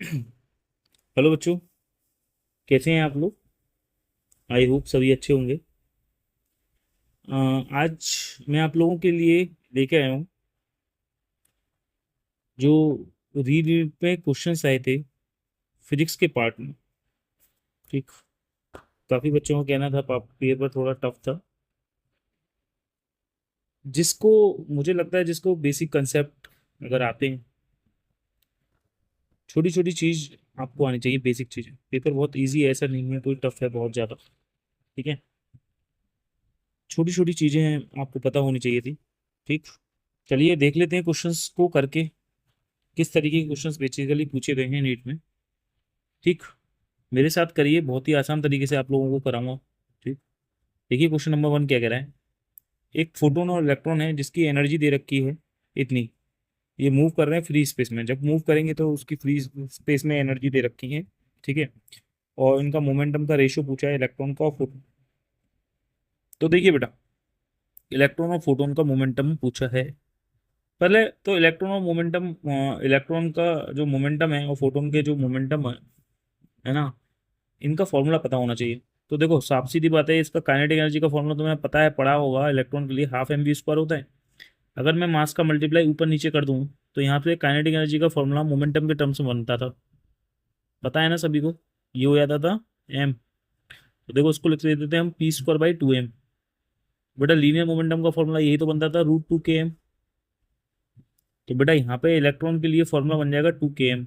Hello बच्चों, कैसे हैं आप लोग। आई होप सभी अच्छे होंगे। आज मैं आप लोगों के लिए लेके आया हूँ जो रीड में क्वेश्चंस आए थे फिजिक्स के पार्ट में। ठीक, काफ़ी बच्चों का कहना था पेपर थोड़ा टफ था। जिसको मुझे लगता है जिसको बेसिक कंसेप्ट अगर आते हैं, छोटी छोटी चीज़ आपको आनी चाहिए, बेसिक चीज़ें। पेपर बहुत इजी है, ऐसा नहीं है कोई टफ है बहुत ज़्यादा। ठीक है, छोटी छोटी चीज़ें आपको पता होनी चाहिए थी। ठीक, चलिए देख लेते हैं क्वेश्चंस को करके, किस तरीके के क्वेश्चंस बेसिकली पूछे गए हैं नीट में। ठीक, मेरे साथ करिए, बहुत ही आसान तरीके से आप लोगों को कराऊंगा। ठीक, देखिए क्वेश्चन नंबर 1 क्या कह रहा है। एक फोटोन और इलेक्ट्रॉन है जिसकी एनर्जी दे रखी है इतनी। ये मूव कर रहे हैं फ्री स्पेस में, जब मूव करेंगे तो उसकी फ्री स्पेस में एनर्जी दे रखी है। ठीक है, और इनका मोमेंटम का रेशियो पूछा है इलेक्ट्रॉन का और फोटोन। तो देखिए बेटा, इलेक्ट्रॉन और फोटोन का मोमेंटम पूछा है। पहले तो इलेक्ट्रॉन और मोमेंटम, इलेक्ट्रॉन का जो मोमेंटम है और फोटोन के जो मोमेंटम है ना, इनका फॉर्मूला पता होना चाहिए। तो देखो साफ सीधी बात है, इसका काइनेटिक एनर्जी का फॉर्मूला तुम्हें पता है, पढ़ा होगा। इलेक्ट्रॉन के लिए हाफ एम वी स्क्वायर होता है। अगर मैं मास का मल्टीप्लाई ऊपर नीचे कर दूं तो यहाँ पे काइनेटिक एनर्जी का फॉर्मूला मोमेंटम के टर्म्स में बनता था। पता है ना सभी को, ये हो जाता था एम। तो देखो उसको लिख देते हैं हम पी स्क्वायर बाई 2m। बेटा लीनियर मोमेंटम का फॉर्मूला यही तो बनता था, √2km। तो बेटा यहाँ पे इलेक्ट्रॉन के लिए फॉर्मूला बन जाएगा 2km।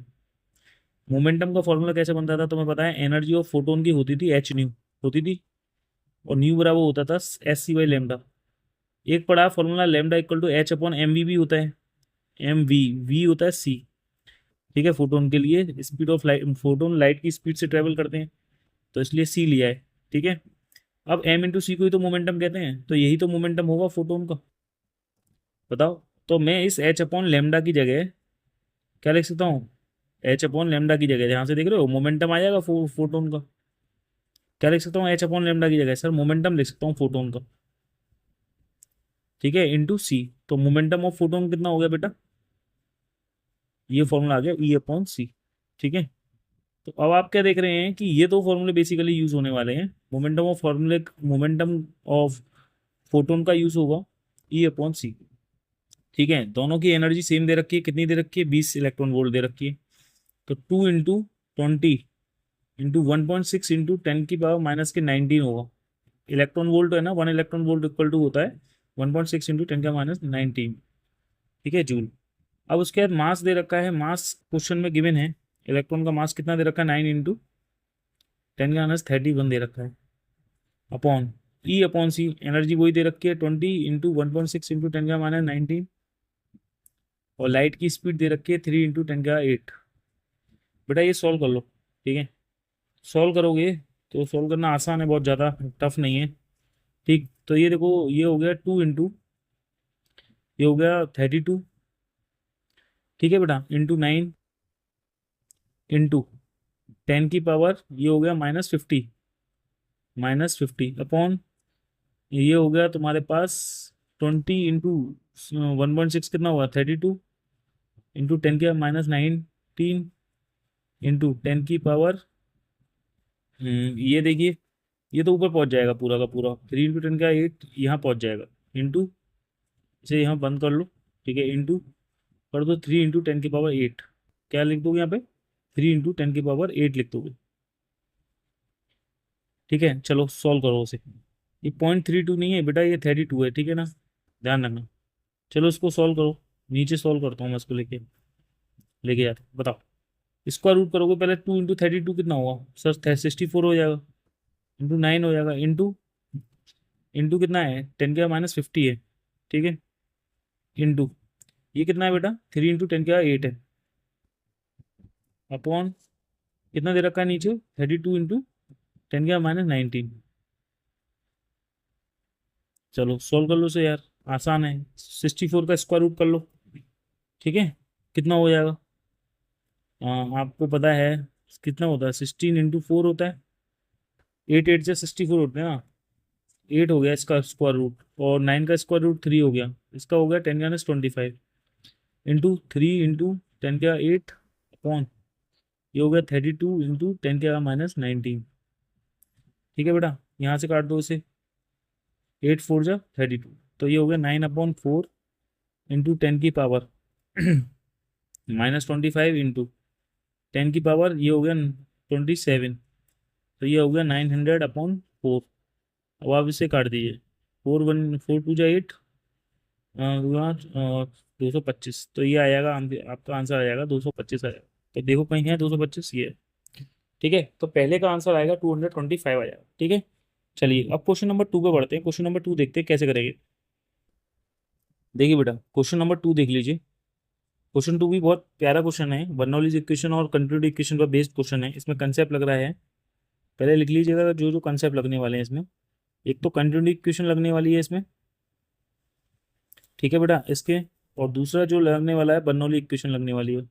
मोमेंटम का फॉर्मूला कैसे बनता था तुम्हें पता है, एनर्जी ऑफ फोटोन की होती थी एच न्यू होती थी, और न्यू बराबर होता था SC/λ। एक पढ़ा formula lambda equal to H upon M V भी होता है। वी होता है सी। ठीक है, फोटोन के लिए speed of light, photon light की स्पीड से ट्रेवल करते हैं, तो इसलिए सी लिया है। ठीक है, अब एम इंटू सी को ही तो मोमेंटम कहते हैं, तो यही तो मोमेंटम होगा फोटोन का। बताओ, तो मैं इस एच अपॉन लेमडा की जगह क्या लिख सकता हूँ, एच अपॉन लेमडा की जगह, जहाँ से देख रहे हो मोमेंटम आ जाएगा फोटोन का। क्या लिख सकता हूँ एच अपॉन लेमडा की जगह, सर मोमेंटम लिख सकता हूँ फोटोन का। ठीक है, इंटू सी। तो मोमेंटम ऑफ फोटोन कितना हो गया बेटा, ये फॉर्मूला आ गया E/c। ठीक है, तो अब आप क्या देख रहे हैं कि ये दो फॉर्मूले बेसिकली यूज होने वाले हैं। मोमेंटम ऑफ फोटोन का यूज होगा E/c। ठीक है, दोनों की एनर्जी सेम दे रखी है, कितनी दे रखी है, 20 इलेक्ट्रॉन वोल्ट दे रखी है। तो 2 इंटू 20 इंटू 1.6 इंटू 10⁻⁻19 होगा। इलेक्ट्रॉन वोल्ट है ना, 1 इलेक्ट्रॉन वोल्ट इक्वल टू होता है 1.6 इंटू 10⁻⁹। ठीक है, जूल। अब उसके बाद मास दे रखा है, मास क्वेश्चन में गिवन है। इलेक्ट्रॉन का मास कितना दे रखा है, 9 इंटू 10⁻31 दे रखा है, अपॉन E/c। एनर्जी वही दे रखी है 20 इंटू 1.6 इंटू 10⁻⁹। और लाइट की स्पीड दे रखी है 3 इंटू 10⁸। बेटा ये सॉल्व कर लो। ठीक है, सॉल्व करोगे तो सॉल्व करना आसान है, बहुत ज़्यादा टफ नहीं है। ठीक, तो ये देखो, ये हो गया 2 इंटू, ये हो गया 32। ठीक है बेटा, इंटू 9 इंटू 10⁻, ये हो गया -50, -50 अपॉन, ये हो गया तुम्हारे पास 20 इंटू 1.6 कितना हुआ, 32 इंटू 10⁻⁹ इंटू 10 ये देखिए, ये तो ऊपर पहुंच जाएगा पूरा का पूरा, 3 इंटू 10⁸ यहाँ पहुंच जाएगा। इंटू, इसे यहाँ बंद कर लो। ठीक है, इंटू कर दो 3 इंटू 10⁸। क्या लिख दोगे यहाँ पे, 3 इंटू 10⁸ लिख दोगे। ठीक है, चलो सॉल्व करो उसे। ये 0.32 नहीं है बेटा, ये 32 है। ठीक है ना, ध्यान रखना। चलो इसको सॉल्व करो, नीचे सॉल्व करता हूँ मैं इसको, लेके लेके जाते बताओ। स्क्वायर रूट करोगे पहले, 2 इंटू 32 कितना होगा सर, 64 हो जाएगा। इंटू 9 हो जाएगा, इंटू इंटू कितना है, 10⁻⁻50 है। ठीक है, इंटू ये कितना है बेटा, 3 इंटू 10⁸ है, अपॉन कितना दे रखा है नीचे, 32 इंटू 10⁻⁹। चलो सॉल्व कर लो से यार, आसान है। 64 का स्क्वायर रूट कर लो। ठीक है, कितना हो जाएगा, आपको पता है कितना होता है, 16 इंटू 4 होता है। 8 8 से 64 होते हैं ना, 8 हो गया इसका स्क्वायर रूट, और 9 का स्क्वायर रूट 3 हो गया, इसका हो गया 10⁻25 इंटू 3 इंटू 10⁸ अपॉन ये हो गया 32 इंटू 10⁻⁻⁹। ठीक है बेटा, यहाँ से काट दो इसे, 8 4 जा 32, तो ये हो गया 9/4 इंटू 10 की पावर -25 इंटू 10 की पावर, ये हो गया 27, तो ये हो गया 900/4। अब आप इसे काट दीजिए, 4 1 4 2 जा 8, 225, तो ये आएगा आपका आंसर आ जाएगा 225 आएगा। तो देखो कहीं है 225, ये है। ठीक है, तो पहले का आंसर आएगा 225 आ जाएगा। ठीक है, चलिए अब क्वेश्चन नंबर 2 पे बढ़ते हैं। क्वेश्चन नंबर 2 देखते हैं कैसे करेंगे। देखिए बेटा, क्वेश्चन नंबर 2 देख लीजिए। क्वेश्चन 2 भी बहुत प्यारा क्वेश्चन है, बर्नौलीज इक्वेशन और कंटिन्यूटी इक्वेशन पर बेस्ड क्वेश्चन है। इसमें कंसेप्ट लग रहा है, पहले लिख लीजिएगा जो जो कंसेप्ट लगने वाले हैं इसमें। एक तो कंटिन्यूटी इक्वेशन लगने वाली है इसमें, ठीक है बेटा, इसके, और दूसरा जो लगने वाला है बर्नौली इक्वेशन लगने वाली है।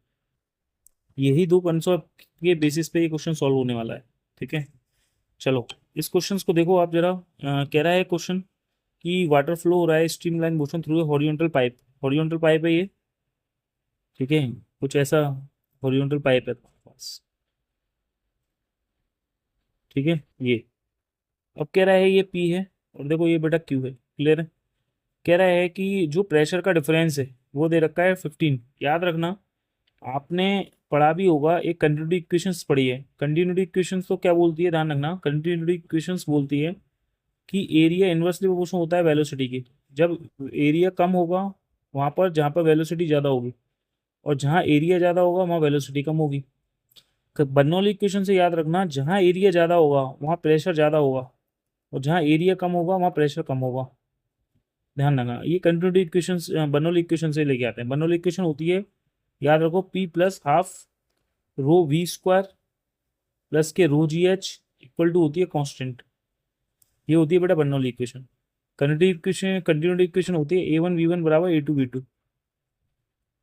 यही दो कंसेप्ट के बेसिस पे ये क्वेश्चन सॉल्व होने वाला है। ठीक है, चलो इस क्वेश्चन को देखो आप जरा। कह रहा है क्वेश्चन कि वाटर फ्लो हो रहा है streamline motion through a horizontal pipe. Horizontal pipe है ये, ठीक है, कुछ ऐसा हॉरिजॉन्टल पाइप है तुम्हारे पास। ठीक है, ये अब कह रहा है ये पी है, और देखो ये बेटा क्यू है। क्लियर है? कह रहा है कि जो प्रेशर का डिफरेंस है वो दे रखा है 15। याद रखना, आपने पढ़ा भी होगा, एक कंटिन्यूटी इक्वेशंस पढ़ी है। कंटिन्यूटी इक्वेशंस तो क्या बोलती है, ध्यान रखना, कंटिन्यूटी इक्वेशंस बोलती है कि एरिया इन्वर्सली प्रोपोर्शनल होता है वेलोसिटी के। जब एरिया कम होगा वहाँ पर जहाँ पर वेलोसिटी ज़्यादा होगी, और जहाँ एरिया ज़्यादा होगा वहाँ वेलोसिटी कम होगी। बर्नौली इक्वेशन से याद रखना, जहाँ एरिया ज़्यादा होगा वहाँ प्रेशर ज़्यादा होगा, और जहाँ एरिया कम होगा वहाँ प्रेशर कम होगा। ध्यान रखना, ये कंटिन्यूटी इक्वेशन बर्नौली इक्वेशन से लेके आते हैं। बर्नौली इक्वेशन होती है, याद रखो, P plus half rho V square plus के rho G H equal to होती है कांस्टेंट। ये होती है बेटा बर्नौली इक्वेशन। कंटिन्यूटी इक्वेशन होती है A1 V1 बराबर A2 V2।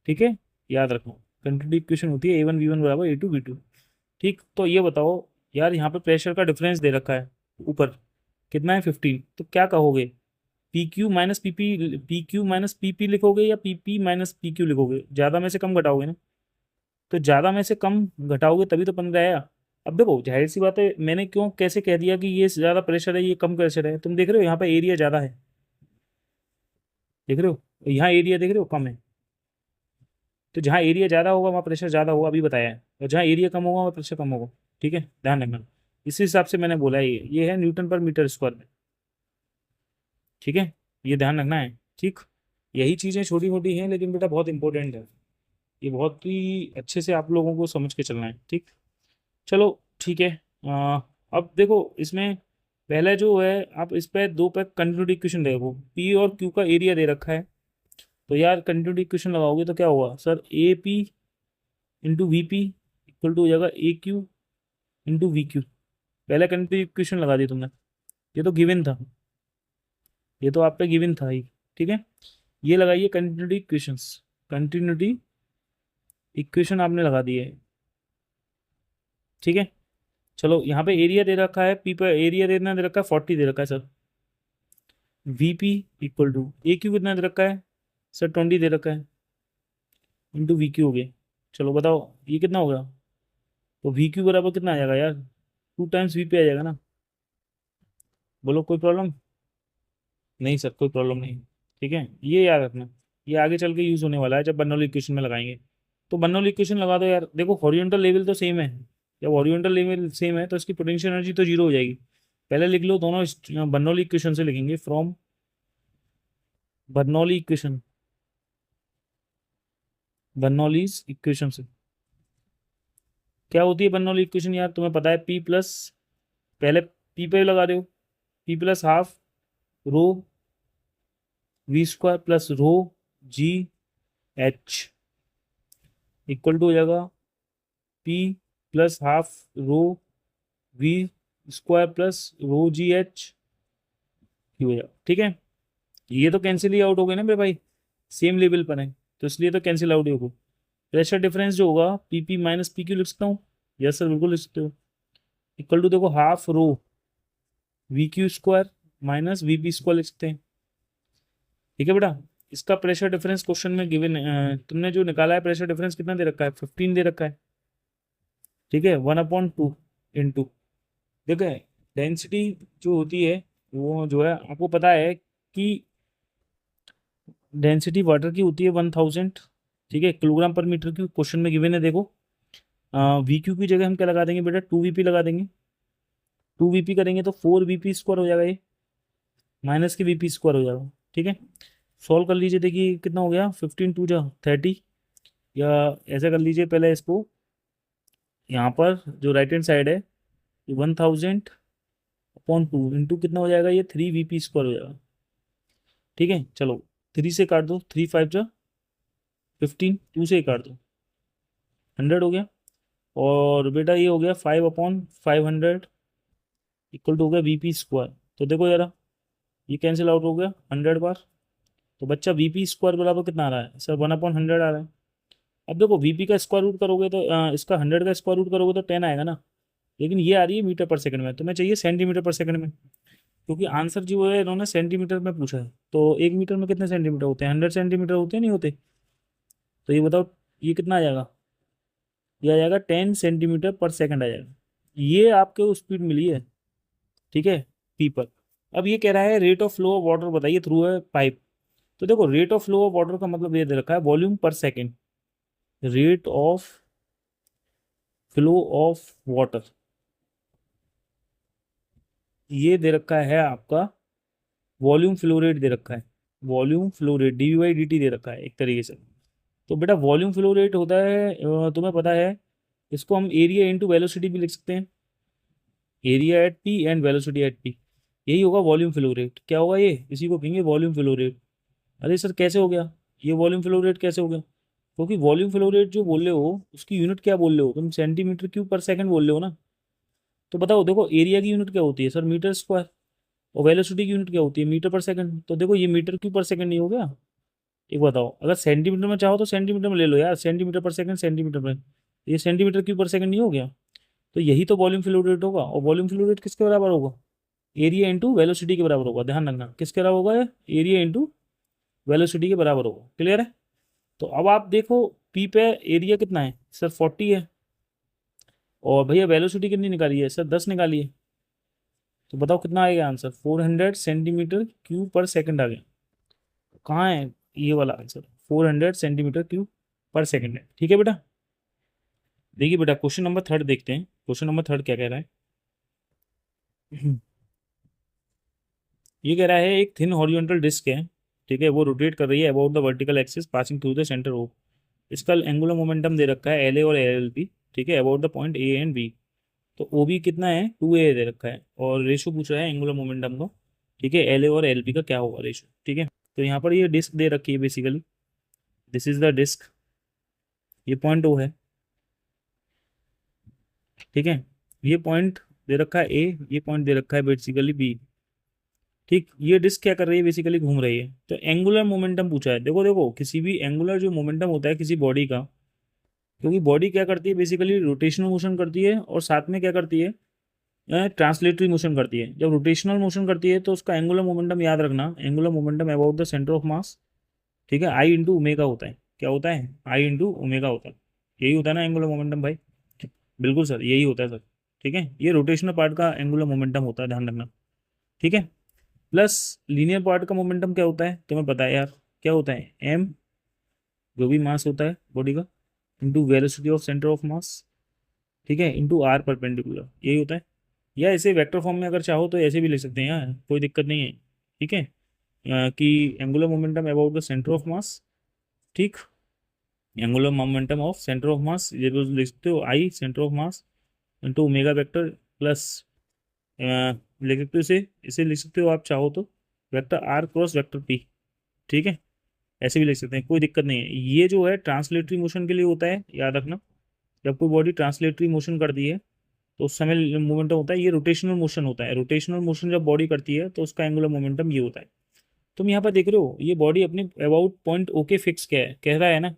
ठीक है, याद रखो, कंटिन्यूटी इक्वेशन होती है A1 V1 बराबर A2 V2। ठीक, तो ये बताओ यार, यहाँ पे प्रेशर का डिफरेंस दे रखा है ऊपर, कितना है 15, तो क्या कहोगे, P Q minus P P, P Q minus P P लिखोगे या P P minus P Q लिखोगे? ज़्यादा में से कम घटाओगे ना, तो ज़्यादा में से कम घटाओगे तभी तो 15 आया। अब देखो जाहिर सी बात है, मैंने क्यों कैसे कह दिया कि ये ज़्यादा प्रेशर है ये कम प्रेशर है, तुम देख रहे हो यहाँ पे एरिया ज़्यादा है, देख रहे हो, यहाँ एरिया देख रहे हो कम है, तो जहाँ एरिया ज़्यादा होगा वहाँ प्रेशर ज़्यादा होगा, अभी बताया है, और जहाँ एरिया कम होगा वहाँ प्रेशर कम होगा। ठीक है, ध्यान रखना, इसी हिसाब से मैंने बोला है, ये है न्यूटन पर मीटर स्क्वायर में। ठीक है, ये ध्यान रखना है। ठीक, यही चीज़ें छोटी मोटी हैं लेकिन बेटा बहुत इंपॉर्टेंट है, ये बहुत ही अच्छे से आप लोगों को समझ के चलना है। ठीक, चलो ठीक है। अब देखो इसमें पहले जो है, आप इस पे दो पे कंटिन्यूटी इक्वेशन देखो, पी और क्यू का एरिया दे रखा है, तो यार कंटिन्यूटी इक्वेशन लगाओगे तो क्या होगा sir, A P into V P equal to हो जाएगा A Q into V Q. पहले कंटिन्यूटी इक्वेशन लगा दी तुमने, ये तो गिवन था, ये तो आप पे गिवन था ही। ठीक है, ये लगाइए कंटिन्यूटी इक्वेशंस, कंटिन्यूटी इक्वेशन आपने लगा दिए है। ठीक है, चलो यहाँ पे एरिया दे रखा है, पी पर एरिया देना दे रखा है 40 दे रखा है sir. V P equal to A Q कितना दे रखा है सर, 20 दे रखा है, इंटू वी क्यू हो गया। चलो बताओ ये कितना होगा, तो वी क्यू बराबर कितना आ जाएगा यार, 2 टाइम्स वी पे आ जाएगा ना। बोलो कोई प्रॉब्लम? नहीं सर, कोई प्रॉब्लम नहीं। ठीक है, ये याद रखना, ये आगे चल के यूज़ होने वाला है जब बर्नौली इक्वेशन में लगाएंगे। तो बर्नौली इक्वेशन लगा दो यार, देखो हॉरिजॉन्टल लेवल तो सेम है, जब हॉरिजॉन्टल लेवल सेम है तो इसकी पोटेंशियल एनर्जी तो जीरो हो जाएगी। पहले लिख लो, दोनों बर्नौली इक्वेशन से लिखेंगे, from Bernoulli equation, Bernoulli's equation से। क्या होती है बर्नौली इक्वेशन यार, तुम्हें पता है, पी प्लस, पहले पी पे लगा रहे हो, P plus half rho V square plus rho G H equal to हो जाएगा P plus half rho V square plus rho G H हो जाएगा। ठीक है, ये तो कैंसिल ही आउट हो गए ना मेरे भाई, सेम लेवल पर है, तो इसलिए तो कैंसिल आउट ही होगा। प्रेशर डिफरेंस जो होगा P P minus P Q लिख सकता हूँ, यस सर बिल्कुल लिख सकते हो, इक्वल टू देखो half rho we Q square minus V P square लिख सकते हैं। ठीक है बेटा, इसका प्रेशर डिफरेंस क्वेश्चन में गिवन, तुमने जो निकाला है प्रेशर डिफरेंस कितना दे रखा है, 15 दे रखा है। ठीक है, 1/2 इंटू, देखो डेंसिटी जो होती है वो जो है आपको पता है कि डेंसिटी वाटर की होती है 1000, ठीक है, किलोग्राम पर मीटर क्यूब, क्वेश्चन में गिवन है देखो। वी क्यू की जगह हम क्या लगा देंगे बेटा, 2 वीपी लगा देंगे। 2 वीपी करेंगे तो 4 वीपी स्क्वायर हो जाएगा, ये माइनस के वीपी स्क्वायर हो जाएगा। ठीक है, सॉल्व कर लीजिए, देखिए कितना हो गया, 15×2 = 30, या ऐसा कर लीजिए पहले इसको, यहाँ पर जो राइट हैंड साइड है 1000/2 इंटू कितना हो जाएगा, ये 3 वीपी स्क्वायर हो जाएगा। ठीक है, चलो 3 से काट दो, 3×5 = 15, 2 से ही काट दो, 100 हो गया। और बेटा ये हो गया 5/500 इक्वल टू हो गया वीपी स्क्वायर। तो देखो जरा, ये कैंसिल आउट हो गया 100 बार। तो बच्चा वीपी स्क्वायर बराबर कितना आ रहा है सर, 1/100 आ रहा है। अब देखो वीपी का स्क्वायर रूट करोगे तो इसका 100 का स्क्वायर रूट करोगे तो 10 आएगा ना, लेकिन ये आ रही है मीटर पर सेकंड में, तुम्हें चाहिए सेंटीमीटर पर सेकंड में, क्योंकि आंसर जो है इन्होंने सेंटीमीटर में पूछा है। तो 1 मीटर में कितने सेंटीमीटर होते हैं, 100 सेंटीमीटर होते हैं नहीं होते। तो ये बताओ ये कितना आ जाएगा, ये आ जाएगा 10 सेंटीमीटर पर सेकंड आ जाएगा। ये आपको स्पीड मिली है, ठीक है, पी पर। अब ये कह रहा है rate of flow of water बताइए थ्रू है पाइप। तो देखो rate of flow of water का मतलब ये दे रखा है वॉल्यूम पर second, rate of flow of water ये दे रखा है आपका, वॉल्यूम फ्लो रेट दे रखा है, वॉल्यूम फ्लो रेट डी/dt दे रखा है एक तरीके से। तो बेटा वॉल्यूम फ्लो रेट होता है तुम्हें पता है, इसको हम एरिया इंटू वेलोसिटी भी लिख सकते हैं, area at P and velocity at P, यही होगा वॉल्यूम फ्लो रेट। क्या होगा ये, इसी को कहेंगे वॉल्यूम फ्लो रेट। अरे सर कैसे हो गया ये वॉल्यूम फ्लो रेट, कैसे हो गया, क्योंकि वॉल्यूम फ्लो रेट जो बोल रहे हो उसकी यूनिट क्या बोल रहे हो तुम, सेंटीमीटर क्यूब पर सेकंड बोल रहे हो ना। तो बताओ देखो एरिया की यूनिट क्या होती है सर, मीटर स्क्वायर, और वेलोसिटी की यूनिट क्या होती है, मीटर पर सेकंड। तो देखो ये मीटर क्यूब पर सेकंड नहीं हो गया। एक बताओ, अगर सेंटीमीटर में चाहो तो सेंटीमीटर में ले लो यार, सेंटीमीटर पर सेकंड सेंटीमीटर में, ये सेंटीमीटर क्यूब पर सेकंड नहीं हो गया। तो यही तो वॉल्यूम फ्लो रेट होगा, और वॉल्यूम फ्लो रेट किसके बराबर होगा, एरिया इंटू वेलोसिटी के बराबर होगा। ध्यान रखना किसके बराबर होगा, एरिया इंटू वेलोसिटी के बराबर होगा। क्लियर है। तो अब आप देखो पी पे एरिया कितना है सर, 40 है, और भैया वेलोसिटी कितनी निकाली है सर, 10 निकाली है। तो बताओ कितना आएगा आंसर, 400 सेंटीमीटर क्यूब पर सेकंड आ गया। कहाँ है ये वाला आंसर, 400 सेंटीमीटर क्यूब पर सेकंड है। ठीक है बेटा, देखिए बेटा क्वेश्चन नंबर 3 देखते हैं, क्वेश्चन नंबर 3 क्या कह रहा है। ये कह रहा है एक थिन हॉरिजॉन्टल डिस्क है, ठीक है, वो रोटेट कर रही है about the vertical axis passing through the centre of, इसका एंगुलर मोमेंटम दे रखा है एल ए और एल बी, ठीक है, about the point A and B. तो ओ बी कितना है, 2a दे रखा है, और रेशो पूछ रहा है एंगुलर मोमेंटम का, ठीक है, एल ए और एल बी का क्या होगा रेशो। ठीक है, तो यहाँ पर ये डिस्क दे रखी है basically, this is the disc, ये पॉइंट ओ है, ठीक है, ये पॉइंट दे रखा है ए, ये पॉइंट दे रखा है बेसिकली बी। ठीक, ये डिस्क क्या कर रही है, बेसिकली घूम रही है। तो एंगुलर मोमेंटम पूछा है, देखो देखो किसी भी एंगुलर जो मोमेंटम होता है किसी बॉडी का, क्योंकि बॉडी क्या करती है बेसिकली रोटेशनल मोशन करती है, और साथ में क्या करती है, ट्रांसलेटरी मोशन करती है। जब रोटेशनल मोशन करती है तो उसका एंगुलर मोमेंटम याद रखना, angular momentum about the centre of mass, ठीक है, आई इंटू ओमेगा होता है। क्या होता है, आई इंटू ओमेगा होता है, यही होता है ना एंगुलर मोमेंटम भाई। बिल्कुल सर यही होता है सर। ठीक है, ये रोटेशनल पार्ट का एंगुलर मोमेंटम होता है, ध्यान रखना। ठीक है, प्लस लीनियर पार्ट का मोमेंटम क्या होता है तुम्हें पता है यार, क्या होता है, एम, जो भी मास होता है बॉडी का, into velocity of centre of mass, ठीक है, इंटू आर परपेंडिकुलर, यही होता है। या ऐसे वेक्टर फॉर्म में अगर चाहो तो ऐसे भी लिख सकते हैं यार, कोई दिक्कत नहीं है। ठीक है, कि angular momentum about the centre of mass, ठीक, angular momentum of centre of mass, ये तो लिख सकते हो I centre of mass into omega vector, plus लिख सकते हो इसे, इसे लिख सकते हो आप चाहो तो vector R cross vector P. ठीक है, ऐसे भी लिख सकते हैं, कोई दिक्कत नहीं है। ये जो है ट्रांसलेटरी मोशन के लिए होता है, याद रखना, जब कोई बॉडी ट्रांसलेटरी मोशन करती है तो उस समय मोमेंटम होता है, ये रोटेशनल मोशन होता है, रोटेशनल मोशन जब बॉडी करती है तो उसका एंगुलर मोमेंटम ये होता है। तुम यहाँ पर देख रहे हो ये बॉडी अपने अबाउट पॉइंट ओके फिक्स क्या है, कह रहा है ना,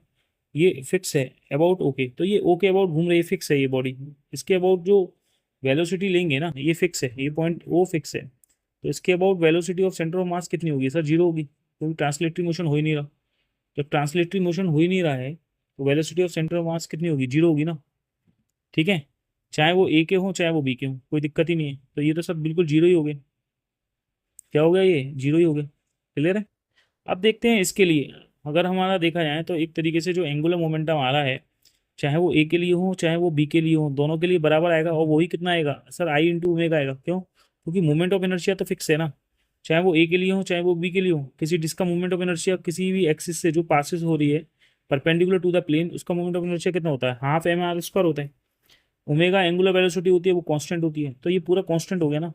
ये फिक्स है अबाउट ओके, तो ये ओके अबाउट घूम रही है, फिक्स है ये बॉडी। इसके अबाउट जो वेलोसिटी लेंगे ना, ये फिक्स है, ये पॉइंट ओ फिक्स है, तो इसके about velocity of centre of मास कितनी होगी सर, 0 होगी, क्योंकि ट्रांसलेटरी मोशन हो ही नहीं रहा। जब ट्रांसलेटरी मोशन हो ही नहीं रहा है तो वेलोसिटी ऑफ सेंटर ऑफ मास कितनी होगी, 0 होगी ना। ठीक है, चाहे वो ए के हों चाहे वो बी के हों, कोई दिक्कत ही नहीं है। तो ये तो सब बिल्कुल जीरो ही हो गए। क्या हो गया, ये जीरो ही हो गया। क्लियर है। अब देखते हैं इसके लिए, अगर हमारा देखा जाए तो एक तरीके से जो एंगुलर मोमेंटम आ रहा है, चाहे वो ए के लिए हो चाहे वो बी के लिए हो, दोनों के लिए बराबर आएगा। और वही कितना आएगा सर, आई इंटू ओमेगा आएगा। क्यों? क्योंकि मोमेंट ऑफ इनर्शिया तो फिक्स है ना, चाहे वो ए के लिए हो चाहे वो बी के लिए हो। किसी डिस्क का मोमेंट ऑफ इनर्शिया किसी भी एक्सिस से जो पासिस हो रही है परपेंडिकुलर टू द प्लेन, उसका मोमेंट ऑफ इनर्शिया कितना होता है, हाफ एम आर स्क्वायर होता है। ओमेगा एंगुलर वेलोसिटी होती है, वो कांस्टेंट होती है, तो ये पूरा कांस्टेंट हो गया ना।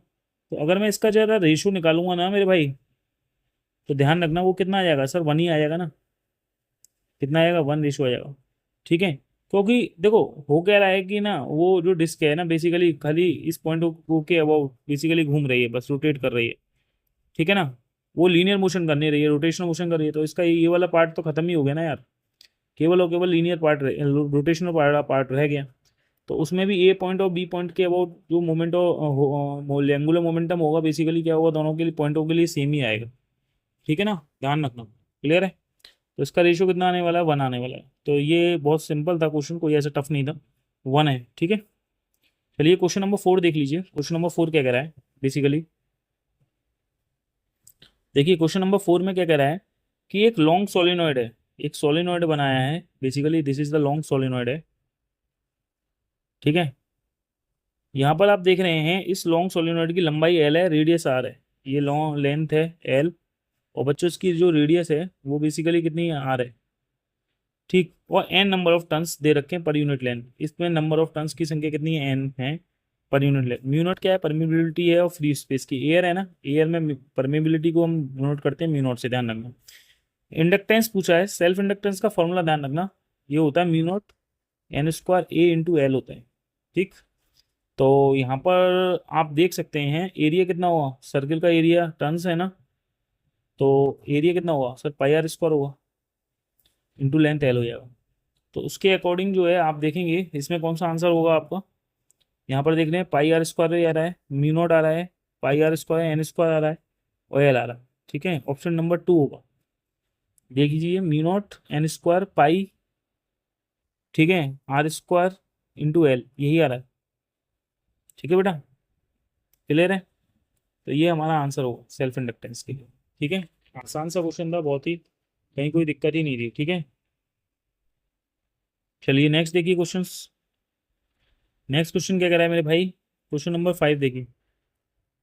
तो अगर मैं इसका जरा रेशियो निकालूंगा ना मेरे भाई, तो ध्यान रखना वो कितना आ जाएगा सर, वन ही आ जाएगा ना। कितना आएगा, वन रेशियो आ जाएगा। ठीक है। क्योंकि देखो हो क्या रहा है कि ना, वो जो डिस्क है ना बेसिकली खाली इस पॉइंट के अबाउट बेसिकली घूम रही है, बस रोटेट कर रही है। ठीक है ना। वो लीनियर मोशन कर नहीं रही है, रोटेशनल मोशन कर रही है। तो इसका ये वाला पार्ट तो खत्म ही हो गया ना यार, केवल और केवल लीनियर पार्ट, रोटेशनल पार्ट रह गया। तो उसमें भी ए पॉइंट और बी पॉइंट के अबाउट जो मोमेंट एंगुलर मोमेंटम होगा बेसिकली क्या होगा, दोनों के लिए पॉइंटों के लिए सेम ही आएगा। ठीक है ना, ध्यान रखना। क्लियर है। तो इसका रेशियो कितना आने वाला है, वन आने वाला है। तो ये बहुत सिंपल था क्वेश्चन, कोई ऐसा टफ नहीं था, वन है। ठीक है। चलिए क्वेश्चन नंबर 4 देख लीजिए। क्वेश्चन नंबर 4 क्या कह रहा है बेसिकली, देखिए क्वेश्चन नंबर 4 में क्या कह रहा है कि एक लॉन्ग सोलिनॉइड है, एक सोलिनॉइड बनाया है basically, this is the long solenoid है। ठीक है। यहाँ पर आप देख रहे हैं इस लॉन्ग सोलिनॉइड की लंबाई एल है, रेडियस आर है। ये लॉन्ग लेंथ है एल, और बच्चों इसकी जो रेडियस है वो बेसिकली कितनी आर है। ठीक। और एन नंबर ऑफ टन्स दे रखे हैं पर यूनिट लेंथ, इसमें नंबर ऑफ टन्स की संख्या कितनी है, एन है per unit length. Mu naught क्या है, परमिबिलिटी है और फ्री स्पेस की, एयर है ना, एयर में परमिबिलिटी को हम नोट करते हैं म्यू नॉट से, ध्यान रखना। इंडक्टेंस पूछा है, सेल्फ इंडक्टेंस का फॉर्मूला ध्यान रखना, ये होता है mu not an square A into L होता है। ठीक। तो यहाँ पर आप देख सकते हैं एरिया कितना हुआ, सर्किल का एरिया टन्स है ना, तो एरिया कितना हुआ सर, पाई आर स्क्वायर होगा इंटू लेंथ एल हो जाएगा। तो उसके अकॉर्डिंग जो है आप देखेंगे इसमें कौन सा आंसर होगा आपका। यहाँ पर देख रहे हैं पाई आर स्क्वायर आ रहा है, म्यू नॉट आ रहा है, पाई आर स्क्वायर एन स्क्वायर आ रहा है, और एल आ रहा है। ठीक है, ऑप्शन नंबर 2 होगा। देख लीजिए mu not an square pi, ठीक है, आर स्क्वायर इंटू एल, यही आ रहा है। ठीक है बेटा, क्लियर है। तो ये हमारा आंसर होगा सेल्फ इंडक्टेंस के लिए। ठीक है, आसान सा क्वेश्चन था बहुत ही, कहीं कोई दिक्कत ही नहीं थी। ठीक है। चलिए नेक्स्ट देखिए क्वेश्चंस। नेक्स्ट क्वेश्चन क्या कह रहा है मेरे भाई, क्वेश्चन नंबर 5 देखिए।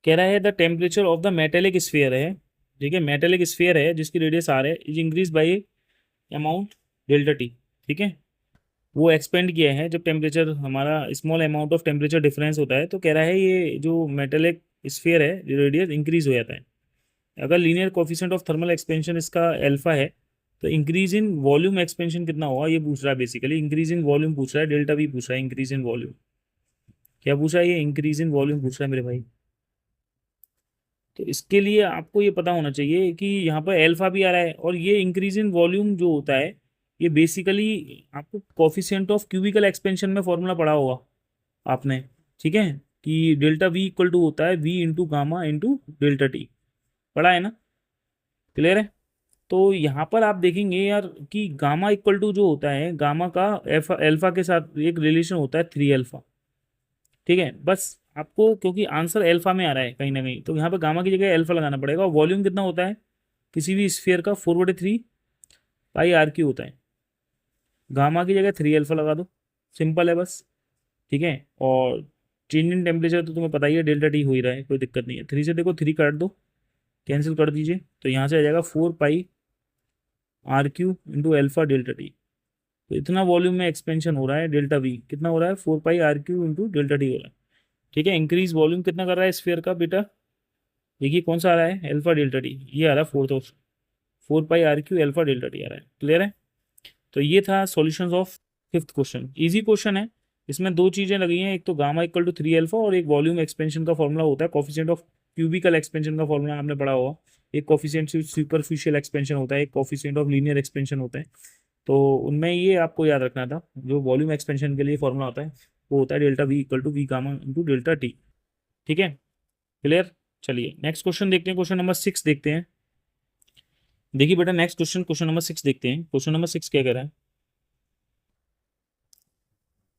कह रहा है the temperature of the metallic sphere है, ठीक है, मेटेलिक स्फीयर है जिसकी रेडियस आर है, is increase by amount delta T. ठीक है। वो एक्सपेंड किया है जब टेम्परेचर हमारा small amount of temperature difference होता है, तो कह रहा है ये जो मेटेलिक स्फीयर है रेडियस इंक्रीज हो जाता है। अगर linear coefficient of thermal expansion इसका अल्फा है, तो इंक्रीज इन वॉल्यूम एक्सपेंशन कितना होगा, ये पूछ रहा है बेसिकली। इंक्रीज इन वॉल्यूम पूछ रहा है, डेल्टा भी पूछ रहा है, इंक्रीज इन वॉल्यूम क्या पूछ रहा है, ये इंक्रीज इन वॉल्यूम पूछ रहा है मेरे भाई। तो इसके लिए आपको ये पता होना चाहिए कि यहाँ पर अल्फा भी आ रहा है, और ये इंक्रीज इन वॉल्यूम जो होता है ये बेसिकली आपको कोफिशिएंट ऑफ क्यूबिकल एक्सपेंशन में फॉर्मूला पढ़ा होगा आपने। ठीक है, कि डेल्टा वी इक्वल टू होता है V into gamma into delta T, पढ़ा है ना। क्लियर है। तो यहाँ पर आप देखेंगे यार कि गामा इक्वल टू जो होता है, गामा का एल्फा के साथ एक रिलेशन होता है 3 अल्फा। ठीक है, बस आपको क्योंकि आंसर एल्फा में आ रहा है कहीं ना कहीं, तो यहाँ पे गामा की जगह एल्फा लगाना पड़ेगा। और वॉल्यूम कितना होता है किसी भी स्फीयर का, 4/3 पाई आर क्यू होता है। गामा की जगह 3 अल्फा लगा दो, सिंपल है बस। ठीक है। और चेंज इन टेम्परेचर तो तुम्हें पता ही है, डेल्टा टी हो ही रहा है, कोई दिक्कत नहीं है। 3 से देखो 3 काट दो, कैंसिल कर दीजिए, तो यहाँ से आ जाएगा 4 pi are Q into alpha delta T. तो इतना वॉल्यूम में एक्सपेंशन हो रहा है, डेल्टा वी कितना हो रहा है, 4 pi are Q into delta T हो रहा है। ठीक है, इंक्रीज वॉल्यूम कितना कर रहा है स्फीयर का बेटा, देखिए कौन सा आ रहा है, एल्फा डेल्टा टी, ये आ रहा है fourth option, 4 pi are Q alpha delta T आ रहा है। क्लियर है। तो ये था solutions of fifth question, easy question है। इसमें दो चीजें लगी हैं, एक तो गामा इक्वल टू 3 अल्फा, और एक वॉल्यूम एक्सपेंशन का फॉर्मूला होता है, कॉफिशिएंट ऑफ क्यूबिकल एक्सपेंशन का फॉर्मूला आपने पढ़ा होगा। एक कॉफिशिएंट सुपरफिशियल एक्सपेंशन होता है, एक कॉफिशिएंट ऑफ लीनियर एक्सपेंशन होता है। तो उनमें ये आपको याद रखना था, जो वॉल्यूम एक्सपेंशन के लिए फॉर्मूला होता है वो होता है delta V equal to V gamma into delta T. ठीक है, क्लियर। चलिए नेक्स्ट क्वेश्चन देखते हैं, क्वेश्चन नंबर 6 देखते हैं। देखिए बेटा नेक्स्ट क्वेश्चन, क्वेश्चन नंबर 6 देखते हैं। क्वेश्चन नंबर 6 क्या कह रहा है,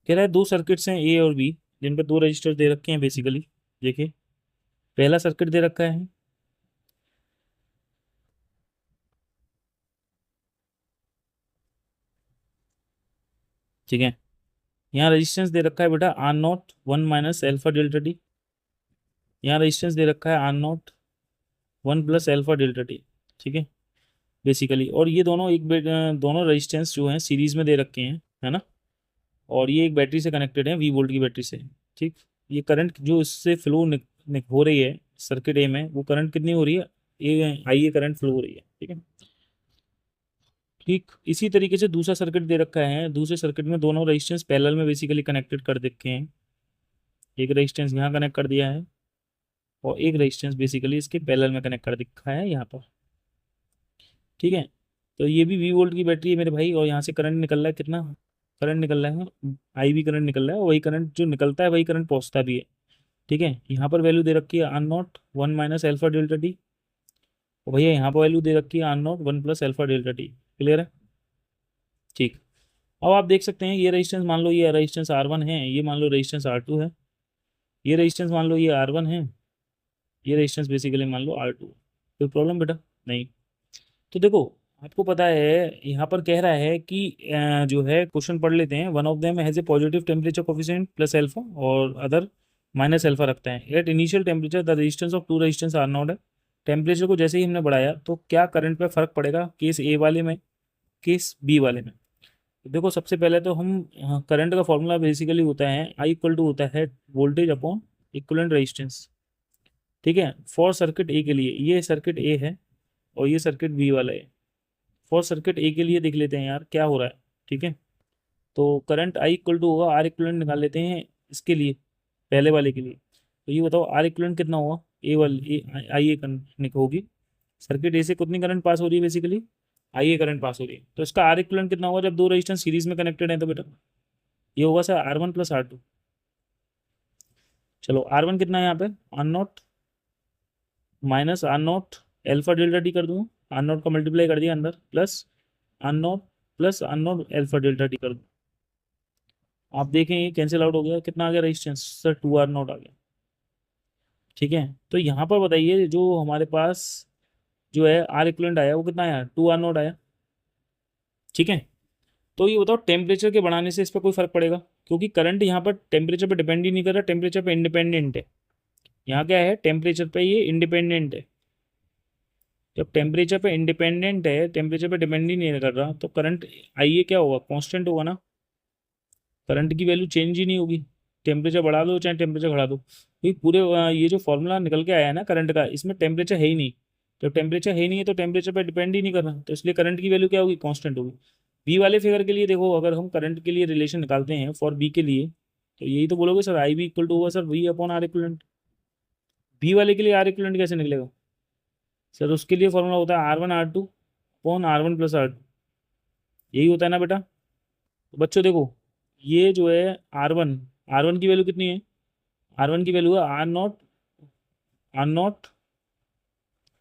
कह रहा है दो सर्किट्स हैं ए और बी, जिन पे दो रजिस्टर दे रखे हैं बेसिकली। देखिए पहला सर्किट दे रखा है, ठीक है। यहाँ रेजिस्टेंस दे रखा है बेटा R naught 1 - alpha delta T. यहाँ रेजिस्टेंस दे रखा है R naught 1 + alpha delta T, ठीक है बेसिकली। और ये दोनों दोनों रेजिस्टेंस जो हैं सीरीज में दे रखे हैं, है ना। और ये एक बैटरी से कनेक्टेड है, वी वोल्ट की बैटरी से, ठीक। ये करंट जो इससे फ्लो हो रही है सर्किट ए में, वो करंट कितनी हो रही है, ए आई ए करंट फ्लो हो रही है, ठीक है। ठीक इसी तरीके से दूसरा सर्किट दे रखा है, दूसरे सर्किट में दोनों रेजिस्टेंस पैरेलल में बेसिकली कनेक्टेड कर रखे हैं। एक रेजिस्टेंस यहाँ कनेक्ट कर दिया है और एक रेजिस्टेंस बेसिकली इसके पैरेलल में कनेक्ट कर दिखा है यहाँ पर, ठीक है। तो ये भी वी वोल्ट की बैटरी है मेरे भाई, और यहाँ से करंट निकल रहा है, कितना करंट निकल रहा है, आई वी करंट निकल रहा है, और वही करंट जो निकलता है वही करंट पहुँचता भी है, ठीक है। यहाँ पर वैल्यू दे रखी है R naught 1 - alpha delta T, और भैया यहाँ पर वैल्यू दे रखी है R naught 1 + alpha delta T. Clear है, ठीक। अब आप देख सकते हैं ये रेजिस्टेंस मान लो ये रेजिस्टेंस R1 है, ये मान लो रेजिस्टेंस R2 है, ये रेजिस्टेंस मान लो ये R1 है, ये रेजिस्टेंस बेसिकली मान लो R2। कोई प्रॉब्लम बेटा नहीं। तो देखो आपको पता है यहाँ पर कह रहा है कि जो है क्वेश्चन पढ़ लेते हैं। One of them has a positive temperature coefficient +alpha और अदर -अल्फा रखता है। At initial temperature the resistance of two resistance R naught है। टेम्परेचर को जैसे ही हमने बढ़ाया तो क्या करंट पे फर्क पड़ेगा, केस ए वाले में, केस बी वाले में। देखो सबसे पहले तो हम करंट का फॉर्मूला बेसिकली होता है I इक्वल टू होता है वोल्टेज अपॉन इक्विवेलेंट रेजिस्टेंस, ठीक है। फॉर सर्किट ए के लिए, ये सर्किट ए है और ये सर्किट बी वाला है। फॉर सर्किट ए के लिए देख लेते हैं यार क्या हो रहा है, ठीक है। तो करंट I इक्वल टू होगा, आर इक्विवेलेंट निकाल लेते हैं इसके लिए, पहले वाले के लिए। तो ये बताओ आर इक्विवेलेंट कितना होगा, ए वाले आई ए करंट होगी। सर्किट ए से कितनी करंट पास हो रही है बेसिकली, आई ए करंट पास हो रही है। तो इसका आर इक्विवेलेंट कितना होगा जब दो रेजिस्टेंस सीरीज में कनेक्टेड है, तो बेटा ये होगा सर R1 + R2। चलो R1 कितना है यहाँ पे, R naught -R0 alpha delta T कर दूँ, आर नॉट का मल्टीप्लाई कर दिया अंदर, +R0 + R0 alpha delta T कर दूँ। आप देखें ये कैंसिल आउट हो गया, कितना आ गया रेजिस्टेंस सर, 2R0 आ गया, ठीक है। तो यहाँ पर बताइए जो हमारे पास जो है आर इक्विवेलेंट आया वो कितना आया, 2R0 आया, ठीक है। तो ये बताओ टेम्परेचर के बढ़ाने से इस पर कोई फर्क पड़ेगा, क्योंकि करंट यहाँ पर टेम्परेचर पे डिपेंड ही नहीं कर रहा, टेम्परेचर पे इंडिपेंडेंट है। यहाँ क्या है, टेम्परेचर पे ये इंडिपेंडेंट है। जब टेम्परेचर पे इंडिपेंडेंट है, टेम्परेचर पे डिपेंड ही नहीं कर रहा, तो करंट आई ए क्या होगा, कांस्टेंट होगा ना। करंट की वैल्यू चेंज ही नहीं होगी, टेम्परेचर बढ़ा दो चाहे टेम्परेचर घटा दो, क्योंकि पूरे ये जो फॉर्मूला निकल के आया है ना करंट का, इसमें टेम्परेचर है ही नहीं। जब टेम्परेचर है ही नहीं है तो टेम्परेचर पे डिपेंड ही नहीं कर रहा, तो इसलिए करंट की वैल्यू क्या होगी, कांस्टेंट होगी। बी वाले फिगर के लिए देखो, अगर हम करंट के लिए रिलेशन निकालते हैं फॉर बी के लिए, तो यही तो बोलोगे sir I B equal to होगा sir V upon R equivalent. B वाले के लिए आर इक्विवेलेंट कैसे निकलेगा सर, उसके लिए फॉर्मूला होता है R1 R2 upon R1 + R2, यही होता है ना बेटा। तो बच्चों देखो ये जो है आर वन की वैल्यू कितनी है, R1 की वैल्यू है R naught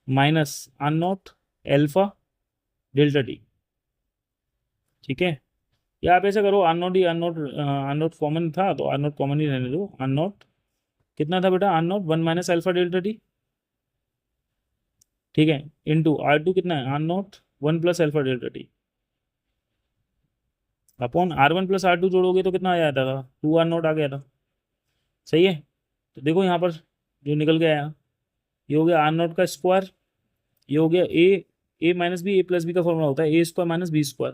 -R0 alpha delta T, ठीक है। या आप ऐसा करो आर नॉट कॉमन था तो आर नॉट कॉमन ही रहने दो। आर नॉट कितना था बेटा, R naught 1 - alpha delta T, ठीक है, इंटू R2 कितना है, R naught 1 + alpha delta T upon R1 + R2 जोड़ोगे तो कितना आ जाता था, 2R0 आ गया था, सही है। तो देखो यहाँ पर जो निकल के आया, ये हो गया R0 का स्क्वायर, ये हो गया A - B, A + B का फॉर्मूला होता है A² - B²,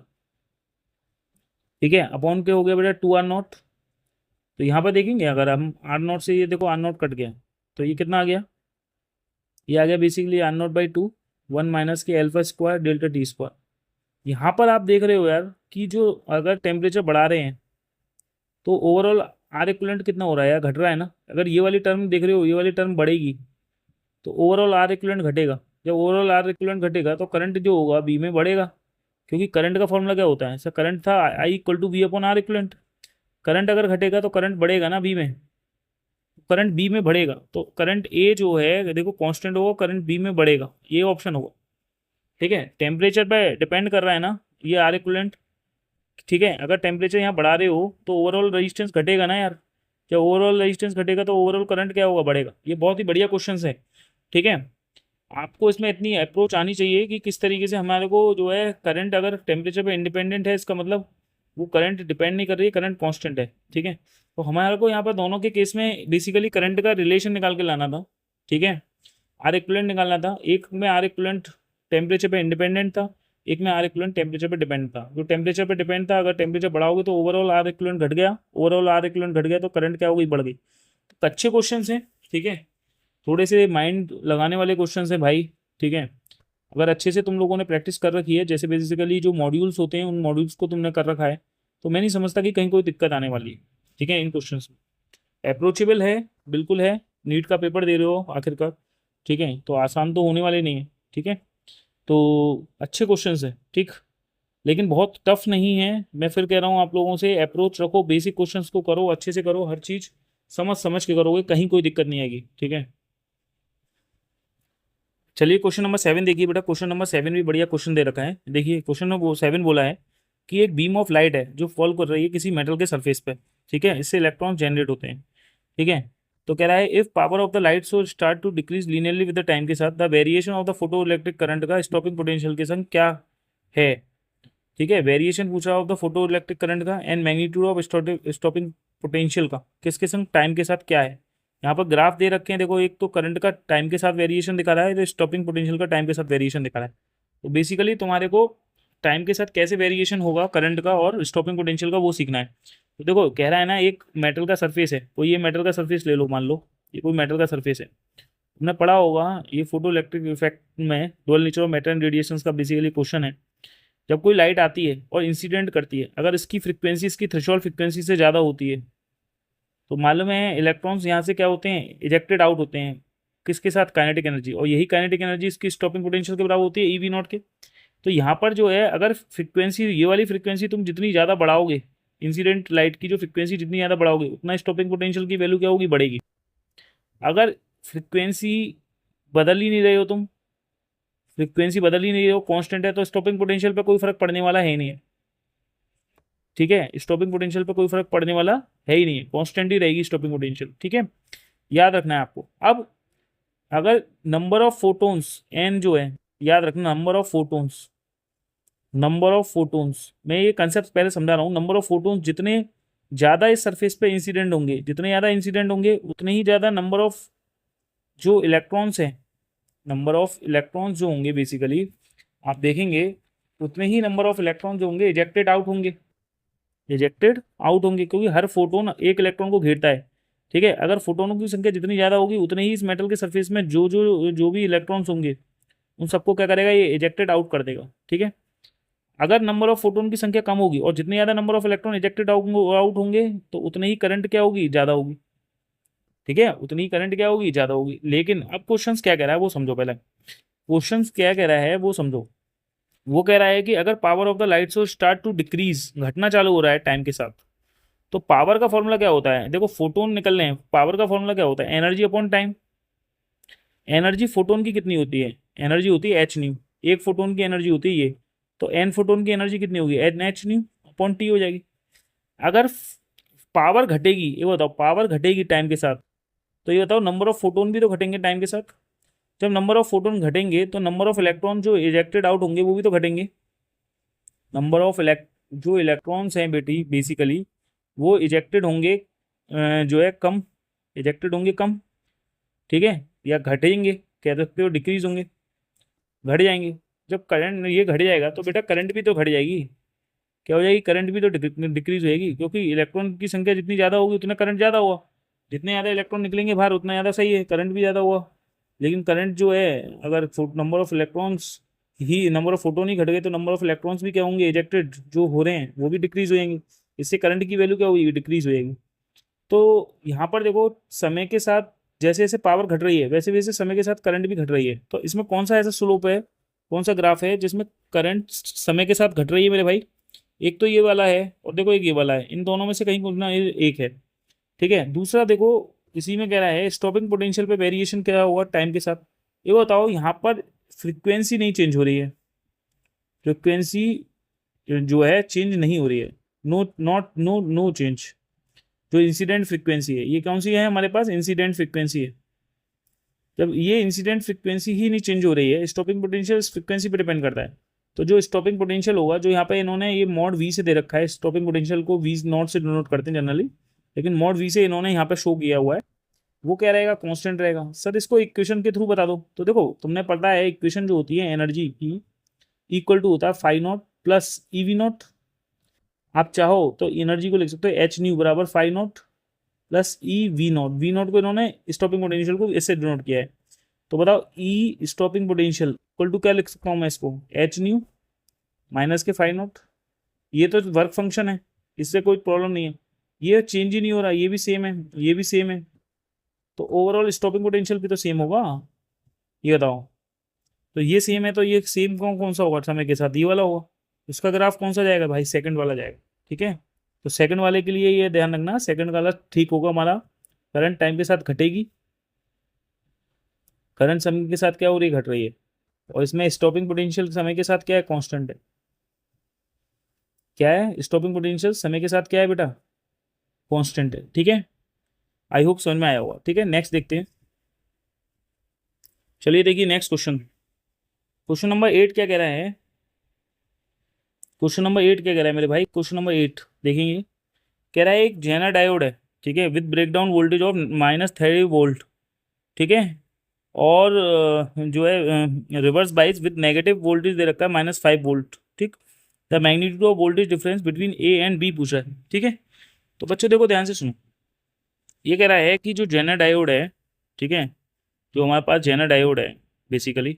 ठीक है, अपॉन के हो गया बेटा 2R0। तो यहाँ पर देखेंगे अगर हम R0 से, ये देखो R0 कट गया, तो ये कितना आ गया, ये आ गया बेसिकली R0/2 1 - के अल्फा² × डेल्टा टी²। यहाँ पर आप देख रहे हो यार कि जो अगर टेम्परेचर बढ़ा रहे हैं तो ओवरऑल आर इक्विवेलेंट कितना हो रहा है यार, घट रहा है ना। अगर ये वाली टर्म देख रहे हो, ये वाली टर्म बढ़ेगी तो ओवरऑल आर इक्विवेलेंट घटेगा। जब ओवरऑल आर इक्विवेलेंट घटेगा तो करंट जो होगा बी में बढ़ेगा, क्योंकि करंट का फॉर्मूला क्या होता है सर, करंट था I equal to B upon R equivalent. Current अगर घटेगा तो करंट बढ़ेगा ना बी में, करंट बी में बढ़ेगा, तो करंट ए जो है देखो कांस्टेंट होगा, करंट बी में बढ़ेगा, ये ऑप्शन होगा, ठीक है। टेम्परेचर पे डिपेंड कर रहा है ना ये आर इक्विवेलेंट, ठीक है। अगर टेम्परेचर यहाँ बढ़ा रहे हो तो ओवरऑल रेजिस्टेंस घटेगा ना यार, जब ओवरऑल रेजिस्टेंस घटेगा तो ओवरऑल करंट क्या होगा, बढ़ेगा। ये बहुत ही बढ़िया क्वेश्चन है, ठीक है। आपको इसमें इतनी अप्रोच आनी चाहिए कि किस तरीके से हमारे को जो है करंट अगर टेम्परेचर पे इंडिपेंडेंट है, इसका मतलब वो करंट डिपेंड नहीं कर रही है, करंट कांस्टेंट है, ठीक है। तो हमारे को यहाँ पर दोनों के केस में बेसिकली करंट का रिलेशन निकाल के लाना था, ठीक है। आर इक्विवेलेंट निकालना था। एक में आर इक्विवेलेंट टेम्परेचर पे इंडिपेंडेंट था, एक में आर इक्विवेलेंट टेम्परेचर पे डिपेंड था। जो टेम्परेचर पे डिपेंड था, अगर टेम्परेचर बढ़ाओगे तो ओवरऑल आर इक्विवेलेंट घट गया, ओवरऑल आर इक्विवेलेंट घट गया तो करंट क्या हो गई, बढ़ गई। तो अच्छे क्वेश्चन हैं, ठीक है। थोड़े से माइंड लगाने वाले क्वेश्चन है भाई, ठीक है। अगर अच्छे से तुम लोगों ने प्रैक्टिस कर रखी है, जैसे बेसिकली जो मॉड्यूल्स होते हैं उन मॉड्यूल्स को तुमने कर रखा है, तो मैं नहीं समझता कि कहीं कोई दिक्कत आने वाली है, ठीक है। इन क्वेश्चंस में अप्रोचेबल है, बिल्कुल है। नीट का पेपर दे रहे हो आखिरकार, ठीक है, तो आसान तो होने वाले नहीं है, ठीक है। तो अच्छे क्वेश्चंस है, ठीक, लेकिन बहुत टफ नहीं है। मैं फिर कह रहा हूँ आप लोगों से, अप्रोच रखो, बेसिक क्वेश्चंस को करो, अच्छे से करो, हर चीज़ समझ समझ के करोगे, कहीं कोई दिक्कत नहीं आएगी, ठीक है। चलिए क्वेश्चन नंबर 7 देखिए बेटा। क्वेश्चन नंबर 7 भी बढ़िया क्वेश्चन दे रखा है। देखिए क्वेश्चन नंबर 7 बोला है कि एक बीम ऑफ लाइट है जो फॉल कर रही है किसी मेटल के सरफेस पे, ठीक है। इससे इलेक्ट्रॉन जनरेट होते हैं, ठीक है। तो कह रहा है if power of the light so start to decrease linearly with the time के साथ, the variation of the photo electric current का स्टॉपिंग पोटेंशियल के संग क्या है, ठीक है। वेरिएशन पूछ रहा of the photo electric current का and magnitude of stopping potential का, किसके संग टाइम के साथ क्या है। यहाँ पर ग्राफ दे रखे हैं, देखो, एक तो करंट का टाइम के साथ वेरिएशन दिखा रहा है, तो स्टॉपिंग पोटेंशियल का टाइम के साथ वेरिएशन दिखा रहा है। तो बेसिकली तुम्हारे को टाइम के साथ कैसे वेरिएशन होगा करंट का और स्टॉपिंग पोटेंशियल का, वो सीखना है। तो देखो कह रहा है ना, एक मेटल का सरफेस है, कोई ये मेटल का सरफेस ले लो, मान लो ये कोई मेटल का सरफेस है। तुमने पढ़ा होगा ये फोटो इलेक्ट्रिक इफेक्ट में dual nature of matter and radiation का बेसिकली क्वेश्चन है। जब कोई लाइट आती है और इंसिडेंट करती है, अगर इसकी फ्रिक्वेंसी इसकी थ्रेशोल्ड फ्रिक्वेंसी से ज़्यादा होती है, तो मालूम है इलेक्ट्रॉन्स यहाँ से क्या होते हैं, इजेक्टेड आउट होते हैं। किसके साथ, काइनेटिक एनर्जी, और यही काइनेटिक एनर्जी इसकी स्टॉपिंग पोटेंशियल के बराबर होती है, ईवी नॉट के। तो यहाँ पर जो है, अगर फ्रिक्वेंसी, ये वाली फ्रिक्वेंसी तुम जितनी ज़्यादा बढ़ाओगे, इंसिडेंट लाइट की जो फ्रिक्वेंसी जितनी ज़्यादा बढ़ाओगे, उतना स्टॉपिंग पोटेंशियल की वैल्यू क्या होगी, बढ़ेगी। अगर फ्रिक्वेंसी बदल ही नहीं रहे हो तुम, फ्रिक्वेंसी बदल ही नहीं रहे हो, कांस्टेंट है, तो स्टॉपिंग पोटेंशियल पे कोई फर्क पड़ने वाला है ही नहीं है, ठीक है। स्टॉपिंग पोटेंशियल पे कोई फर्क पड़ने वाला है ही नहीं है, कांस्टेंट ही रहेगी स्टॉपिंग पोटेंशियल, ठीक है। याद रखना है आपको। अब अगर नंबर ऑफ फोटोन्स एन जो है, याद रखना, number of photons, number of photons, मैं ये कंसेप्ट पहले समझा रहा हूँ। नंबर ऑफ फोटोन्स जितने ज़्यादा इस सरफेस पे इंसिडेंट होंगे, जितने ज़्यादा इंसिडेंट होंगे, उतने ही ज़्यादा नंबर ऑफ जो इलेक्ट्रॉन्स हैं, नंबर ऑफ इलेक्ट्रॉन्स जो होंगे बेसिकली, आप देखेंगे उतने ही नंबर ऑफ इलेक्ट्रॉन जो होंगे इजेक्टेड आउट होंगे, इजेक्टेड आउट होंगे, क्योंकि हर फोटोन एक इलेक्ट्रॉन को घेरता है, ठीक है। अगर फोटोनों की संख्या जितनी ज़्यादा होगी, उतने ही इस मेटल के सरफेस में जो जो जो भी इलेक्ट्रॉन्स होंगे, उन सबको क्या करेगा, ये इजेक्टेड आउट कर देगा, ठीक है। अगर नंबर ऑफ फोटोन की संख्या कम होगी और जितने ज़्यादा number of electron ejected out होंगे, तो उतने ही करंट क्या होगी, ज़्यादा होगी, ठीक है। उतनी ही करंट क्या होगी, ज़्यादा होगी। लेकिन अब क्वेश्चंस क्या कह रहा है वो समझो पहले। क्वेश्चंस क्या कह रहा है वो समझो। वो कह रहा है कि अगर power of the light so start to decrease, घटना चालू हो रहा है टाइम के साथ, तो पावर का फॉर्मूला क्या होता है, देखो फोटोन निकल रहे हैं, पावर का फॉर्मूला क्या होता है, energy upon time. Energy photon की कितनी होती है, एनर्जी होती है एच न्यू, एक फोटोन की एनर्जी होती है ये, तो एन फोटोन की एनर्जी कितनी होगी, N H nu upon T हो जाएगी। अगर पावर घटेगी, ये बताओ पावर घटेगी टाइम के साथ, तो ये बताओ नंबर ऑफ फोटोन भी तो घटेंगे टाइम के साथ। जब नंबर ऑफ फोटोन घटेंगे तो नंबर ऑफ इलेक्ट्रॉन जो इजेक्टेड आउट होंगे वो भी तो घटेंगे। नंबर ऑफ जो इलेक्ट्रॉन्स हैं बेटी बेसिकली, वो इजेक्टेड होंगे, जो है कम, इजेक्टेड होंगे कम, ठीक है, या घटेंगे, कह सकते हो डिक्रीज होंगे, घट जाएंगे। जब करंट ये घट जाएगा तो बेटा करंट भी तो घट जाएगी, क्या हो जाएगी, करंट भी तो डिक्रीज होएगी, क्योंकि इलेक्ट्रॉन की संख्या जितनी ज़्यादा होगी उतना करंट ज़्यादा हुआ, जितने ज़्यादा इलेक्ट्रॉन निकलेंगे बाहर उतना ज़्यादा सही है, करंट भी ज़्यादा हुआ। लेकिन करंट जो है, अगर नंबर ऑफ इलेक्ट्रॉन्स ही, नंबर ऑफ फोटोन ही घट गए, तो नंबर ऑफ इलेक्ट्रॉन्स भी क्या होंगे, इजेक्टेड जो हो रहे हैं वो भी डिक्रीज हो जाएंगे, इससे करंट की वैल्यू क्या होगी, डिक्रीज हो जाएगी। तो यहाँ पर देखो, समय के साथ जैसे जैसे पावर घट रही है, वैसे वैसे समय के साथ करंट भी घट रही है। तो इसमें कौन सा ऐसा स्लोप है, कौन सा ग्राफ है जिसमें करंट समय के साथ घट रही है मेरे भाई। एक तो ये वाला है, और देखो एक ये वाला है, इन दोनों में से कहीं ना एक है, ठीक है। दूसरा देखो, इसी में कह रहा है स्टॉपिंग पोटेंशियल पे वेरिएशन क्या होगा टाइम के साथ। ये बताओ, यहाँ पर फ्रिक्वेंसी नहीं चेंज हो रही है, फ्रिक्वेंसी जो है चेंज नहीं हो रही है, no not no no change. जो इंसिडेंट फ्रिक्वेंसी है, ये कौन सी है हमारे पास, इंसिडेंट फ्रिक्वेंसी है। जब ये इंसिडेंट फ्रिक्वेंसी ही नहीं चेंज हो रही है, स्टॉपिंग पोटेंशियल इस फ्रिक्वेंसी पे डिपेंड करता है। तो जो स्टॉपिंग पोटेंशियल होगा, जो यहाँ पे इन्होंने ये मॉड वी से दे रखा है, स्टॉपिंग पोटेंशियल को वी नॉट से डिनोट करते हैं जनरली, लेकिन मॉड वी से इन्होंने यहाँ पे शो किया हुआ है, वो क्या रहेगा, कांस्टेंट रहेगा। सर इसको इक्वेशन के थ्रू बता दो। तो देखो तुमने पढ़ा है इक्वेशन जो होती है एनर्जी की, इक्वल टू होता है phi naught plus E V naught. आप चाहो तो एनर्जी को लिख सकते हो एच न्यू बराबर phi naught plus E V naught. V naught को इन्होंने स्टॉपिंग पोटेंशियल को इससे डिनोट किया है। तो बताओ ई स्टॉपिंग पोटेंशियल इक्वल टू क्या लिख सकता हूँ मैं इसको, एच न्यू माइनस के फाई नॉट। ये तो वर्क फंक्शन है, इससे कोई प्रॉब्लम नहीं है, ये चेंज ही नहीं हो रहा, ये भी सेम है, ये भी सेम है, तो ओवरऑल स्टॉपिंग पोटेंशियल भी तो सेम होगा। ये बताओ, तो ये सेम है तो ये सेम कौन कौन सा होगा समय के साथ, ये वाला होगा। इसका ग्राफ कौन सा जाएगा भाई, सेकंड वाला जाएगा। ठीक है, तो सेकंड वाले के लिए ये ध्यान रखना, सेकंड वाला ठीक होगा हमारा, करंट टाइम के साथ घटेगी, करंट समय के साथ क्या हो रही है, घट रही है। और इसमें स्टॉपिंग पोटेंशियल समय के साथ क्या है, कांस्टेंट है। क्या है स्टॉपिंग पोटेंशियल समय के साथ क्या है बेटा, कांस्टेंट है। ठीक है, आई होप समझ में आया होगा। ठीक है, नेक्स्ट देखते हैं। चलिए देखिए नेक्स्ट क्वेश्चन, क्वेश्चन नंबर 8 क्या कह रहा है, क्वेश्चन नंबर 8 क्या कह रहा है मेरे भाई, क्वेश्चन नंबर 8 देखेंगे। कह रहा है एक जेनर डायोड है, ठीक है, with breakdown voltage of -30 volt, ठीक है, और जो है reverse bias with negative voltage दे रखा है -5 वोल्ट। ठीक, the magnitude of voltage difference between A and B पूछा है। ठीक है, तो बच्चों देखो ध्यान से सुनो, ये कह रहा है कि जो जेनर डायोड है, ठीक है, जो हमारे पास जेनर डायोड है बेसिकली,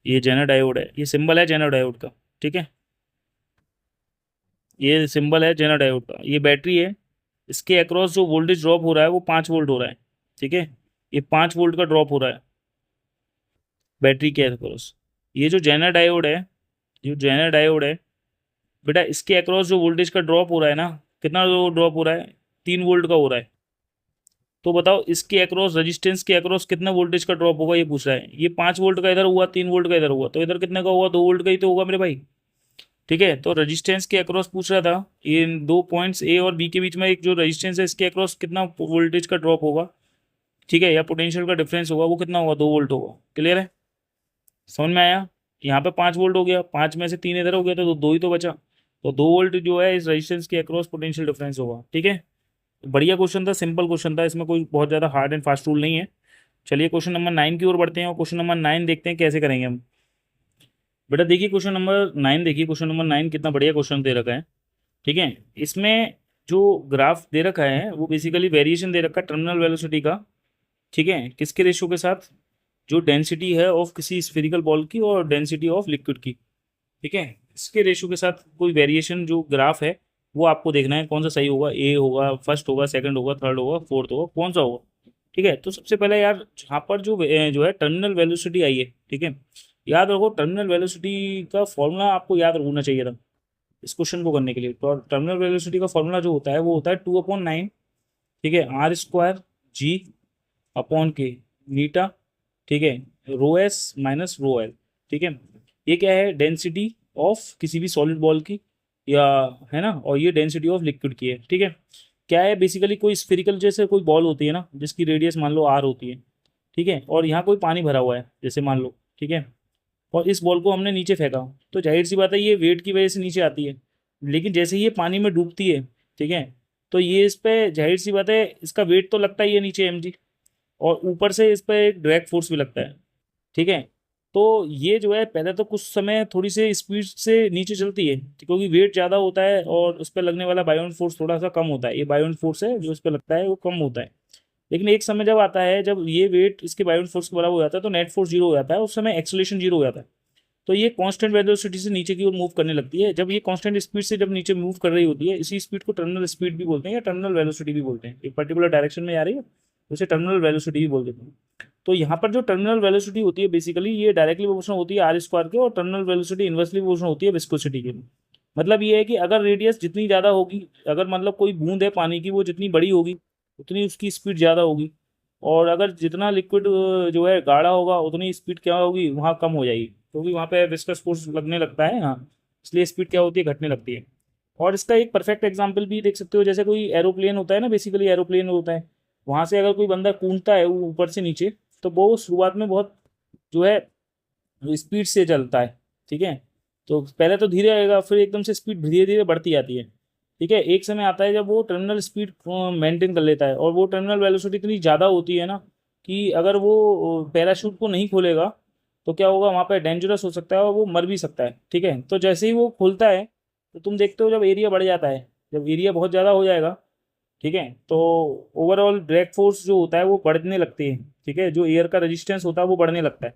ये जेनर डायोड है, ये सिंबल है जेनर डायोड का। ठीक है, ये सिंबल है जेनर डायोड का, ये बैटरी है, इसके अक्रॉस जो वोल्टेज ड्रॉप हो रहा है वो 5 वोल्ट हो रहा है। ठीक है, ये 5 वोल्ट का ड्रॉप हो रहा है बैटरी के अक्रॉस। ये जो जेनर डायोड है, जो जेनर डायोड है बेटा, इसके अक्रॉस जो वोल्टेज का ड्रॉप हो रहा है ना, कितना ड्रॉप हो रहा है, 3 वोल्ट का हो रहा है। तो बताओ इसके अक्रॉस, रजिस्टेंस के अक्रॉस कितना वोल्टेज का ड्रॉप होगा, ये पूछ रहा है। ये 5 वोल्ट का इधर हुआ, 3 वोल्ट का इधर हुआ, तो इधर कितने का हुआ, 2 वोल्ट का ही तो होगा मेरे भाई। ठीक है, तो रजिस्टेंस के अक्रॉस पूछ रहा था, इन दो पॉइंट्स ए और बी के बीच में एक जो रजिस्टेंस है, इसके अक्रॉस कितना वोल्टेज का ड्रॉप होगा, ठीक है, या पोटेंशियल का डिफरेंस होगा, वो कितना होगा, 2 वोल्ट होगा। क्लियर है, समझ में आया। यहाँ पे 5 वोल्ट हो गया, 5 में से 3 इधर हो गया, तो दो ही तो बचा, तो 2 वोल्ट जो है इस रजिस्टेंस के अक्रॉस पोटेंशियल डिफरेंस होगा। ठीक है, बढ़िया क्वेश्चन था, सिंपल क्वेश्चन था, इसमें कोई बहुत ज़्यादा हार्ड एंड फास्ट रूल नहीं है। चलिए क्वेश्चन नंबर 9 की ओर बढ़ते हैं, और क्वेश्चन नंबर 9 देखते हैं कैसे करेंगे हम। बेटा देखिए क्वेश्चन नंबर 9 देखिए, क्वेश्चन नंबर 9 कितना बढ़िया क्वेश्चन दे रखा है। ठीक है, इसमें जो ग्राफ दे रखा है वो बेसिकली वेरिएशन दे रखा है टर्मिनल वेलोसिटी का। ठीक है, किसके रेशियो के साथ, जो डेंसिटी है ऑफ किसी स्फेरिकल बॉल की और डेंसिटी ऑफ लिक्विड की। ठीक है, इसके रेशियो के साथ कोई वेरिएशन जो ग्राफ है वो आपको देखना है, कौन सा सही होगा, ए होगा, फर्स्ट होगा, सेकंड होगा, थर्ड होगा, फोर्थ होगा, कौन सा होगा। ठीक है, तो सबसे पहले यार यहाँ पर जो है टर्मिनल वेलोसिटी आई है। ठीक है, याद रखो टर्मिनल वेलोसिटी का फॉर्मूला आपको याद होना चाहिए था इस क्वेश्चन को करने के लिए। तो टर्मिनल वेलोसिटी का फॉर्मूला जो होता है वो होता है 2/9, ठीक है, R² G अपॉन के मीटा, ठीक है, rho S minus rho L. ठीक है, ये क्या है, डेंसिटी ऑफ किसी भी सॉलिड बॉल की, या है ना, और ये डेंसिटी ऑफ लिक्विड की है। ठीक है, क्या है बेसिकली, कोई स्फेरिकल जैसे कोई बॉल होती है ना, जिसकी रेडियस मान लो आर होती है। ठीक है, और यहाँ कोई पानी भरा हुआ है जैसे मान लो, ठीक है, और इस बॉल को हमने नीचे फेंका, तो जाहिर सी बात है ये वेट की वजह से नीचे आती है, लेकिन जैसे ही ये पानी में डूबती है, ठीक है, तो ये इस पे जाहिर सी बात है इसका वेट तो लगता ही है नीचे mg, और ऊपर से इस पे एक ड्रैग फोर्स भी लगता है। ठीक है, तो ये जो है पहले तो कुछ समय थोड़ी सी स्पीड से नीचे चलती है, क्योंकि वेट ज़्यादा होता है और उस पर लगने वाला बायोन फोर्स थोड़ा सा कम होता है, ये बायोन फोर्स है जो इस पर लगता है वो कम होता है। लेकिन एक समय जब आता है जब ये वेट इसके बायोन फोर्स के बराबर हो जाता है, तो नेट फोर्स जीरो हो जाता है, उस समय एक्सेलरेशन जीरो हो जाता है, तो ये कांस्टेंट वेलोसिटी से नीचे की ओर मूव करने लगती है। जब ये कांस्टेंट स्पीड से जब नीचे मूव कर रही होती है, इसी स्पीड को टर्मिनल स्पीड भी बोलते हैं या टर्मिनल वेलोसिटी भी बोलते हैं। एक पर्टिकुलर डायरेक्शन में आ रही है उसे टर्मिनल वेलोसिटी भी बोल देते हैं। तो यहाँ पर जो टर्मिनल वेलोसिटी होती है बेसिकली ये डायरेक्टली प्रोपोर्शनल होती है R² के, और टर्मिनल वेलोसिटी इन्वर्सली प्रोपोर्शनल होती है विस्कोसिटी के। मतलब ये है कि अगर रेडियस जितनी ज़्यादा होगी, अगर मतलब कोई बूंद है पानी की वो जितनी बड़ी होगी उतनी उसकी स्पीड ज़्यादा होगी, और अगर जितना लिक्विड जो है गाढ़ा होगा उतनी स्पीड क्या होगी, वहाँ कम हो जाएगी, क्योंकि वहाँ पे विस्कस फोर्स लगने लगता है। हाँ, इसलिए स्पीड क्या होती है, घटने लगती है। और इसका एक परफेक्ट एग्जांपल भी देख सकते हो, जैसे कोई एरोप्लेन होता है ना, बेसिकली एरोप्लेन होता है, वहां से अगर कोई बंदा कूदता है वो ऊपर से नीचे, तो वो शुरुआत में बहुत जो है स्पीड से चलता है, ठीक है। तो पहले तो धीरे आएगा, फिर एकदम से स्पीड धीरे धीरे बढ़ती जाती है, ठीक है। एक समय आता है जब वो टर्मिनल स्पीड मेंटेन कर लेता है, और वो टर्मिनल वेलोसिटी इतनी ज़्यादा होती है ना कि अगर वो पैराशूट को नहीं खोलेगा तो क्या होगा, वहाँ पर डेंजरस हो सकता है और वो मर भी सकता है, ठीक है। तो जैसे ही वो खोलता है तो तुम देखते हो जब एरिया बढ़ जाता है, जब एरिया बहुत ज़्यादा हो जाएगा, ठीक है, तो ओवरऑल ड्रैग फोर्स जो होता है वो बढ़ने लगती है, ठीक है। जो एयर का रेजिस्टेंस होता है वो बढ़ने लगता है,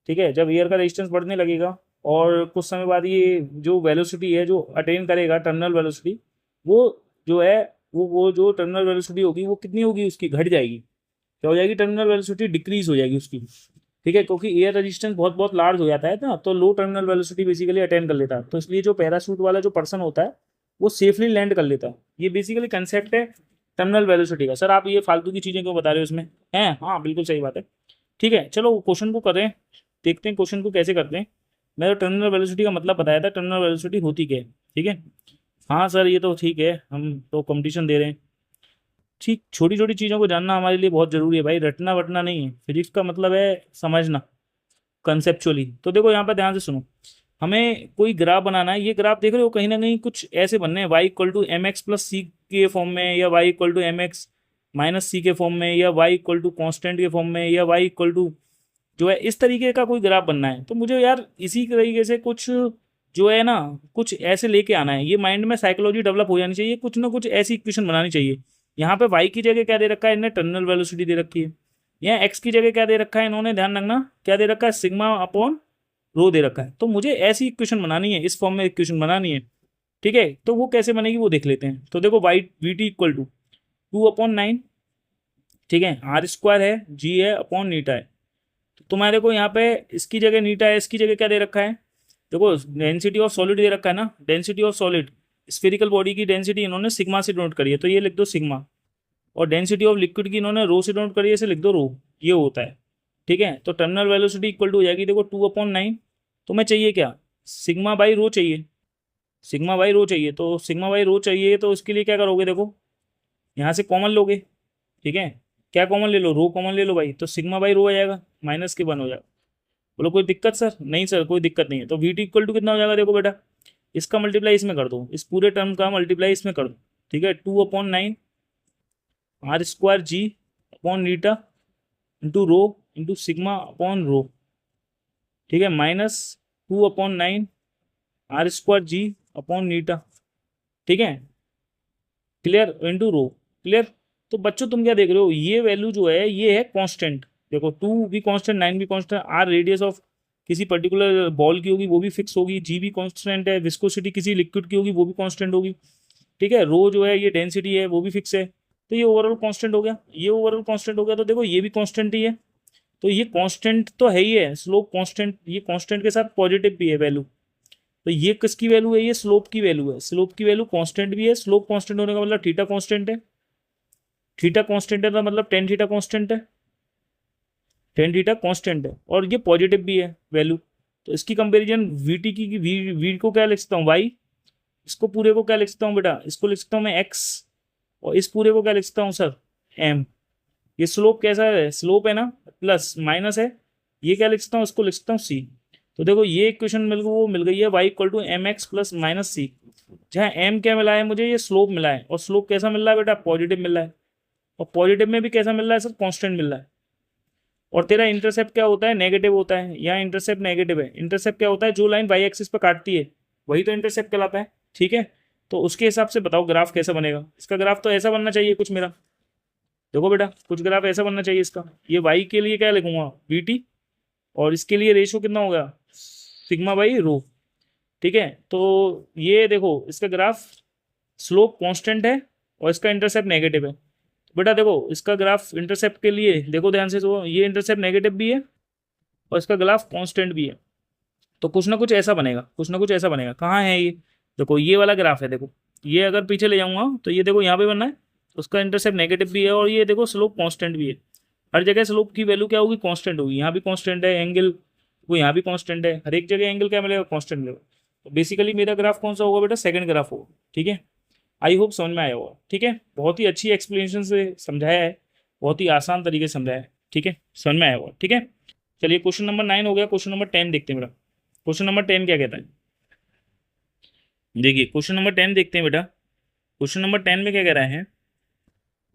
ठीक है। जब एयर का रेजिस्टेंस बढ़ने लगेगा और कुछ समय बाद ये जो वेलोसिटी है जो अटेन करेगा टर्मिनल वेलोसिटी, वो जो है वो जो टर्मिनल वेलोसिटी होगी वो कितनी होगी, उसकी घट जाएगी। क्या हो जाएगी, टर्मिनल वेलोसिटी डिक्रीज हो जाएगी उसकी, ठीक है। क्योंकि एयर रेजिस्टेंस बहुत बहुत लार्ज हो जाता है ना, तो लो टर्मिनल वेलोसिटी बेसिकली अटेन कर लेता है, तो इसलिए जो पैराशूट वाला जो पर्सन होता है वो सेफली लैंड कर लेता है। ये बेसिकली कंसेप्ट है टर्मिनल वेलोसिटी का। सर आप ये फालतू की चीज़ें क्यों बता रहे हो इसमें, हैं? हाँ बिल्कुल सही बात है, ठीक है। चलो क्वेश्चन को करें, देखते हैं क्वेश्चन को कैसे करते हैं। मैं तो टर्मिनल वेलोसिटी का मतलब बताया था, टर्मिनल वेलोसिटी होती क्या है, ठीक है। हाँ सर ये तो ठीक है, हम तो कंपटीशन दे रहे हैं, ठीक। छोटी छोटी चीज़ों को जानना हमारे लिए बहुत ज़रूरी है भाई, रटना वटना नहीं है। फिजिक्स का मतलब है समझना कंसेप्चुअली। तो देखो यहाँ पर ध्यान से सुनो, हमें कोई ग्राफ बनाना है। ये ग्राफ देख रहे हो कहीं ना कहीं कुछ ऐसे बनने हैं, y equal to m x plus c के फॉर्म में, या y equal to m x minus c के फॉर्म में, या वाई इक्वल टू कॉन्स्टेंट के फॉर्म में, या वाई इक्वल टू जो है इस तरीके का कोई ग्राफ बनना है। तो मुझे यार इसी तरीके से कुछ जो है ना कुछ ऐसे लेके आना है, ये माइंड में साइकोलॉजी डेवलप हो जानी चाहिए, कुछ ना कुछ ऐसी इक्वेशन बनानी चाहिए। यहाँ पे वाई की जगह क्या दे रखा है इन्हें, टर्मिनल वेलोसिटी दे रखी है। यहाँ एक्स की जगह क्या दे रखा है इन्होंने, ध्यान रखना क्या दे रखा है, सिग्मा अपॉन रो दे रखा है। तो मुझे ऐसी इक्वेशन बनानी है, इस फॉर्म में इक्वेशन बनानी है, ठीक है। तो वो कैसे बनेगी वो देख लेते हैं। तो देखो Y V T equal to 2/9, ठीक है, आर स्क्वायर है, जी है, अपॉन नीटा है। तो तुम्हारे को यहाँ पे इसकी जगह नीटा है, इसकी जगह क्या दे रखा है, देखो डेंसिटी ऑफ सॉलिड दे रखा है ना, density of solid spherical body की डेंसिटी इन्होंने सिग्मा से नोट करी है, तो ये लिख दो सिग्मा। और डेंसिटी ऑफ लिक्विड की इन्होंने रो से नोट करी है, इसे लिख दो रो। ये होता है, ठीक है। तो टर्मिनल वेलोसिटी इक्वल टू हो जाएगी देखो 2/9। तुम्हें चाहिए क्या, सिग्मा बाई रो चाहिए, सिग्मा बाई रो चाहिए। तो सिग्मा बाई रो चाहिए तो इसके लिए क्या करोगे, देखो यहाँ से कॉमन लोगे, ठीक है। क्या कॉमन ले लो, रो कॉमन ले लो भाई, तो सिग्मा बाई रो आ जाएगा, माइनस के 1 हो जाएगा। बोलो कोई दिक्कत सर, नहीं सर कोई दिक्कत नहीं है। तो वी टी इक्वल टू कितना हो जाएगा, देखो बेटा इसका मल्टीप्लाई इसमें कर दो, इस पूरे टर्म का मल्टीप्लाई इसमें कर दो, ठीक है। 2/9 r square g upon eta into rho into sigma upon rho, ठीक है, minus 2/9 r square g upon eta, ठीक है, क्लियर, इंटू रो, क्लियर। तो बच्चों तुम क्या देख रहे हो, ये वैल्यू जो है ये है कांस्टेंट। देखो 2 भी कांस्टेंट, 9 भी कांस्टेंट, आर रेडियस ऑफ किसी पर्टिकुलर बॉल की होगी वो भी फिक्स होगी, जी भी कांस्टेंट है, विस्कोसिटी किसी लिक्विड की होगी वो भी कांस्टेंट होगी, ठीक है। रो जो है ये डेंसिटी है वो भी फिक्स है, तो ये ओवरऑल कांस्टेंट हो गया, ये ओवरऑल कांस्टेंट हो गया। तो देखो ये भी कांस्टेंट ही है, तो ये कांस्टेंट तो है ही है, स्लोप कांस्टेंट, ये कांस्टेंट के साथ पॉजिटिव भी है वैल्यू। तो ये किसकी वैल्यू है, ये स्लोप की वैल्यू है, स्लोप की वैल्यू कांस्टेंट भी है। स्लोप कांस्टेंट होने का मतलब थीटा कांस्टेंट है, थीटा कांस्टेंट है तो मतलब टेन थीटा कांस्टेंट है, टेन थीटा कांस्टेंट है, और ये पॉजिटिव भी है वैल्यू। तो इसकी कंपेरिजन वी टी की वी को क्या लिख सकता हूँ, वाई, इसको पूरे को क्या लिख सकता हूँ बेटा, इसको लिख सकता हूँ मैं एक्स, और इस पूरे को क्या लिख सकता हूँ सर, एम। ये स्लोप कैसा है, स्लोप है ना, प्लस माइनस है, ये क्या लिख सकता हूँ, इसको लिख सकता हूँ सी। तो देखो ये इक्वेशन वो मिल गई है y equal to m x plus minus c, जहाँ एम क्या मिला है मुझे, ये स्लोप मिला है, और स्लोप कैसा मिल रहा है बेटा, पॉजिटिव मिल रहा है, और पॉजिटिव में भी कैसा मिल रहा है सर, कांस्टेंट मिल रहा है। और तेरा इंटरसेप्ट क्या होता है, नेगेटिव होता है, यहाँ इंटरसेप्ट नेगेटिव है। इंटरसेप्ट क्या होता है, जो लाइन वाई एक्सिस पर काटती है वही तो इंटरसेप्ट कहलाता है, ठीक है। तो उसके हिसाब से बताओ ग्राफ कैसा बनेगा, इसका ग्राफ तो ऐसा बनना चाहिए कुछ मेरा, देखो बेटा कुछ ग्राफ ऐसा बनना चाहिए इसका। ये वाई के लिए क्या लिखूंगा, वी टी, और इसके लिए रेशो कितना होगा, सिग्मा बाई रो, ठीक है। तो ये देखो इसका ग्राफ स्लोप कांस्टेंट है और इसका इंटरसेप्ट नेगेटिव है। बेटा देखो इसका ग्राफ इंटरसेप्ट के लिए देखो ध्यान से, तो ये इंटरसेप्ट नेगेटिव भी है और इसका ग्राफ कांस्टेंट भी है, तो कुछ ना कुछ ऐसा बनेगा, कुछ ना कुछ ऐसा बनेगा। कहाँ है ये, देखो ये वाला ग्राफ है, देखो ये अगर पीछे ले जाऊंगा तो ये देखो यहाँ पे बनना है, उसका इंटरसेप्ट नेगेटिव भी है, और ये देखो स्लोप कांस्टेंट भी है। हर जगह स्लोप की वैल्यू क्या होगी, कांस्टेंट होगी, यहाँ भी कांस्टेंट है एंगल, वो यहाँ भी कांस्टेंट है, हर एक जगह एंगल क्या मिलेगा, कांस्टेंट मिलेगा। तो बेसिकली मेरा ग्राफ कौन सा होगा बेटा, सेकंड ग्राफ होगा। ठीक है, आई होप समझ में आया होगा। ठीक है, बहुत ही अच्छी एक्सप्लेनेशन से समझाया है, बहुत ही आसान तरीके से समझाया है। ठीक है, समझ में आया होगा। ठीक है, चलिए क्वेश्चन नंबर 9 हो गया, क्वेश्चन नंबर 10 देखते हैं बेटा। क्वेश्चन नंबर 10 क्या कहता है, देखिए क्वेश्चन नंबर 10 देखते हैं बेटा। क्वेश्चन नंबर 10 में क्या कह रहा है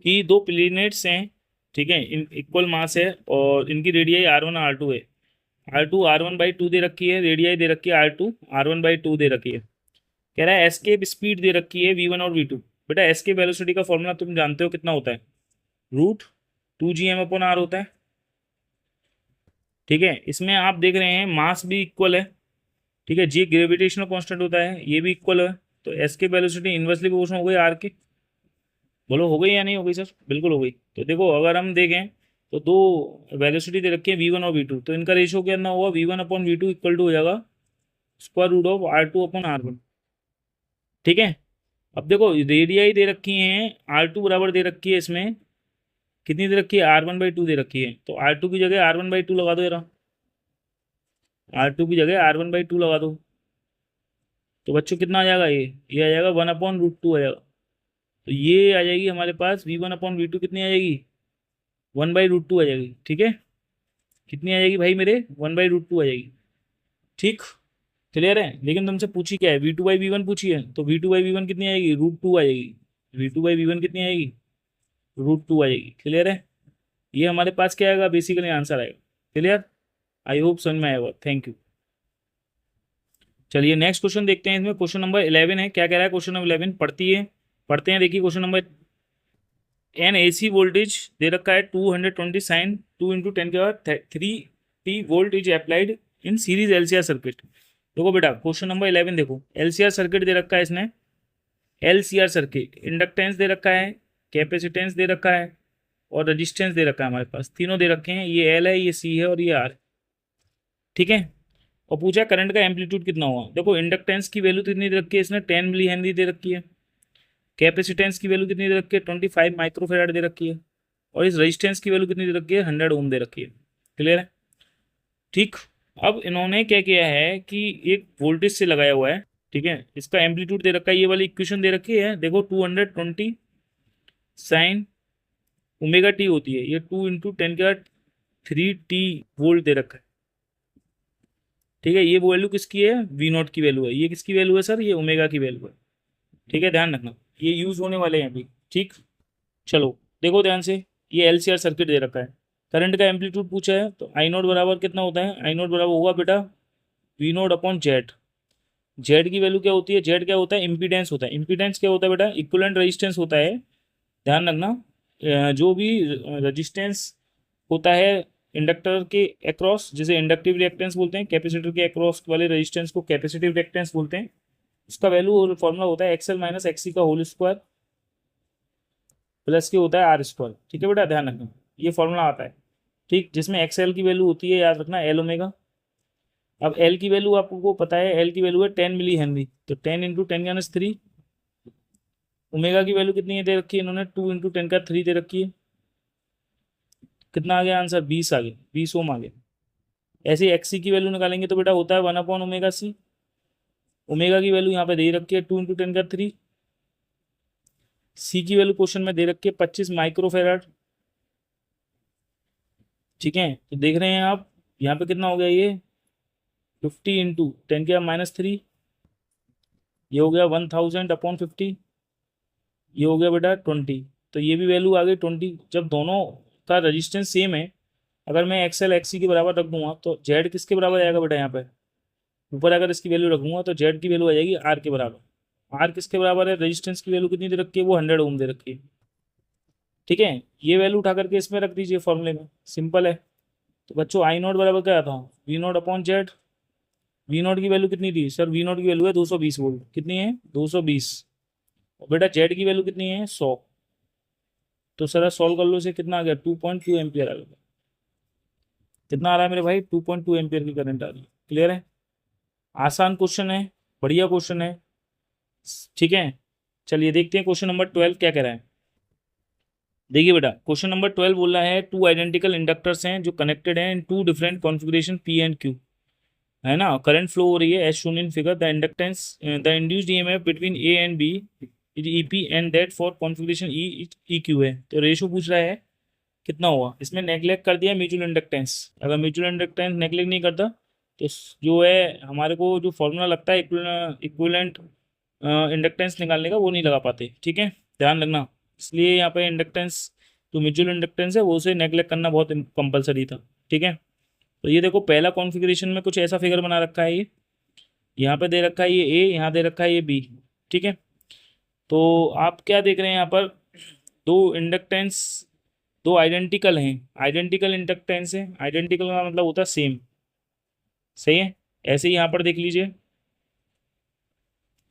कि दो प्लेनेट्स हैं, ठीक है, इन इक्वल मास है और इनकी रेडियाई R1 और R2 है। R2 R1/2 दे रखी है, रेडियाई दे रखी है R2 R1/2 दे रखी है। कह रहा है एस्केप स्पीड दे रखी है V1 और V2। बेटा एस्केप वेलोसिटी का फॉर्मूला तुम जानते हो कितना होता है, √2gm/r होता है। ठीक है, इसमें आप देख रहे हैं मास भी इक्वल है। ठीक है, जी ग्रेविटेशनल कांस्टेंट होता है, ये भी इक्वल है, तो एस्केप वेलोसिटी इन्वर्सली प्रोपोर्शनल हो गई आर के। बोलो हो गई या नहीं हो गई सर, बिल्कुल हो गई। तो देखो अगर हम देखें तो दो वेलोसिटी दे रखी है V1 और V2, तो इनका रेशियो कितना होगा, V1/V2 इक्वल टू हो जाएगा √R2/R1। ठीक है, अब देखो रेडियाई दे रखी है, R2 बराबर दे रखी है, इसमें कितनी दे रखी है, R1/2 दे रखी है, तो R2 की जगह R1/2 लगा दो यार, R2 की जगह R1/2 लगा दो। तो बच्चों कितना आ जाएगा, ये आ जाएगा 1/√2 आ जाएगा। तो ये आ जाएगी हमारे पास V1/V2 कितनी आ जाएगी, 1/√2 आ जाएगी। ठीक है, कितनी आ जाएगी भाई मेरे, 1/√2 आ जाएगी। ठीक, क्लियर है। लेकिन तुमसे पूछी क्या है, V2/V1 पूछी है, तो V2/V1 कितनी आएगी, √2 आ जाएगी। V2/V1 कितनी आएगी, √2 आ जाएगी। क्लियर है, ये हमारे पास क्या आएगा, बेसिकली आंसर आएगा। क्लियर, आई होप समझ में आएगा। Thank you. चलिए नेक्स्ट क्वेश्चन देखते हैं, इसमें क्वेश्चन नंबर 11 है। क्या कह रहा है क्वेश्चन नंबर 11, पढ़ते हैं। देखिए question number, an AC voltage दे रखा है 220 sine 2 × 10⁻³ volt is applied in series LCR circuit. देखो बेटा क्वेश्चन नंबर 11 देखो, LCR सर्किट दे रखा है इसने, LCR सर्किट, इंडक्टेंस दे रखा है, कैपेसिटेंस दे रखा है और रजिस्टेंस दे रखा है। हमारे पास तीनों दे रखे हैं, ये L है, ये C है और ये R। ठीक है, और पूछा करंट का एम्पलीट्यूड कितना हुआ। देखो इंडक्टेंस की वैल्यू कितनी दे रखी है इसने, 10 मिली हेनरी दे रखी है। कैपेसिटेंस की वैल्यू कितनी दे रखी है, 25 माइक्रोफेराड दे रखी है। और इस रेजिस्टेंस की वैल्यू कितनी दे रखी है, 100 ओम दे रखी है। क्लियर है। ठीक, अब इन्होंने क्या किया है कि एक वोल्टेज से लगाया हुआ है। ठीक है, इसका एम्पलीट्यूड दे रखा है, ये वाली इक्वेशन दे रखी है। देखो 220 साइन ω t होती है, ये 2 × 10⁻³ वोल्ट दे रखा है। ठीक है, ये वैल्यू किसकी है, V0 की वैल्यू है। ये किसकी वैल्यू है सर, ये ओमेगा की वैल्यू है। ठीक है, ध्यान रखना, ये यूज होने वाले हैं अभी। ठीक, चलो देखो ध्यान से, ये LCR सर्किट दे रखा है, करंट का एम्पलीट्यूड पूछा है, तो I0 बराबर कितना होता है, I0 बराबर होगा बेटा V0/Z। जेड की वैल्यू क्या होती है, जेड क्या होता है, इम्पीडेंस होता है। इम्पीडेंस क्या होता है बेटा, इक्विवेलेंट रेजिस्टेंस होता है। ध्यान रखना, जो भी रेजिस्टेंस होता है इंडक्टर के अक्रॉस, जिसे इंडक्टिव रिएक्टेंस बोलते हैं, कैपेसिटर के अक्रॉस वाले रेजिस्टेंस को कैपेसिटिव रिएक्टेंस बोलते हैं। उसका वैल्यू फॉर्मूला होता है XL - XC का होल स्क्वायर प्लस के होता है R²। ठीक है बेटा, ध्यान रखना, ये फॉर्मूला आता है। ठीक, जिसमें XL की वैल्यू होती है, याद रखना, L ओमेगा। अब L की वैल्यू आपको पता है, L की वैल्यू है 10 मिली हेनरी, तो 10 × 10⁻³ ओमेगा की वैल्यू कितनी है दे रखी है इन्होंने, 2 × 10⁻³ दे रखी है। कितना आ गया आंसर, 20 आ गया, 20 ओम आ गया। ऐसे XC की वैल्यू निकालेंगे तो बेटा होता है 1/ω/C। ओमेगा की वैल्यू यहाँ पे दे रखी है 2 × 10⁻³। C की वैल्यू क्वेश्चन में दे रखी है 25 माइक्रोफेराड। ठीक है, तो देख रहे हैं आप यहाँ पे कितना हो गया, ये 50 × 10⁻³ ये हो गया 1000/50, ये हो गया बेटा 20। तो ये भी वैल्यू आ गई 20। जब दोनों का रजिस्टेंस सेम है, अगर मैं XL XC के बराबर रख दूंगा तो Z किसके बराबर आएगा बेटा, यहाँ पे ऊपर अगर इसकी वैल्यू रखूंगा तो Z की वैल्यू आ जाएगी R के बराबर। R किसके बराबर है, रजिस्टेंस की वैल्यू कितनी दे रखी है, वो 100 ओम दे रखी है। ठीक है, ये वैल्यू उठा करके इसमें रख दीजिए फॉर्मूले में, सिंपल है। तो बच्चों I0 बराबर क्या आता हूँ, V0/Z। V0 की वैल्यू कितनी थी सर, V0 की वैल्यू है 220 वोल्ट, कितनी है 220। और बेटा Z की वैल्यू कितनी है 100। तो सर सॉल्व कर लो, इसे कितना आ गया, 2.2 एम्पियर आ गया। कितना आ रहा है मेरे भाई, 2.2 एम्पियर की करंट आ रही है। क्लियर है, आसान क्वेश्चन है, बढ़िया क्वेश्चन है। ठीक है, चलिए देखते हैं क्वेश्चन नंबर 12 क्या कह रहा है। देखिए बेटा क्वेश्चन नंबर 12 बोल रहा है, 2 आइडेंटिकल इंडक्टर्स हैं जो कनेक्टेड हैं in 2 different configuration P and Q। है ना, करंट फ्लो हो रही है as shown in figure, the inductance the induced EMF between A and B is EP and that for configuration E E Q है। तो ratio पूछ रहा है कितना हुआ, इसमें नेगलेक्ट कर दिया म्यूचुअल इंडक्टेंस। अगर म्यूचुअल इंडक्टेंस नेगलेक्ट नहीं करता तो जो है हमारे को जो फॉर्मूला लगता है इक्विवेलेंट इंडक्टेंस निकालने का, वो नहीं लगा पाते। ठीक है, ध्यान रखना। इसलिए यहाँ पे इंडक्टेंस जो म्यूचुअल इंडक्टेंस है वो उसे नेगलेक्ट करना बहुत कंपलसरी था। ठीक है, तो ये देखो पहला कॉन्फ़िगरेशन में कुछ ऐसा फिगर बना रखा है, ये यहाँ पे दे रखा है ये ए, यहाँ दे रखा है ये बी। ठीक है, तो आप क्या देख रहे हैं यहाँ पर, दो इंडक्टेंस, दो आइडेंटिकल हैं, आइडेंटिकल इंडक्टेंस है। आइडेंटिकल का मतलब होता है सेम, सही है। ऐसे ही यहाँ पर देख लीजिए,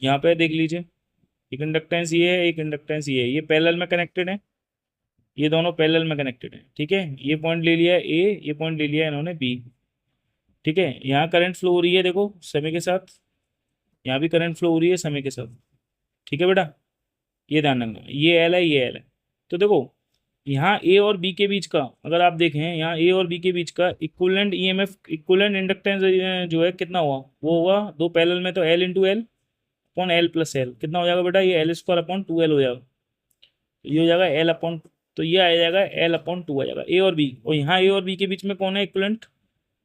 यहाँ पे देख लीजिए, एक इंडक्टेंस ये है, एक इंडक्टेंस ये है, ये पैरेलल में कनेक्टेड है, ये दोनों पैरेलल में कनेक्टेड है। ठीक है, ये पॉइंट ले लिया ए, ये पॉइंट ले लिया इन्होंने बी। ठीक है, यहाँ करंट फ्लो हो रही है देखो समय के साथ, यहाँ भी करंट फ्लो हो रही है समय के साथ। ठीक है बेटा, ये ध्यान रखना, ये एल है, ये एल है। तो देखो यहाँ ए और बी के बीच का अगर आप देखें, यहाँ ए और बी के बीच का इक्विवेलेंट ईएमएफ, इक्विवेलेंट इंडक्टेंस जो है कितना हुआ, वो होगा दो पैरेलल में तो L into l upon L plus L. कितना हो जाएगा बेटा, ये L square upon two L हो जाएगा, तो ये हो जाएगा एल अपॉन, तो ये आ जाएगा एल अपॉन टू आ जाएगा ए और बी। और यहाँ ए और बी के बीच में कौन है इक्विवेलेंट,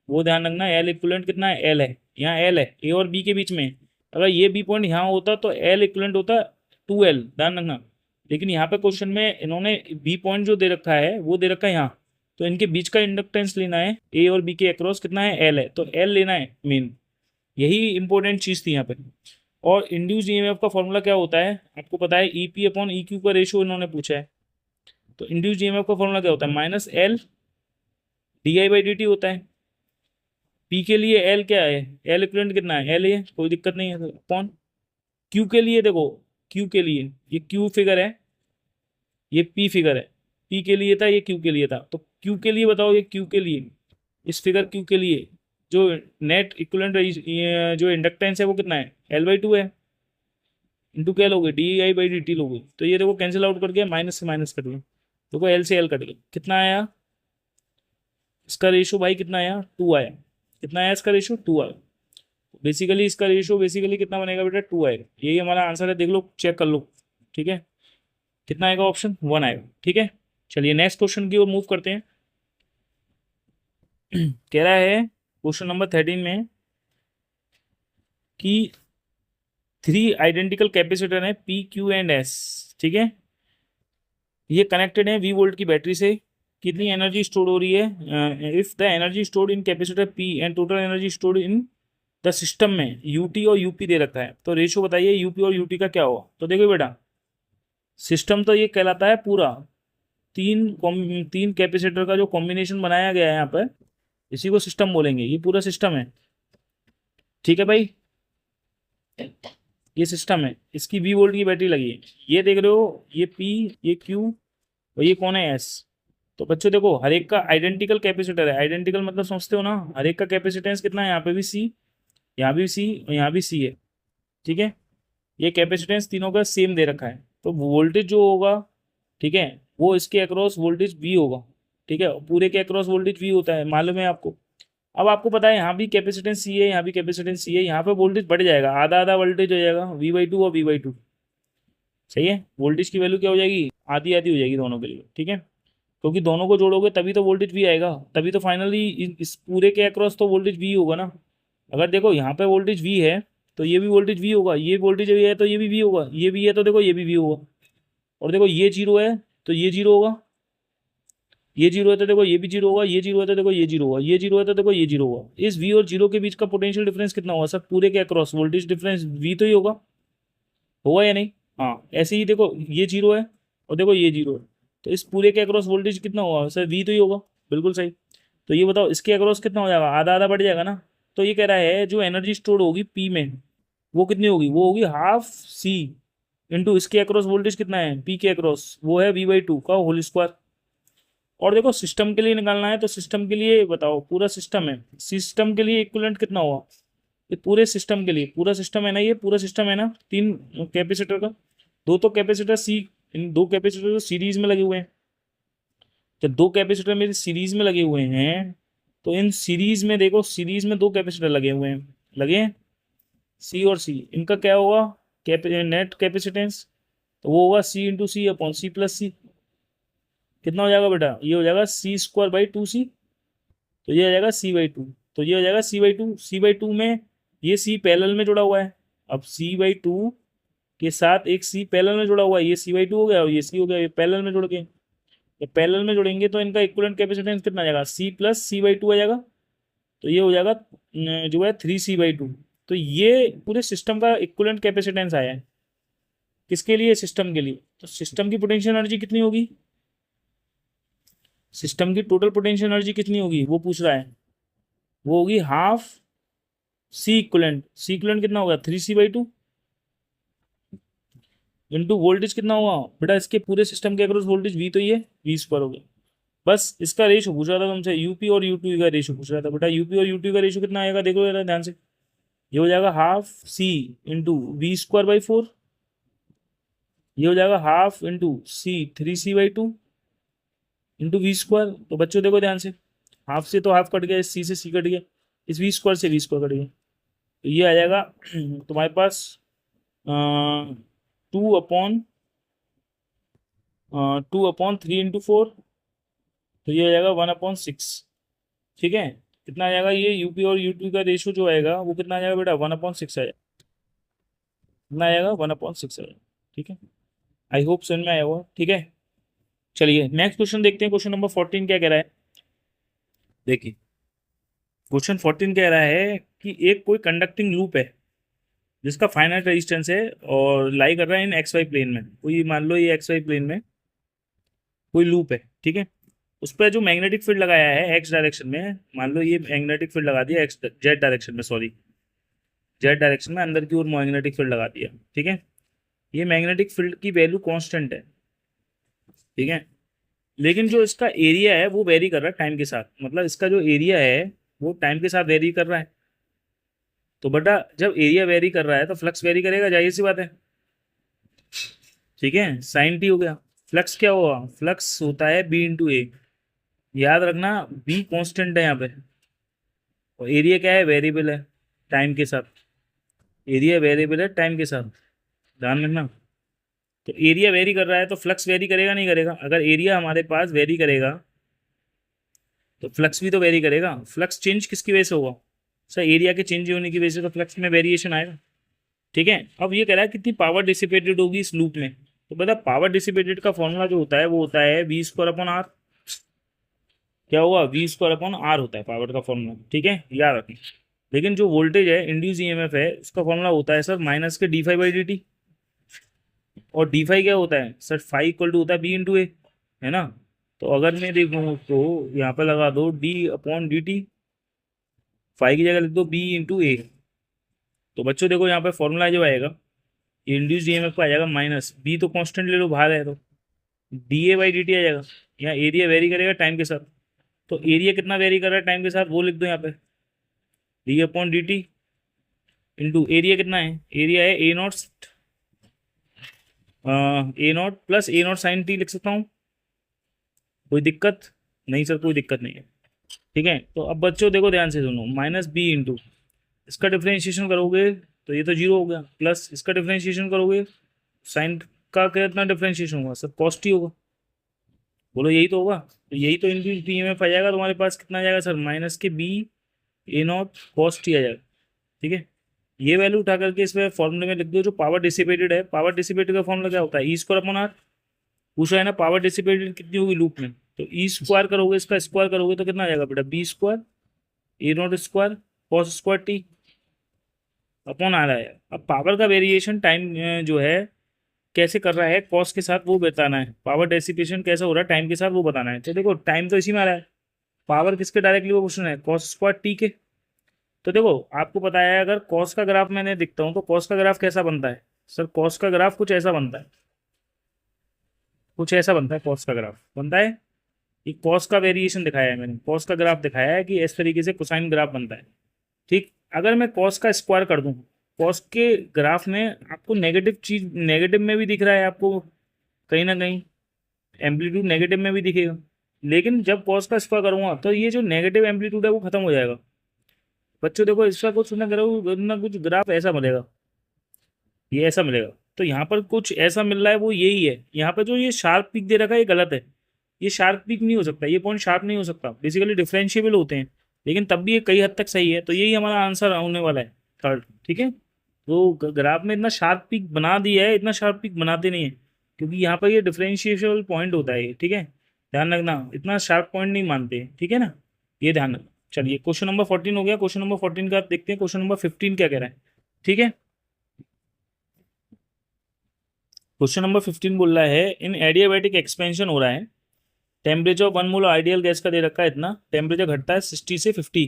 वो ध्यान रखना, एल इक्विवेलेंट कितना है, एल है, यहाँ एल है ए और बी के बीच में। अगर ये बी पॉइंट यहाँ होता तो एल इक्विवेलेंट होता टू एल, ध्यान रखना। लेकिन यहाँ पे क्वेश्चन में इन्होंने बी पॉइंट जो दे रखा है वो दे रखा है यहाँ, तो इनके बीच का इंडक्टेंस लेना है ए और बी के अक्रॉस कितना है, एल है, तो एल लेना है मेन, यही इंपॉर्टेंट चीज़ थी यहाँ पे। और इंड्यूस्ड ईएमएफ का फॉर्मूला क्या होता है आपको पता है, E P upon E Q का रेशियो इन्होंने पूछा है। तो इंड्यूस्ड ईएमएफ का फॉर्मूला क्या होता है, minus L D I by D T होता है। पी के लिए एल क्या है, एल इक्विवेलेंट कितना है, एल है, कोई दिक्कत नहीं है, अपॉन क्यू के लिए देखो, क्यू के लिए ये क्यू फिगर है, ये पी फिगर है, पी के लिए था, ये क्यू के लिए था, तो क्यू के लिए बताओ, ये क्यू के लिए, इस फिगर क्यू के लिए जो नेट इक्विवेलेंट जो इंडक्टेंस है वो कितना है, एल बाई टू है, इंटू क्या लोगे, D I by D T लोगे। तो ये देखो कैंसिल आउट कर गया, माइनस से माइनस कट गया, देखो एल से एल कट गया, कितना आया इसका रेशो भाई, कितना आया, टू आया। कितना आया इसका रेशो, टू आया। बेसिकली इसका रेशो बेसिकली कितना बनेगा बेटा, टू आएगा, यही हमारा आंसर है, देख लो चेक कर लो। ठीक है, कितना आएगा, ऑप्शन वन आएगा। ठीक है, चलिए नेक्स्ट क्वेश्चन की ओर मूव करते हैं। कह रहा है क्वेश्चन नंबर 13 में कि थ्री आइडेंटिकल कैपेसिटर है पी क्यू एंड एस। ठीक है, ये कनेक्टेड है वी वोल्ट की बैटरी से, कितनी एनर्जी स्टोर हो रही है, if the energy stored in capacitor P and total energy stored in the system में यूटी और यूपी दे रखा है, तो रेशो बताइए यूपी और यूटी का क्या होगा। तो देखो बेटा, सिस्टम तो ये कहलाता है पूरा, तीन कैपेसिटर का जो कॉम्बिनेशन बनाया गया है यहाँ पर, इसी को सिस्टम बोलेंगे, ये पूरा सिस्टम है। ठीक है भाई, ये सिस्टम है, इसकी वी वोल्ट की बैटरी लगी है, ये देख रहे हो, ये पी, ये क्यू, और ये कौन है, एस। तो बच्चों देखो हर एक का आइडेंटिकल कैपेसिटर है, आइडेंटिकल मतलब समझते हो ना, हर एक का कैपेसिटेंस कितना है, यहाँ पे भी सी, यहाँ भी सी और यहाँ भी सी है। ठीक है, ये कैपेसिटेंस तीनों का सेम दे रखा है, तो वोल्टेज जो होगा, ठीक है, वो इसके अक्रॉस वोल्टेज वी होगा। ठीक है, पूरे के अक्रॉस वोल्टेज वी होता है, मालूम है आपको। अब आपको पता है यहाँ भी कैपेसिटेंस सी है, यहाँ भी कैपेसिटेंस सी है, यहाँ पे वोल्टेज बढ़ जाएगा, आधा आधा वोल्टेज हो जाएगा, वी बाई टू और वी बाई टू। सही है, वोल्टेज की वैल्यू क्या हो जाएगी, आधी आधी हो जाएगी दोनों के लिए। ठीक है, क्योंकि दोनों को जोड़ोगे तभी तो वोल्टेज वी आएगा, तभी तो फाइनली इस पूरे के अक्रॉस तो वोल्टेज वी होगा ना। अगर देखो यहाँ पे वोल्टेज वी है तो ये भी वोल्टेज वी होगा, ये वोल्टेज वी है तो ये भी वी होगा, ये भी है तो देखो ये भी वी होगा। और देखो ये जीरो है तो ये जीरो होगा, ये जीरो है तो देखो ये भी जीरो होगा, ये जीरो है तो देखो ये जीरो होगा, ये जीरो है तो देखो ये जीरो होगा। इस वी और जीरो के बीच का पोटेंशियल डिफरेंस कितना होगा सर, पूरे के अक्रॉस वोल्टेज डिफरेंस वी तो ही होगा, होगा या नहीं। हाँ, ऐसे ही देखो ये जीरो है और देखो ये जीरो है, तो इस पूरे के अक्रॉस वोल्टेज कितना होगा सर, वी तो ही होगा, बिल्कुल सही। तो ये बताओ इसके अक्रॉस कितना हो जाएगा, आधा आधा बढ़ जाएगा ना। तो ये कह रहा है जो एनर्जी स्टोर होगी पी में वो कितनी होगी, वो होगी हाफ सी इंटू इसके अक्रॉस वोल्टेज कितना है पी के अक्रॉस, वो है वी बाई टू का होल स्क्वायर। और देखो सिस्टम के लिए निकालना है, तो सिस्टम के लिए बताओ, पूरा सिस्टम है, सिस्टम के लिए इक्विवेलेंट कितना हुआ, ये पूरे सिस्टम के लिए, पूरा सिस्टम है ना, ये पूरा सिस्टम है ना, तीन कैपेसिटर का, दो तो कैपेसिटर सी, इन दो कैपेसिटर तो सीरीज में लगे हुए हैं, जब दो कैपेसिटर मेरे सीरीज में लगे हुए हैं तो इन सीरीज में देखो, सीरीज में दो कैपेसिटर लगे हुए हैं, लगे हैं सी और सी, इनका क्या होगा नेट कैपेसिटेंस, तो वो होगा सी इंटू सी अपॉन सी प्लस सी। कितना हो जाएगा बेटा, ये हो जाएगा सी स्क्वायर बाई टू सी, तो ये हो जाएगा सी बाई टू, तो ये हो जाएगा c by two. C by two में ये सी पैरेलल में जुड़ा हुआ है, अब सी बाई टू के साथ एक सी पैरेलल में जुड़ा हुआ है, ये सी बाई टू हो गया और ये सी हो गया, ये पैरेलल में जुड़ गए। ये पैरेलल में जुड़ेंगे तो इनका इक्विवेलेंट कैपेसिटेंस कितना आ जाएगा, c plus c by two आ जाएगा, तो ये हो जाएगा जो है थ्री सी बाई टू। तो ये पूरे सिस्टम का इक्विवेलेंट कैपेसिटेंस आया है, किसके लिए, सिस्टम के लिए। तो सिस्टम की पोटेंशियल एनर्जी कितनी होगी, सिस्टम की टोटल पोटेंशियल एनर्जी कितनी होगी वो पूछ रहा है, वो होगी half C equivalent. C equivalent कितना होगा, three C by two into voltage कितना हुआ बेटा, इसके पूरे सिस्टम के अक्रॉस वोल्टेज वी, तो ये वी स्क्वायर हो गया। बस इसका रेशो पूछ रहा था तुमसे, यूपी और यूटी का रेशो पूछ रहा था बेटा, यूपी और यूटी का रेशो कितना आएगा देखो जरा ध्यान से, ये हो जाएगा half C into V square by four, ये हो जाएगा half into C three C by two into V square. तो बच्चों देखो ध्यान से, हाफ से तो हाफ कट गया, इस सी से सी कट गया, इस वी स्क्वायर से वी स्क्वायर कट गया, तो ये आ जाएगा तुम्हारे पास two upon two upon three into four, तो ये आ जाएगा वन अपॉन सिक्स। ठीक है, कितना आ जाएगा ये यूपी और यूटी का रेशो जो आएगा वो कितना आ जाएगा बेटा, वन अपॉन सिक्स आएगा, कितना आएगा, वन अपॉन सिक्स आएगा। ठीक है, आई होप समझ में आया हुआ। ठीक है, चलिए नेक्स्ट क्वेश्चन देखते हैं, क्वेश्चन नंबर 14 क्या कह रहा है। देखिए क्वेश्चन 14 कह रहा है कि एक कोई कंडक्टिंग लूप है जिसका फाइनाइट रेजिस्टेंस है और लाई कर रहा है इन एक्स वाई प्लेन में, कोई मान लो ये एक्स वाई प्लेन में कोई लूप है, ठीक है, उस पर जो मैग्नेटिक फील्ड लगाया है एक्स डायरेक्शन में, मान लो ये मैग्नेटिक फील्ड लगा दिया एक्स जेड डायरेक्शन में, सॉरी जेड डायरेक्शन में अंदर की ओर मैग्नेटिक फील्ड लगा दिया, ठीक है, ये मैग्नेटिक फील्ड की वैल्यू कांस्टेंट है, ठीक है, लेकिन जो इसका एरिया है वो वेरी कर रहा है टाइम के साथ, मतलब इसका जो एरिया है वो टाइम के साथ वेरी कर रहा है। तो बेटा जब एरिया वेरी कर रहा है तो फ्लक्स वेरी करेगा, जाहिर सी बात है, ठीक है, साइन टी हो गया। फ्लक्स क्या हुआ, फ्लक्स होता है बी इंटू ए, याद रखना बी कांस्टेंट है यहाँ पे, और एरिया क्या है, वेरिएबल है टाइम के साथ, एरिया वेरिएबल है टाइम के साथ, ध्यान रखना। तो एरिया वेरी कर रहा है तो फ्लक्स वेरी करेगा नहीं करेगा, अगर एरिया हमारे पास वेरी करेगा तो फ्लक्स भी तो वेरी करेगा। फ्लक्स चेंज किसकी वजह से होगा, सर एरिया के चेंज होने की वजह से तो फ्लक्स में वेरिएशन आएगा, ठीक है। अब ये कह रहा है कितनी पावर डिसिपेटेड होगी इस लूप में, तो बता पावर डिसिपेटेड का फॉर्मूला जो होता है वो होता है वी स्क्वायर अपॉन आर, क्या हुआ, वी स्क्वायर अपॉन आर होता है पावर का फॉर्मूला, ठीक है, याद रखें। लेकिन जो वोल्टेज है इंड्यूस ईएमएफ है उसका फॉर्मूला होता है सर माइनस के D phi by D T, और डी फाई क्या होता है सर, फाई इक्वल टू होता है बी इंटू ए, है ना। तो अगर मैं देखूँ तो यहाँ पे लगा दो D upon D T, phi की जगह लिख दो बी इंटू ए। तो बच्चों देखो यहाँ पे फॉर्मूला जो आएगा इंड्यूस ईएमएफ का आ जाएगा माइनस बी, तो कांस्टेंट ले लो बाहर है, तो d a by D t आ जाएगा। यहाँ एरिया वेरी करेगा टाइम के साथ, तो एरिया कितना वेरी कर रहा है टाइम के साथ वो लिख दो यहाँ पे, d upon D t into area कितना है, एरिया है a nought plus a nought sine t लिख सकता हूँ, कोई दिक्कत नहीं सर, कोई दिक्कत नहीं है, ठीक है। तो अब बच्चों देखो ध्यान से सुनो, माइनस बी इंटू इसका डिफ्रेंशिएशन करोगे तो ये तो जीरो हो गया, प्लस इसका डिफ्रेंशिएशन करोगे साइन का कितना डिफ्रेंशिएशन होगा सर, कॉस टी होगा, बोलो यही तो होगा, तो यही तो इंटू टी एम एफ आ जाएगा, तुम्हारे पास कितना आ जाएगा sir, minus k b a nought cos t आ जाएगा, ठीक है। ये वैल्यू उठा करके इसमें फॉर्मूले में लिख दो, जो पावर डिसिपेटेड है, पावर डिसिपेटेड का फॉर्मूला क्या होता है, ई स्क्वायर अपॉन आर, पूछा है ना पावर डिसिपेटेड कितनी होगी लूप में, तो ई स्क्वायर करोगे इसका स्क्वायर करोगे तो कितना आ जाएगा बेटा, b square a nought square cos square t upon आ रहा है। अब पावर का वेरिएशन टाइम जो है कैसे कर रहा है कॉस के साथ वो बताना है, पावर डेसिपेशन कैसा हो रहा है टाइम के साथ वो बताना है। तो देखो टाइम तो इसी में आ रहा है, पावर किसके डायरेक्टली वो क्वेश्चन है, कॉस स्क्वायर टी के। तो देखो आपको पता है अगर कॉस का ग्राफ मैंने दिखता हूँ तो कॉस का ग्राफ कैसा बनता है सर, कॉस का ग्राफ कुछ ऐसा बनता है, कुछ ऐसा बनता है कॉस का ग्राफ बनता है, ये कॉस का वेरिएशन दिखाया है मैंने, कॉस का ग्राफ दिखाया है कि इस तरीके से कोसाइन ग्राफ बनता है, ठीक। अगर मैं कॉस का स्क्वायर कर दूं, कॉस के ग्राफ में आपको नेगेटिव चीज नेगेटिव में भी दिख रहा है आपको, कहीं ना कहीं एम्पलीट्यूड नेगेटिव में भी दिखेगा, लेकिन जब कॉस का स्क्वायर करूँगा तो ये जो नेगेटिव एम्पलीट्यूड है वो खत्म हो जाएगा। बच्चों देखो इसका कुछ ना कुछ ग्राफ ऐसा मिलेगा, ये ऐसा मिलेगा। तो यहाँ पर कुछ ऐसा मिल रहा है, वो यही है। यहाँ पर जो ये शार्प पीक दे रखा है ये गलत है, ये शार्प पीक नहीं हो सकता, ये पॉइंट शार्प नहीं हो सकता। बेसिकली डिफरेंशिएबल होते हैं, लेकिन तब भी ये कई हद तक सही है। तो यही हमारा आंसर होने वाला है, थर्ड। ठीक है, तो ग्राफ में इतना शार्प पीक बना दिया है, इतना शार्प पीक बनाते नहीं है, क्योंकि यहाँ पर ये डिफरेंशिएबल पॉइंट होता है ये। ठीक है, ध्यान रखना, इतना शार्प पॉइंट नहीं मानते हैं। ठीक है ना, ये ध्यान रखना। चलिए क्वेश्चन नंबर 14 हो गया। क्वेश्चन नंबर 14 का देखते हैं क्वेश्चन नंबर 15 क्या कह रहा है। ठीक है, क्वेश्चन नंबर 15 बोल रहा है इन एडियाबैटिक एक्सपेंशन हो रहा है, टेम्परेचर 1 मोल आइडियल गैस का दे रखा है इतना, टेम्परेचर घटता है 60 से 50।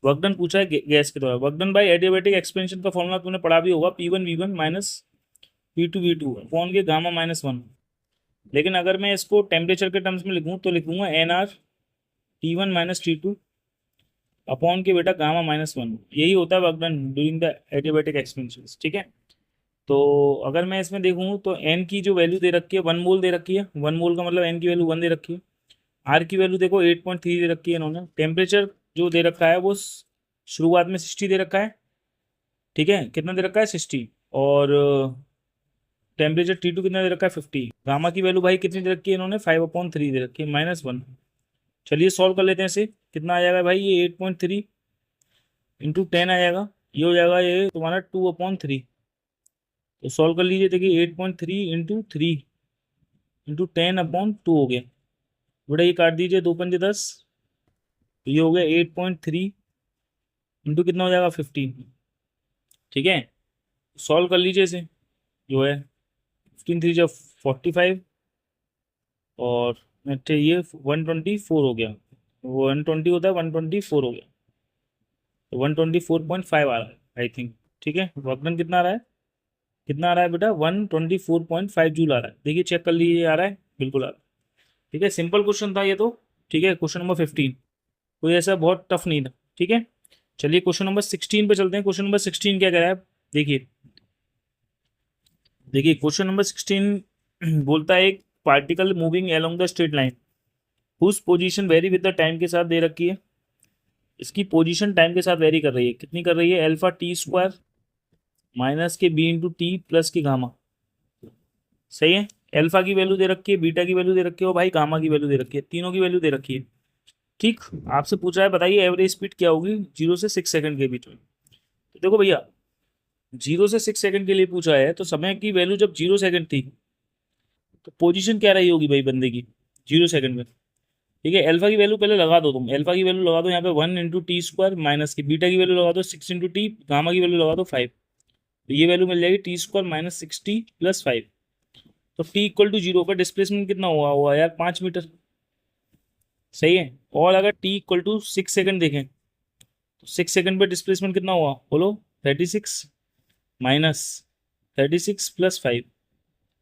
वर्क डन पूछा है गैस के द्वारा। Work done by adiabatic expansion का फॉर्मूला तूने पढ़ा भी होगा, P1V1 माइनस P2V2 अपॉन के गामा माइनस 1। लेकिन अगर मैं इसको टेम्परेचर के टर्म्स में लिखूँ तो लिखूंगा NR T1 minus T2 upon के बेटा गामा माइनस 1। यही होता है work done during the adiabatic expansion. ठीक है, तो अगर मैं इसमें देखूँ तो एन की जो वैल्यू दे रखी है 1 मोल दे रखी है, 1 मोल का मतलब एन की वैल्यू 1 दे रखी है। आर की वैल्यू देखो 8.3 दे रखी है इन्होंने। टेम्परेचर जो दे रखा है वो शुरुआत में 60 दे रखा है। ठीक है, कितना दे रखा है 60, और टेम्परेचर T2 कितना दे रखा है 50। गामा की वैल्यू भाई कितनी दे रखी है इन्होंने 5/3 दे रखी है -1। चलिए सॉल्व कर लेते हैं इसे। कितना आ जाएगा भाई, ये 8.3 इंटू 10 आ जाएगा, ये हो जाएगा ये तुम्हारा 2/3। तो सॉल्व कर लीजिए, देखिए 8.3 इंटू 3 इंटू 10/2 हो गया। बेटा ये काट दीजिए, 2×5 = 10, तो ये हो गया 8.3 इंटू कितना हो जाएगा 15। ठीक है, सॉल्व कर लीजिए इसे, जो है 15×3 = 45, और ये 124 हो गया। 120 होता है, 124 हो गया, तो 124.5 आ रहा है आई थिंक। ठीक है, वर्कडन कितना आ रहा है, कितना आ रहा है बेटा 124.5 जूल आ रहा है। देखिए चेक कर लीजिए, आ रहा है, बिल्कुल आ रहा है। ठीक है, सिंपल क्वेश्चन था ये तो। ठीक है, क्वेश्चन नंबर 15 कोई ऐसा बहुत टफ नहीं था। ठीक है, चलिए क्वेश्चन नंबर 16 पे चलते हैं। क्वेश्चन नंबर 16 क्या कह रहा है, देखिए देखिए क्वेश्चन नंबर 16 बोलता है एक particle moving along the straight line whose position vary with the time के साथ दे रखी है। इसकी पोजीशन टाइम के साथ वेरी कर रही है, कितनी कर रही है, alpha T square minus k B into T plus की गामा। सही है, अल्फा की वैल्यू दे रखी है, बीटा की वैल्यू दे रखी है, और भाई गामा की वैल्यू दे रखी है, तीनों की वैल्यू दे रखी है। ठीक, आपसे पूछा है बताइए एवरेज स्पीड क्या होगी 0 से 6 सेकंड के बीच में। तो देखो भैया 0 से 6 सेकंड के लिए पूछा है, तो समय की वैल्यू जब 0 सेकंड थी तो पोजीशन क्या रही होगी भाई बंदे की 0 सेकंड में। ठीक है, अल्फा की वैल्यू पहले लगा दो, तुम अल्फा की वैल्यू लगा दो यहाँ पे 1 इंटू टी स्क्वायर माइनस की, बीटा की वैल्यू लगा दो 6 इंटू टी, गामा की वैल्यू लगा दो 5। तो ये वैल्यू मिल जाएगी टी स्क्वायर माइनस 60 प्लस 5। तो टी इक्वल टू 0 पर डिस्प्लेसमेंट कितना हुआ हुआ यार 5 मीटर। सही है, और अगर टी इक्वल टू 6 सेकंड देखें तो 6 सेकंड पे डिस्प्लेसमेंट कितना हुआ बोलो, 36 माइनस 36 प्लस 5।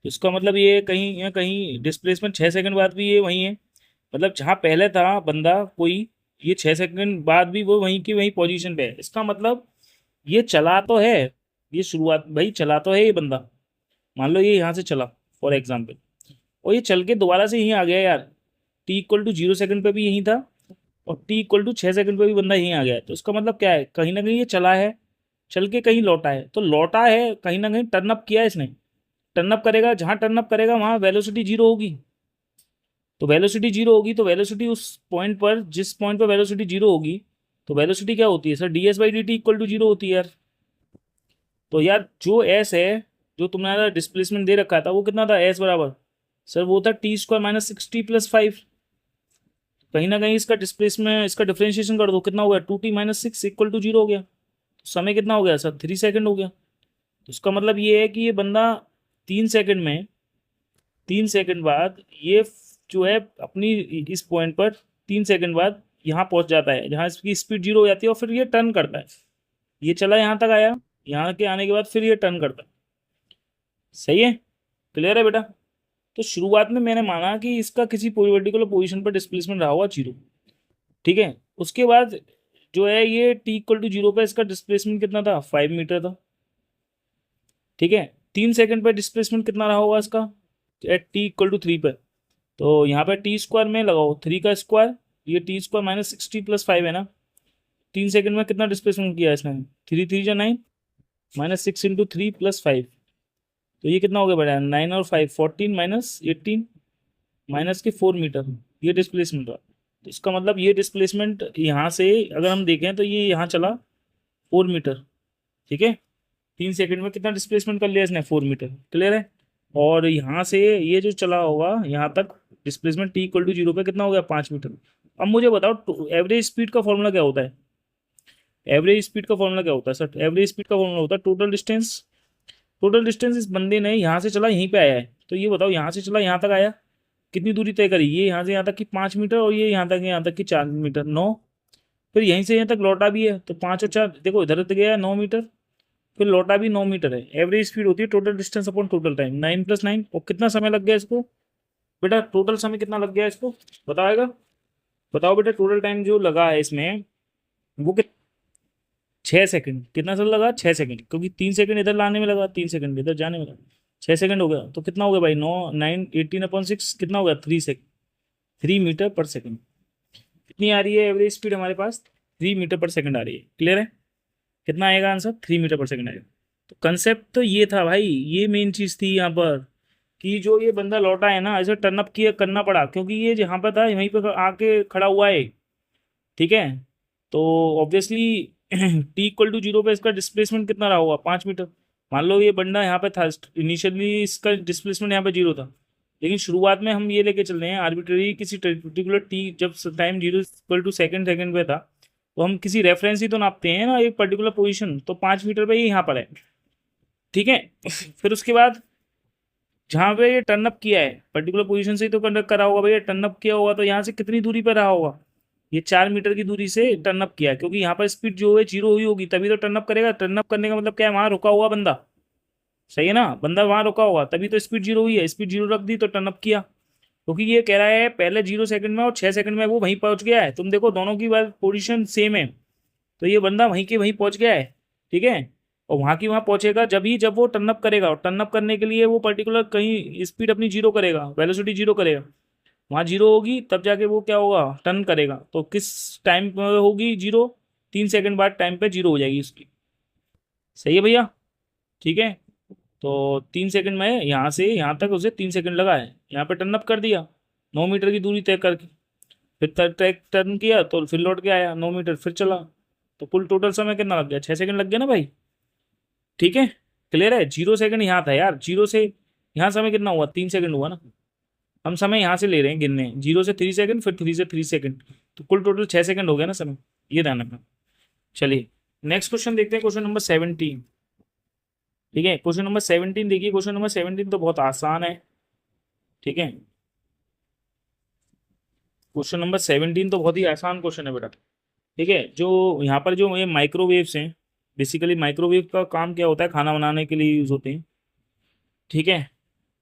तो इसका मतलब ये कहीं या कहीं डिस्प्लेसमेंट 6 सेकंड बाद भी ये वही है, मतलब जहाँ पहले था बंदा कोई, ये 6 सेकंड बाद भी वो वहीं की वहीं पोजीशन पे है। इसका मतलब ये चला तो है, ये शुरुआत भाई चला तो है ये बंदा। मान लो ये यहाँ से चला फॉर एग्जाम्पल, और ये चल के दोबारा से यहीं आ गया यार, टी इक्वल टू 0 सेकंड पे भी यहीं था, और टी इक्वल टू 6 सेकंड पे भी बंदा यहीं आ गया है। तो इसका मतलब क्या है, कहीं ना कहीं ये चला है, चल के कहीं लौटा है। तो लौटा है कहीं ना कहीं, टर्न अप किया है इसने। टर्न अप करेगा, जहाँ टर्न अप करेगा वहाँ वेलोसिटी 0 होगी। तो वेलोसिटी 0 होगी, तो वेलोसिटी उस पॉइंट पर, जिस पॉइंट पर वेलोसिटी 0 होगी, तो वेलोसिटी क्या होती है सर, ds/dt इक्वल टू 0 होती है यार। तो यार जो एस है, जो तुम्हारा डिस्प्लेसमेंट दे रखा था वो कितना था, एस बराबर सर वो था टी स्क्वायर माइनस 60 प्लस 5। कहीं ना कहीं इसका डिस्प्लेसमेंट, इसका डिफ्रेंशिएशन कर दो, कितना हो गया 2t माइनस 6 इक्वल टू 0 हो गया। तो समय कितना हो गया सर 3 सेकंड हो गया। तो इसका मतलब ये है कि ये बंदा 3 सेकंड में, 3 सेकंड बाद ये जो है अपनी इस पॉइंट पर 3 सेकंड बाद यहाँ पहुँच जाता है जहाँ इसकी स्पीड 0 हो जाती है, और फिर ये टर्न करता है। ये चला यहाँ तक आया, यहाँ के आने के बाद फिर ये टर्न करता है। सही है, क्लियर है बेटा। तो शुरुआत में मैंने माना कि इसका किसी पर्टिकुलर पोजीशन पर डिस्प्लेसमेंट रहा होगा 0। ठीक है, उसके बाद जो है ये टी इक्वल टू 0 पर इसका डिस्प्लेसमेंट कितना था, 5 मीटर था। ठीक है, 3 सेकंड पर डिस्प्लेसमेंट कितना रहा होगा इसका एट टी इक्वल टू 3 पर, तो यहाँ पे टी स्क्वायर में लगाओ 3 का स्क्वायर, ये टी स्क्वायर माइनस 60 + 5 है ना। 3 सेकंड में कितना डिस्प्लेसमेंट किया इसने, 3 3 जा 9, -6 × 3 + 5, तो ये कितना हो गया बेटा, 9 और 5 14 -18 -4 मीटर, ये डिस्प्लेसमेंट हुआ। तो इसका मतलब ये डिस्प्लेसमेंट यहाँ से अगर हम देखें तो ये यहाँ चला 4 मीटर, ठीक है। 3 सेकंड में कितना डिस्प्लेसमेंट कर लिया इसने, 4 मीटर, क्लियर है। और यहाँ से ये जो चला होगा यहाँ तक डिस्प्लेसमेंट t = 0 पे कितना हो गया, 5 मीटर। अब मुझे बताओ एवरेज स्पीड का फॉर्मूला क्या होता है, एवरेज स्पीड का फॉर्मूला क्या होता है सर, एवरेज स्पीड का फॉर्मूला होता है टोटल डिस्टेंस। टोटल डिस्टेंस इस बंदे ने यहाँ से चला यहीं पे आया है, तो ये बताओ यहाँ से चला यहाँ तक आया, कितनी दूरी तय करी, ये यहाँ से यहाँ तक की 5 मीटर, और ये यहाँ तक की 4 मीटर, 9। फिर यहीं से यहाँ तक लौटा भी है, तो 5 और 4 देखो इधर तक गया 9 मीटर, फिर लौटा भी 9 मीटर है। एवरेज स्पीड होती है total distance upon total time, 9 + 9। और कितना समय लग गया इसको बेटा, टोटल समय कितना लग गया इसको बताएगा, बताओ बेटा टोटल टाइम जो लगा है इसमें वो 6 सेकंड। कितना सर लगा, 6 सेकंड, क्योंकि 3 सेकंड इधर लाने में लगा, 3 सेकंड इधर जाने में लगा, 6 सेकंड हो गया। तो कितना हो गया भाई, 9 9 18/6 कितना हो गया, 3 सेकंड, 3 मीटर/सेकंड। कितनी आ रही है एवरेज स्पीड हमारे पास, 3 मीटर/सेकंड आ रही है, क्लियर है। कितना आएगा आंसर, 3 मीटर/सेकंड आएगा। तो कंसेप्ट तो ये था भाई, ये मेन चीज़ थी यहाँ पर, कि जो ये बंदा लौटा है ना, ऐसे टर्न अप किया करना पड़ा, क्योंकि ये जहाँ पर था वहीं पर आके खड़ा हुआ है, ठीक है। तो ऑब्वियसली t = 0 पे इसका डिस्प्लेसमेंट कितना रहा होगा, 5 मीटर। मान लो ये बंदा यहाँ पे था, इनिशियली इसका डिस्प्लेसमेंट यहाँ पे 0 था, लेकिन शुरुआत में हम ये लेके चल रहे हैं आर्बिट्ररी किसी पर्टिकुलर टी, जब टाइम 0 = सेकंड पे था, तो हम किसी रेफरेंस ही तो नापते हैं ना एक पर्टिकुलर पोजीशन, तो 5 मीटर पे ये यहाँ पर है, ठीक है। फिर उसके बाद जहाँ पे ये टर्न अप किया है पर्टिकुलर पोजीशन से ही तो कंडक्ट करा होगा भैया, टर्न अप किया होगा तो यहाँ से कितनी दूरी पर रहा होगा, ये 4 मीटर की दूरी से टर्न अप किया है, क्योंकि यहाँ पर स्पीड जो है 0 हुई होगी तभी तो टर्न अप करेगा। टर्न अप करने का मतलब क्या है, वहाँ रुका हुआ बंदा, सही है ना, बंदा वहाँ रुका होगा तभी तो स्पीड 0 हुई है, स्पीड 0 रख दी तो टर्न अप किया। क्योंकि ये कह रहा है पहले 0 सेकंड में और 6 सेकंड में वो वहीं पहुंच गया है, तुम देखो दोनों की बात पोजिशन सेम है, तो ये बंदा वहीं के वहीं पहुंच गया है, ठीक है। और वहाँ की वहाँ पहुंचेगा जब वो टर्न अप करेगा, और टर्न अप करने के लिए वो पर्टिकुलर कहीं स्पीड अपनी 0 करेगा, वेलोसिटी 0 करेगा, वहाँ 0 होगी तब जाके वो क्या होगा, टर्न करेगा। तो किस टाइम पर होगी 0, 3 सेकंड बाद टाइम पे 0 हो जाएगी उसकी, सही है भैया, ठीक है। तो 3 सेकंड में यहाँ से यहाँ तक उसे 3 सेकंड लगा है, यहाँ पे टर्न अप कर दिया 9 मीटर की दूरी तय करके, फिर ट्रैक टर्न किया तो फिर लौट के आया 9 मीटर, फिर चला, तो कुल टोटल समय कितना लग गया, 6 सेकंड लग गया ना भाई, ठीक है, क्लियर है। 0 सेकंड यहाँ था यार, 0 से यहाँ समय कितना हुआ, 3 सेकंड हुआ ना, हम समय यहाँ से ले रहे हैं गिनने, 0 से 3 सेकंड, फिर 3 से 3 सेकंड, तो कुल टोटल 6 सेकंड हो गया ना समय, ये ध्यान रखना। चलिए नेक्स्ट क्वेश्चन देखते हैं, क्वेश्चन नंबर 17, ठीक है। क्वेश्चन नंबर 17 देखिए, क्वेश्चन नंबर 17 तो बहुत आसान है, ठीक है। क्वेश्चन नंबर 17 तो बहुत ही आसान क्वेश्चन है बेटा, ठीक है। जो यहाँ पर जो ये माइक्रोवेव्स हैं, बेसिकली माइक्रोवेव का काम क्या होता है, खाना बनाने के लिए यूज़ होते हैं, ठीक है।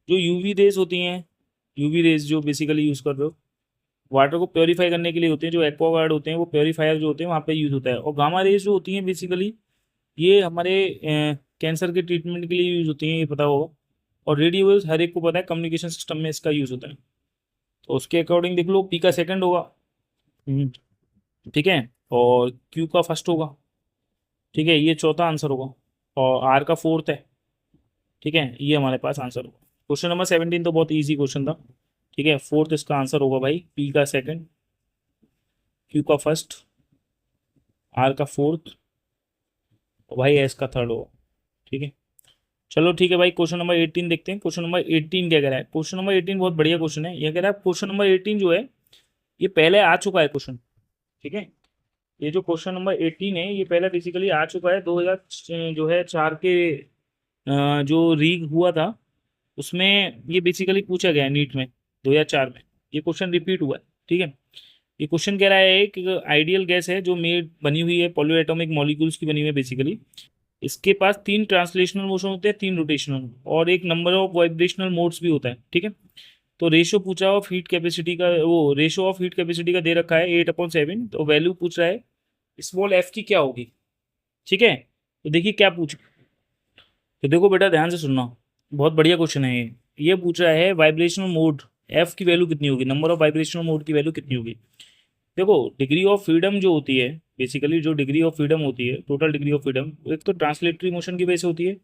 जो यूवी रेज होती हैं, यूवी रेज जो बेसिकली यूज़ कर रहे हो, वाटर को प्योरीफाई करने के लिए होते हैं, जो एक्वागार्ड होते हैं वो प्योरीफायर जो होते हैं वहाँ पे यूज़ होता है। और गामा रेज जो होती हैं बेसिकली ये हमारे कैंसर के ट्रीटमेंट के लिए यूज़ होती हैं, ये पता होगा। और रेडियो वेव्स हर एक को पता है, कम्युनिकेशन सिस्टम में इसका यूज़ होता है, तो उसके अकॉर्डिंग देख लो, पी का सेकंड होगा, ठीक है, और क्यू का फर्स्ट होगा, ठीक है, ये चौथा आंसर होगा, और आर का फोर्थ है, ठीक है, ये हमारे पास आंसर होगा। क्वेश्चन नंबर 17 तो बहुत ईजी क्वेश्चन था, ठीक है। फोर्थ इसका आंसर होगा भाई, पी का सेकंड, क्यू का फर्स्ट, आर का फोर्थ, और भाई एस का थर्ड होगा, ठीक है। चलो ठीक है भाई, क्वेश्चन नंबर 18 देखते हैं। क्वेश्चन नंबर 18 क्या कह रहा है, क्वेश्चन नंबर 18 बहुत बढ़िया क्वेश्चन है। ये कह रहा है क्वेश्चन नंबर 18 जो है ये पहले आ चुका है क्वेश्चन, ठीक है। ये जो क्वेश्चन नंबर 18 है ये पहले बेसिकली आ चुका है, 2000 जो है 4 के जो रीग हुआ था उसमें ये बेसिकली पूछा गया है नीट में 2004 में, ये क्वेश्चन रिपीट हुआ है, ठीक है। ये क्वेश्चन कह रहा है कि आइडियल गैस है जो मेड बनी हुई है पॉली एटॉमिक मॉलिक्यूल्स की बनी हुई है बेसिकली, इसके पास 3 ट्रांसलेशनल मोशन होते हैं, 3 रोटेशनल, और एक नंबर ऑफ वाइब्रेशनल मोड्स भी होता है, ठीक है। तो रेशियो पूछा ऑफ हीट कैपेसिटी का, वो रेशियो ऑफ हीट कैपेसिटी का दे रखा है 8/7, तो वैल्यू पूछ रहा है स्मॉल एफ की क्या होगी, ठीक है। तो देखिए क्या पूछ, तो देखो बेटा ध्यान से सुनना, बहुत बढ़िया क्वेश्चन है ये पूछ रहा है वाइब्रेशनल मोड एफ की वैल्यू कितनी होगी, नंबर ऑफ वाइब्रेशनल मोड की वैल्यू कितनी होगी। देखो डिग्री ऑफ फ्रीडम जो होती है, बेसिकली जो डिग्री ऑफ फ्रीडम होती है, टोटल डिग्री ऑफ फ्रीडम, एक तो ट्रांसलेटरी मोशन की वजह से होती है,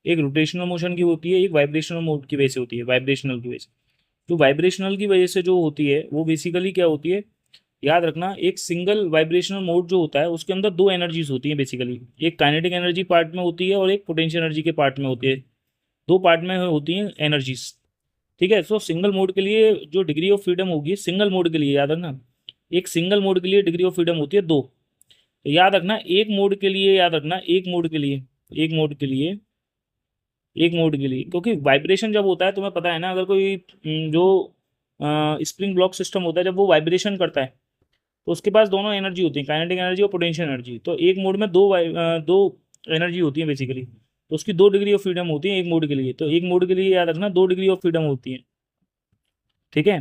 एक रोटेशनल मोशन की होती है, एक वाइब्रेशनल मोड की वजह से होती है, वाइब्रेशनल की वजह से। तो वाइब्रेशनल की वजह से जो होती है वो बेसिकली क्या होती है, याद रखना, एक सिंगल वाइब्रेशनल मोड जो होता है उसके अंदर दो एनर्जीज होती हैं बेसिकली, एक काइनेटिक एनर्जी पार्ट में होती है और एक पोटेंशियल एनर्जी के पार्ट में होती है, दो पार्ट में होती हैं एनर्जीज। ठीक है, सो सिंगल मोड के लिए जो डिग्री ऑफ फ्रीडम होगी, सिंगल मोड के लिए याद रखना, एक सिंगल मोड के लिए डिग्री ऑफ फ्रीडम होती है दो। तो याद रखना एक मोड के लिए, याद रखना एक मोड के लिए, एक मोड के लिए, एक मोड के लिए, क्योंकि वाइब्रेशन जब होता है तुम्हें पता है ना, अगर कोई जो स्प्रिंग ब्लॉक सिस्टम होता है जब वो वाइब्रेशन करता है तो उसके पास दोनों एनर्जी होती है, काइनेटिक एनर्जी और पोटेंशियल एनर्जी। तो एक मोड में दो एनर्जी होती है बेसिकली, तो उसकी दो डिग्री ऑफ फ्रीडम होती है एक मोड के लिए। तो एक मोड के लिए याद रखना दो डिग्री ऑफ फ्रीडम होती है। ठीक है,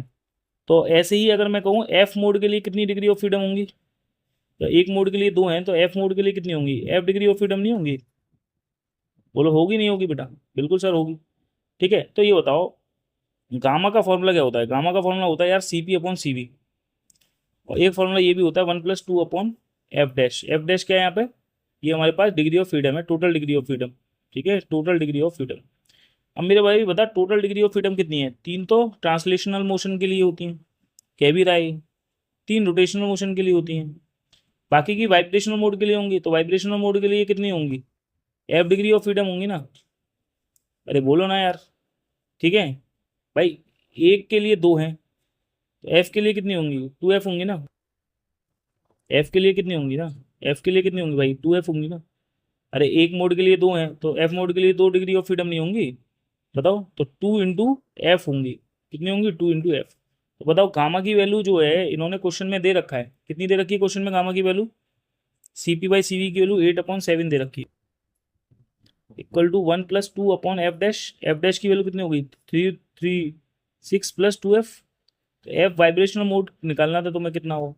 तो ऐसे ही अगर मैं कहूँ एफ मोड के लिए कितनी डिग्री ऑफ फ्रीडम होंगी, तो एक मोड के लिए दो हैं, तो एफ मोड के लिए कितनी होंगी, एफ डिग्री ऑफ फ्रीडम नहीं होंगी, बोलो होगी नहीं होगी बेटा, बिल्कुल सर होगी। ठीक है, तो ये बताओ गामा का फॉर्मूला क्या होता है, गामा का फॉर्मूला होता है यार C P upon C V, और एक फॉर्मूला ये भी होता है 1+2 upon F dash. F dash क्या है यहाँ पे, ये हमारे पास डिग्री ऑफ फ्रीडम है, टोटल डिग्री ऑफ फ्रीडम। ठीक है, टोटल डिग्री ऑफ फ्रीडम। अब मेरे भाई बता टोटल डिग्री ऑफ फ्रीडम कितनी है, तीन तो ट्रांसलेशनल मोशन के लिए होती हैं, कह भी रहा है, तीन रोटेशनल मोशन के लिए होती हैं, बाकी की वाइब्रेशनल मोड के लिए होंगी। तो वाइब्रेशनल मोड के लिए कितनी होंगी, एफ डिग्री ऑफ फ्रीडम होंगी ना, अरे बोलो ना यार। ठीक है भाई, एक के लिए दो हैं तो एफ के लिए कितनी होंगी, 2F होंगी ना, एफ के लिए कितनी होंगी ना, एफ के लिए कितनी होंगी भाई, 2F होंगी ना। अरे एक मोड के लिए दो हैं तो एफ मोड के लिए दो डिग्री ऑफ फ्रीडम नहीं होंगी, बताओ, तो 2 × F होंगी, कितनी होंगी, 2 × F। तो बताओ गामा की वैल्यू जो है इन्होंने क्वेश्चन में दे रखा है, कितनी दे रखी है क्वेश्चन में गामा की वैल्यू, CP/CV की वैल्यू 8/7 दे रखी है, equal to 1+2 upon F dash की वैल्यू कितनी होगी, 3 6 + 2F। तो एफ वाइब्रेशनल मोड निकालना था तुम्हें, कितना हो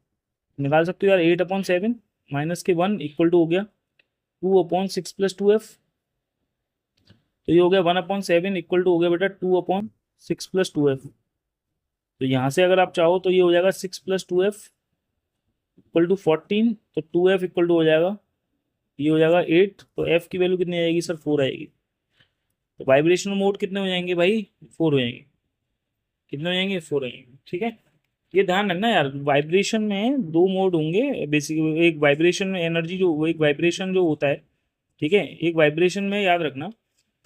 निकाल सकते हो यार, 8/7 -1 इक्वल टू हो गया 2/6 + 2F। तो ये हो गया 1/7 इक्वल टू हो गया बेटा 2/6 + 2F। तो यहाँ से अगर आप चाहो तो ये हो जाएगा 6 + 2F इक्वल टू 14, तो 2F इक्वल टू हो जाएगा, ये हो जाएगा 8। तो F की वैल्यू कितनी आएगी सर, 4 आएगी। तो वाइब्रेशनल मोड कितने हो जाएंगे भाई, 4 हो जाएंगे, कितने हो जाएंगे, 4 आएंगे। ठीक है, ये ध्यान रखना यार, वाइब्रेशन में दो मोड होंगे बेसिक, एक वाइब्रेशन में एनर्जी जो, वो एक वाइब्रेशन जो होता है, ठीक है, एक वाइब्रेशन में याद रखना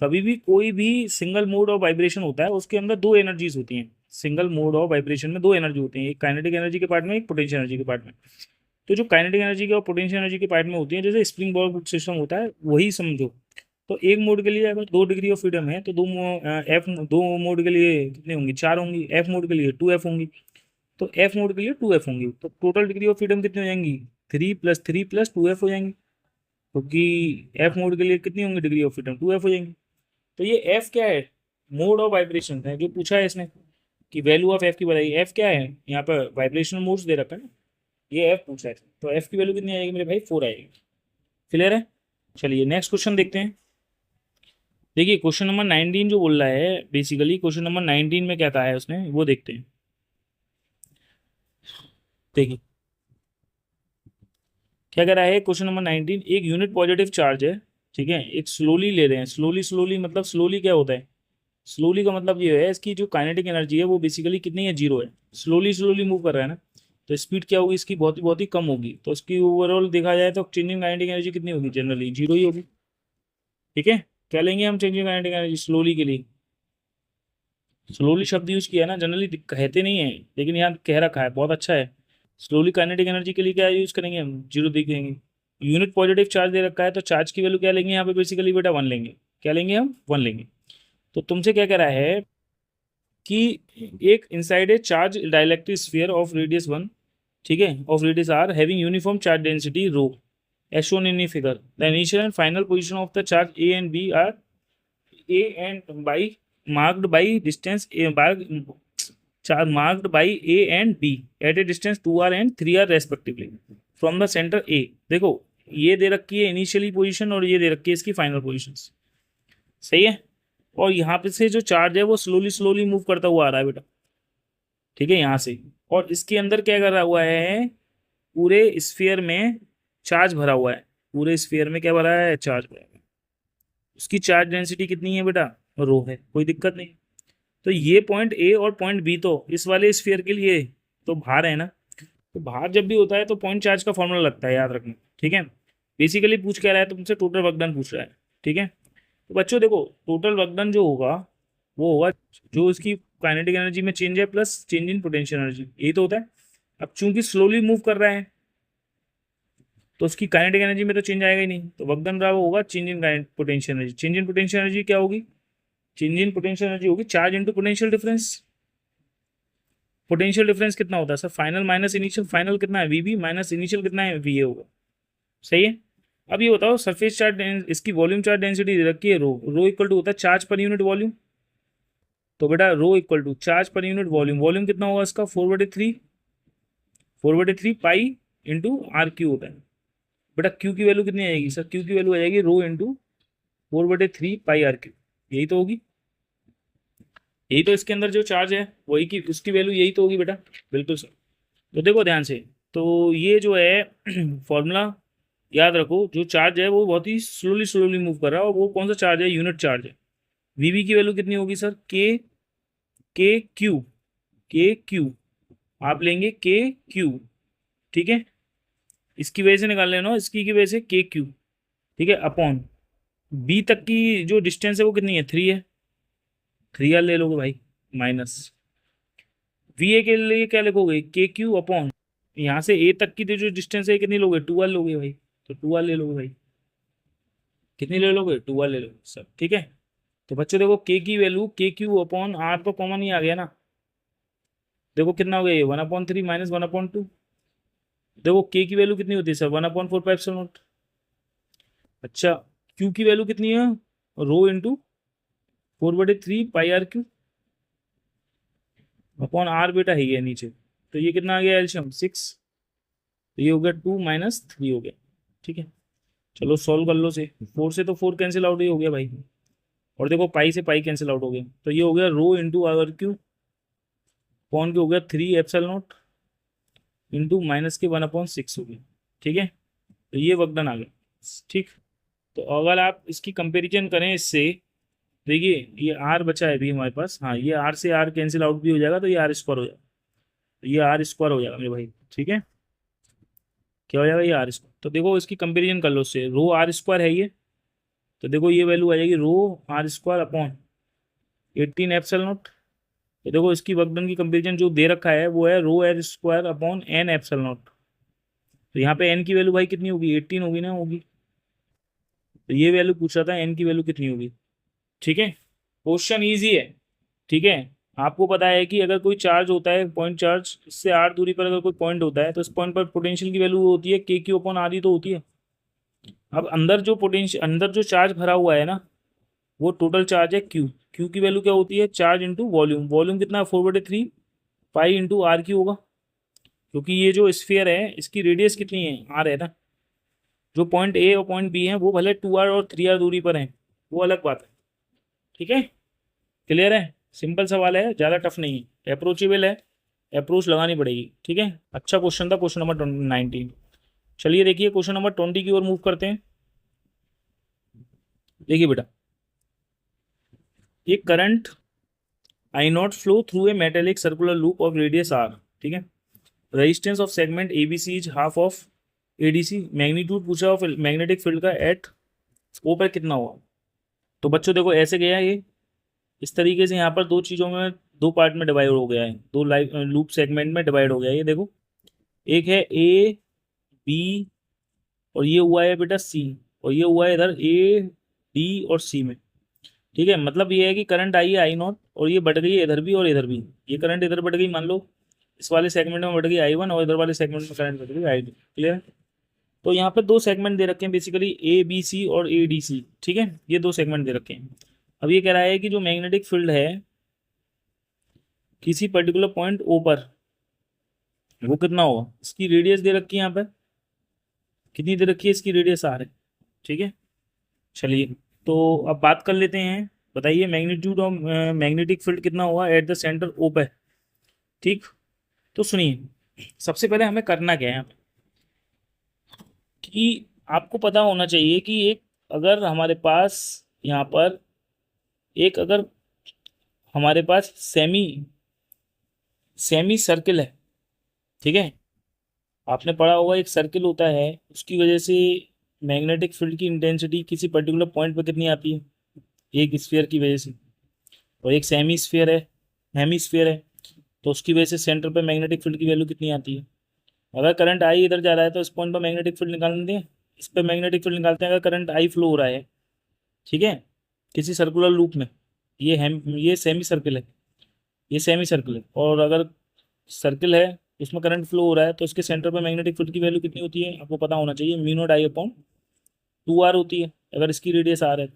कभी भी कोई भी सिंगल मोड ऑफ वाइब्रेशन होता है उसके अंदर दो एनर्जीज होती हैं, सिंगल मोड ऑफ वाइब्रेशन में दो एनर्जी होती हैं, एक काइनेटिक एनर्जी के पार्ट में, एक पोटेंशियल एनर्जी के पार्ट में। तो जो काइनेटिक एनर्जी के और पोटेंशियल एनर्जी के पार्ट में होती है, जैसे स्प्रिंग बॉल सिस्टम होता है वही समझो। तो एक मोड के लिए अगर दो डिग्री ऑफ फ्रीडम है तो एफ दो मोड के लिए कितने होंगी, 4 होंगी, एफ मोड के लिए 2F होंगी। तो एफ मोड के लिए 2F होंगी, तो टोटल डिग्री ऑफ फ्रीडम कितनी हो जाएंगी, 3 + 3 + 2F हो जाएंगी, क्योंकि एफ मोड के लिए कितनी होंगी डिग्री ऑफ फ्रीडम, 2F हो जाएंगी। तो ये एफ क्या है, मोड ऑफ वाइब्रेशन है जो पूछा है इसने, कि वैल्यू ऑफ एफ की बताइए, एफ क्या है, यहाँ पर वाइब्रेशनल मोड्स दे रखा है ना, ये एफ पूछा है, तो एफ की वैल्यू कितनी आएगी मेरे भाई, 4 आएगी। क्लियर है, चलिए नेक्स्ट क्वेश्चन देखते हैं। देखिए क्वेश्चन नंबर 19 जो बोल रहा है, बेसिकली क्वेश्चन नंबर 19 में क्या कहा है उसने, वो देखते हैं। देखिए क्या कह रहा है क्वेश्चन नंबर 19, एक यूनिट पॉजिटिव चार्ज है, ठीक है, एक स्लोली ले रहे हैं, स्लोली स्लोली मतलब स्लोली क्या होता है, स्लोली का मतलब ये है इसकी जो काइनेटिक एनर्जी है वो बेसिकली कितनी है, 0 है, स्लोली स्लोली मूव कर रहा है ना, तो स्पीड क्या होगी इसकी, बहुत ही कम होगी, तो इसकी ओवरऑल देखा जाए तो चेंजिंग काइनेटिक एनर्जी कितनी होगी, जनरली 0 ही होगी। ठीक है, क्या लेंगे हम चेंजिंग काइनेटिक एनर्जी स्लोली के लिए, स्लोली शब्द यूज किया है ना, जनरली कहते नहीं है लेकिन यहाँ कह रखा है, बहुत अच्छा है। स्लोली काइनेटिक एनर्जी के लिए क्या यूज करेंगे हम, 0 देखेंगे। यूनिट पॉजिटिव चार्ज दे रखा है तो चार्ज की वैल्यू क्या लेंगे यहाँ पे, बेसिकली बेटा 1 लेंगे, क्या लेंगे हम, 1 लेंगे। तो तुमसे क्या कह रहा है कि एक inside a charge dielectric sphere of radius 1, ठीक है, of radius r having uniform charge density rho as shown in the figure, the initial and final position of the charge A and B are A and by marked by distance A marked by A and B at a distance 2r and 3r respectively from the center A। देखो ये दे रखी है initially position और ये दे रखी है इसकी final position, सही है, और यहाँ पे से जो चार्ज है वो स्लोली स्लोली मूव करता हुआ आ रहा है बेटा, ठीक है, यहाँ से। और इसके अंदर क्या करा हुआ है, पूरे स्फीयर में चार्ज भरा हुआ है, पूरे स्फीयर में क्या भरा है, चार्ज भरा है। उसकी चार्ज डेंसिटी कितनी है बेटा, रो है, कोई दिक्कत नहीं। तो ये पॉइंट ए और पॉइंट बी तो इस वाले स्फीयर के लिए तो बाहर है ना, तो बाहर जब भी होता है तो पॉइंट चार्ज का फॉर्मूला लगता है, याद रखना। ठीक है, बेसिकली पूछ क्या रहा है तुमसे, टोटल वर्क डन पूछ रहा है। ठीक है, तो बच्चों देखो, टोटल वर्क डन जो होगा वो होगा जो इसकी काइनेटिक एनर्जी में चेंज है plus change in potential energy, यही तो होता है। अब चूंकि स्लोली मूव कर रहा है तो उसकी काइनेटिक एनर्जी में तो चेंज आएगा ही नहीं, तो वर्क डन रहा वो होगा change in potential energy. Change in potential energy क्या होगी, चेंज इन पोटेंशियल एनर्जी होगी charge into potential difference. Potential difference कितना होता है sir, final minus initial, final कितना है वीबी माइनस इनिशियल कितना है वीए होगा। सही है। अब ये बताओ सरफेस चार्ज, इसकी वॉल्यूम चार्ज डेंसिटी दे रखी है रो, रो इक्वल टू होता है चार्ज पर यूनिट वॉल्यूम। तो बेटा rho equal to charge per unit volume, volume कितना होगा इसका 4/3, 4/3 पाई इंटू आर क्यू होता है। बेटा क्यू की वैल्यू कितनी आएगी सर, क्यू की वैल्यू आ जाएगी रो इंटू 4/3 पाई आर क्यू, यही तो होगी, यही तो इसके अंदर जो चार्ज है वही की उसकी वैल्यू यही तो होगी बेटा। बिल्कुल सर। तो देखो ध्यान से, तो ये जो है फॉर्मूला याद रखो, जो चार्ज है वो बहुत ही स्लोली स्लोली मूव कर रहा है, और वो कौन सा चार्ज है, यूनिट चार्ज है। वीवी की वैल्यू कितनी होगी सर, के क्यू, के क्यू आप लेंगे के क्यू। ठीक है, इसकी वजह से निकाल लेना, इसकी की वजह से के क्यू। ठीक है, अपॉन बी तक की जो डिस्टेंस है वो कितनी है, 3 है, 3 ले लोगे भाई, माइनस वी ए के लिए क्या लिखोगे, के क्यू अपॉन यहाँ से ए तक की जो डिस्टेंस है कितनी लोगे, 2 लोगे भाई, तो 2 ले लोगे भाई, कितनी ले लोगे, 2 ले लोगे सब। ठीक है, तो बच्चों देखो के की वैल्यू के क्यू अपॉन आर तो कॉमन ही आ गया ना, देखो कितना हो गया ये 1/3 माइनस 1/2। देखो के की वैल्यू कितनी होती है सर, 1/4 पाई एप्सिलॉन नॉट। अच्छा क्यू की वैल्यू कितनी है, rho into 4/3 pi are q upon r बेटा है ये नीचे, तो ये कितना आ गया एल्शियम 6, तो ये हो गया 2 माइनस 3 हो गया। ठीक है, चलो सॉल्व कर लो से, 4 से तो 4 कैंसिल आउट ही हो गया भाई, और देखो पाई से पाई कैंसिल आउट हो गया, तो ये हो गया rho into are q upon के हो गया 3 एप्सिलॉन नॉट इंटू माइनस के 1/6 हो गया। ठीक है, तो ये वर्क डन आ गया। ठीक, तो अगर आप इसकी कंपेरिजन करें इससे, देखिए ये आर बचा है अभी हमारे पास, हाँ ये आर से आर कैंसिल आउट भी हो जाएगा, तो ये आर स्क्वायर हो जाएगा, तो ये आर स्क्वायर हो जाएगा मेरे भाई। ठीक है, क्या हो जाएगा, ये आर स्क्वायर। तो देखो इसकी कंपेरिजन कर लो उससे, रो आर स्क्वायर है ये, तो देखो ये वैल्यू आ जाएगी rho r square upon 18 epsilon nought. तो देखो इसकी वर्क डन की कंपेरिजन जो दे रखा है वो है rho r square upon n epsilon nought. तो यहाँ पे n की वैल्यू भाई कितनी होगी, 18 होगी ना, होगी। तो ये वैल्यू पूछ रहा था n की वैल्यू कितनी होगी। ठीक है, क्वेश्चन ईजी है। ठीक है, आपको पता है कि अगर कोई चार्ज होता है, पॉइंट चार्ज, इससे आर दूरी पर अगर कोई पॉइंट होता है तो इस पॉइंट पर पोटेंशियल की वैल्यू होती है के क्यू अपॉन आर ही तो होती है। अब अंदर जो पोटेंशियल, अंदर जो चार्ज भरा हुआ है ना, वो टोटल चार्ज है क्यू, क्यू की वैल्यू क्या होती है, चार्ज इंटू वॉल्यूम, वॉल्यूम कितना 4/3 पाई इंटू आर क्यू होगा, क्योंकि ये जो स्फीयर है इसकी रेडियस कितनी है, आर है ना। जो पॉइंट ए और पॉइंट बी है वो भले 2r और 3r दूरी पर हैं, वो अलग बात है। ठीक है, क्लियर है, सिंपल सवाल है, ज़्यादा टफ नहीं है, अप्रोचेबल है, अप्रोच लगानी पड़ेगी। ठीक है, अच्छा क्वेश्चन था क्वेश्चन नंबर 19। चलिए देखिए क्वेश्चन नंबर 20 की ओर मूव करते हैं। देखिए बेटा, एक current I naught flow through a metallic circular loop of radius R. ठीक है, resistance of segment ABC is half of ADC, magnitude पूछा ऑफ मैग्नेटिक फील्ड का एट ओ पर कितना हुआ। तो बच्चों देखो ऐसे गया ये, इस तरीके से यहाँ पर दो चीज़ों में, दो पार्ट में डिवाइड हो गया है, दो लाइफ लूप सेगमेंट में डिवाइड हो गया है। ये देखो एक है ए बी, और ये हुआ है बेटा सी, और ये हुआ है इधर ए डी और सी में। ठीक है, मतलब ये है कि करंट आई है आई नॉट, और ये बढ़ गई है इधर भी और इधर भी, ये करंट इधर बढ़ गई, मान लो इस वाले सेगमेंट में बढ़ गई I1, और इधर वाले सेगमेंट में करंट बढ़ गई I2। क्लियर है, तो यहाँ पर दो सेगमेंट दे रखे हैं बेसिकली, ए बी सी और ए डी सी। ठीक है, ये दो सेगमेंट दे रखे हैं। अब ये कह रहा है कि जो मैग्नेटिक फील्ड है किसी पर्टिकुलर पॉइंट ओ पर, वो कितना होगा, इसकी रेडियस दे रखी है, यहाँ पर कितनी दे रखी है, इसकी रेडियस आर है। ठीक है, चलिए तो अब बात कर लेते हैं, बताइए मैग्नीट्यूड ऑफ मैग्नेटिक फील्ड कितना हुआ एट द सेंटर ओ पे। ठीक, तो सुनिए, सबसे पहले हमें करना क्या है कि आपको पता होना चाहिए कि एक, अगर हमारे पास यहाँ पर एक, अगर हमारे पास सेमी सेमी सर्किल है, ठीक है, आपने पढ़ा होगा एक सर्किल होता है, उसकी वजह से मैग्नेटिक फील्ड की इंटेंसिटी किसी पर्टिकुलर पॉइंट पर कितनी आती है, एक स्फीयर की वजह से। और एक सेमी स्फीयर है, हेमी स्फीयर है, तो उसकी वजह से सेंटर पे मैग्नेटिक फील्ड की वैल्यू कितनी आती है। अगर करंट आई इधर जा रहा है तो इस पॉइंट पर मैग्नेटिक फील्ड निकालते हैं, इस पर मैग्नेटिक फील्ड निकालते हैं अगर करंट आई फ्लो हो रहा है, ठीक है, किसी सर्कुलर लूप में। ये सेमी सर्किल है, ये सेमी सर्किल है, और अगर सर्किल है उसमें करंट फ्लो हो रहा है तो उसके सेंटर पर मैग्नेटिक फील्ड की वैल्यू कितनी होती है आपको पता होना चाहिए, mu not I upon 2r होती है। अगर इसकी रेडियस आर है,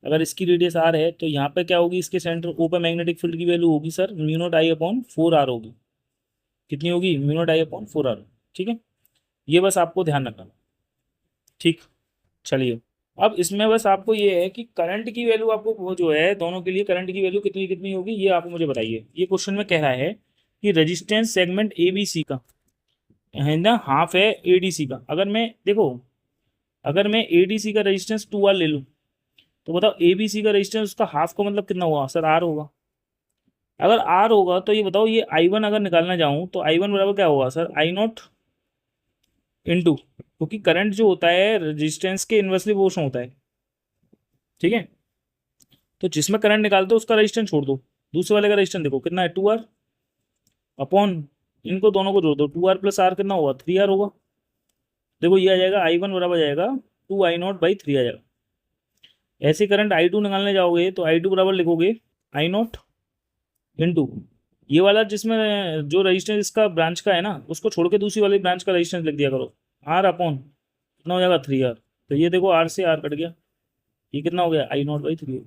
अगर इसकी रेडियस आर है तो यहाँ पे क्या होगी, इसके सेंटर ओ पे मैग्नेटिक फील्ड की वैल्यू होगी sir mu not I upon 4r होगी। कितनी होगी, mu not I upon 4r। ठीक है, ये बस आपको ध्यान रखना। ठीक, चलिए, अब इसमें बस आपको ये है कि करंट की वैल्यू आपको वो जो है दोनों के लिए करंट की वैल्यू कितनी कितनी होगी ये आप मुझे बताइए। ये क्वेश्चन में कह रहा है कि resistance segment A B C का है ना, हाफ है एडीसी का। अगर मैं देखो, अगर मैं एडीसी का रेजिस्टेंस 2R ले लूँ तो बताओ एबीसी का रेजिस्टेंस उसका हाफ का मतलब कितना हुआ सर, आर होगा। अगर आर होगा तो ये बताओ, ये आई वन अगर निकालना चाहूँ तो आई वन बराबर क्या होगा सर, आई नॉट इंटू, क्योंकि करंट जो होता है रेजिस्टेंस के इन्वर्सली प्रोपोर्शनल होता है। ठीक है, तो जिसमें करंट निकालते हो उसका रेजिस्टेंस छोड़ दो, दूसरे वाले का रेजिस्टेंस देखो कितना है, 2R अपॉन, इनको दोनों को जोड़ दो, 2R प्लस आर कितना होगा, 3R होगा। देखो ये आ जाएगा आई वन बराबर जाएगा 2I0/3 आ जाएगा। ऐसे करंट आई टू निकालने जाओगे तो आई टू बराबर लिखोगे आई नॉट इंटू, ये वाला जिसमें जो रजिस्टेंस इसका ब्रांच का है ना उसको छोड़ के दूसरी वाली ब्रांच का रजिस्टेंस लिख दिया करो, आर अपॉन कितना हो जाएगा, 3R। तो ये देखो आर से आर कट गया, ये कितना हो गया, I0/3।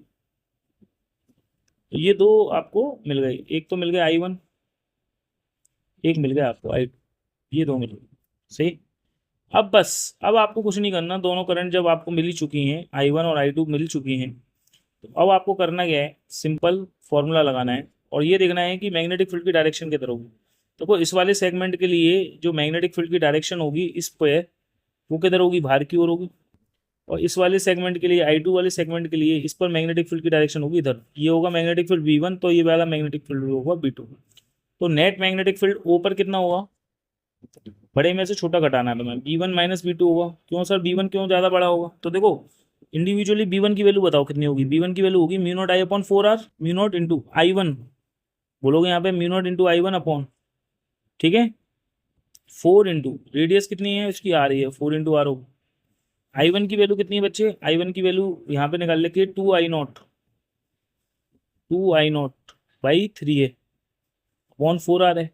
तो ये दो आपको मिल गए, एक तो मिल गया आई वन, एक मिल गया आपको आई टू, ये दो मिल गए। सही, अब बस, अब आपको कुछ नहीं करना, दोनों करंट जब आपको मिल ही चुकी हैं, आई वन और आई टू मिल चुकी हैं, तो अब आपको करना क्या है, सिंपल फॉर्मूला लगाना है और ये देखना है कि मैग्नेटिक फील्ड की डायरेक्शन किधर होगी। देखो इस वाले सेगमेंट के लिए जो मैग्नेटिक फील्ड की डायरेक्शन होगी इस पे, वो किधर होगी, बाहर की ओर होगी। और इस वाले सेगमेंट के लिए, आई टू वाले सेगमेंट के लिए, इस पर मैग्नेटिक फील्ड की डायरेक्शन होगी इधर, ये होगा मैग्नेटिक फील्ड V1, तो ये वाला मैग्नेटिक फील्ड होगा V2। तो नेट मैग्नेटिक फील्ड O पर कितना होगा, बड़े में से छोटा घटाना है तुम्हें, B1 - B2 होगा। क्यों सर, B1 क्यों ज़्यादा बड़ा होगा, तो देखो इंडिविजुअली B1 की वैल्यू बताओ कितनी होगी, B1 की वैल्यू होगी mu not I upon 4R, mu naught into I one, बोलोगे यहाँ पे mu naught into I one upon, ठीक है, 4 इंटू रेडियस कितनी है उसकी, आ रही है 4 × R होगी। आई वन की वैल्यू कितनी है बच्चे, आई वन की वैल्यू यहाँ पे निकाल लेके 2I0/3 है अपॉन 4R है।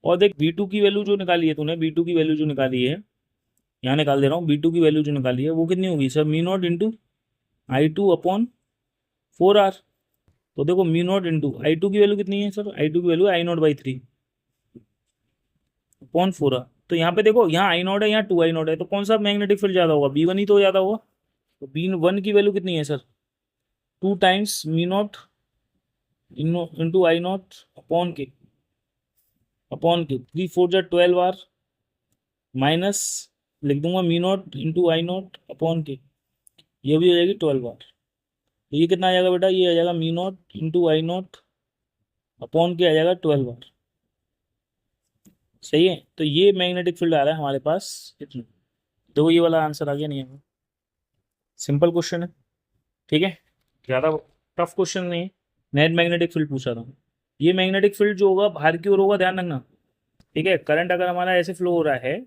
और देख B2 की वैल्यू जो निकाली है तूने, B2 की वैल्यू जो निकाली है, यहाँ निकाल दे रहा हूँ, B2 की वैल्यू जो निकाली है वो कितनी होगी sir, mu not into I two upon 4R। तो देखो mu not into I two की वैल्यू कितनी है सर, आई टू की वैल्यू I0/3 अपॉन 4R। तो यहाँ पे देखो, यहाँ I0 है, यहाँ 2I0 है, तो कौन सा मैग्नेटिक फील्ड ज़्यादा होगा, B1 ही तो ज़्यादा होगा। तो B1 की वैल्यू कितनी है sir, 2 times mu naught into I0 upon के 3 × 4 = 12R माइनस, लिख दूंगा mu naught into I0 upon के, ये भी हो जाएगी 12R। तो ये कितना आ जाएगा बेटा, ये आ जाएगा mu not into I0 upon के, आ जाएगा 12R। सही है, तो ये मैग्नेटिक फील्ड आ रहा है हमारे पास इतना। देखो ये वाला आंसर आ गया, नहीं है, सिंपल क्वेश्चन है। ठीक है, ज़्यादा टफ क्वेश्चन नहीं है, नेट मैग्नेटिक फील्ड पूछा था। ये मैग्नेटिक फील्ड जो होगा बाहर की ओर होगा, ध्यान रखना। ठीक है, करंट अगर हमारा ऐसे फ्लो हो रहा है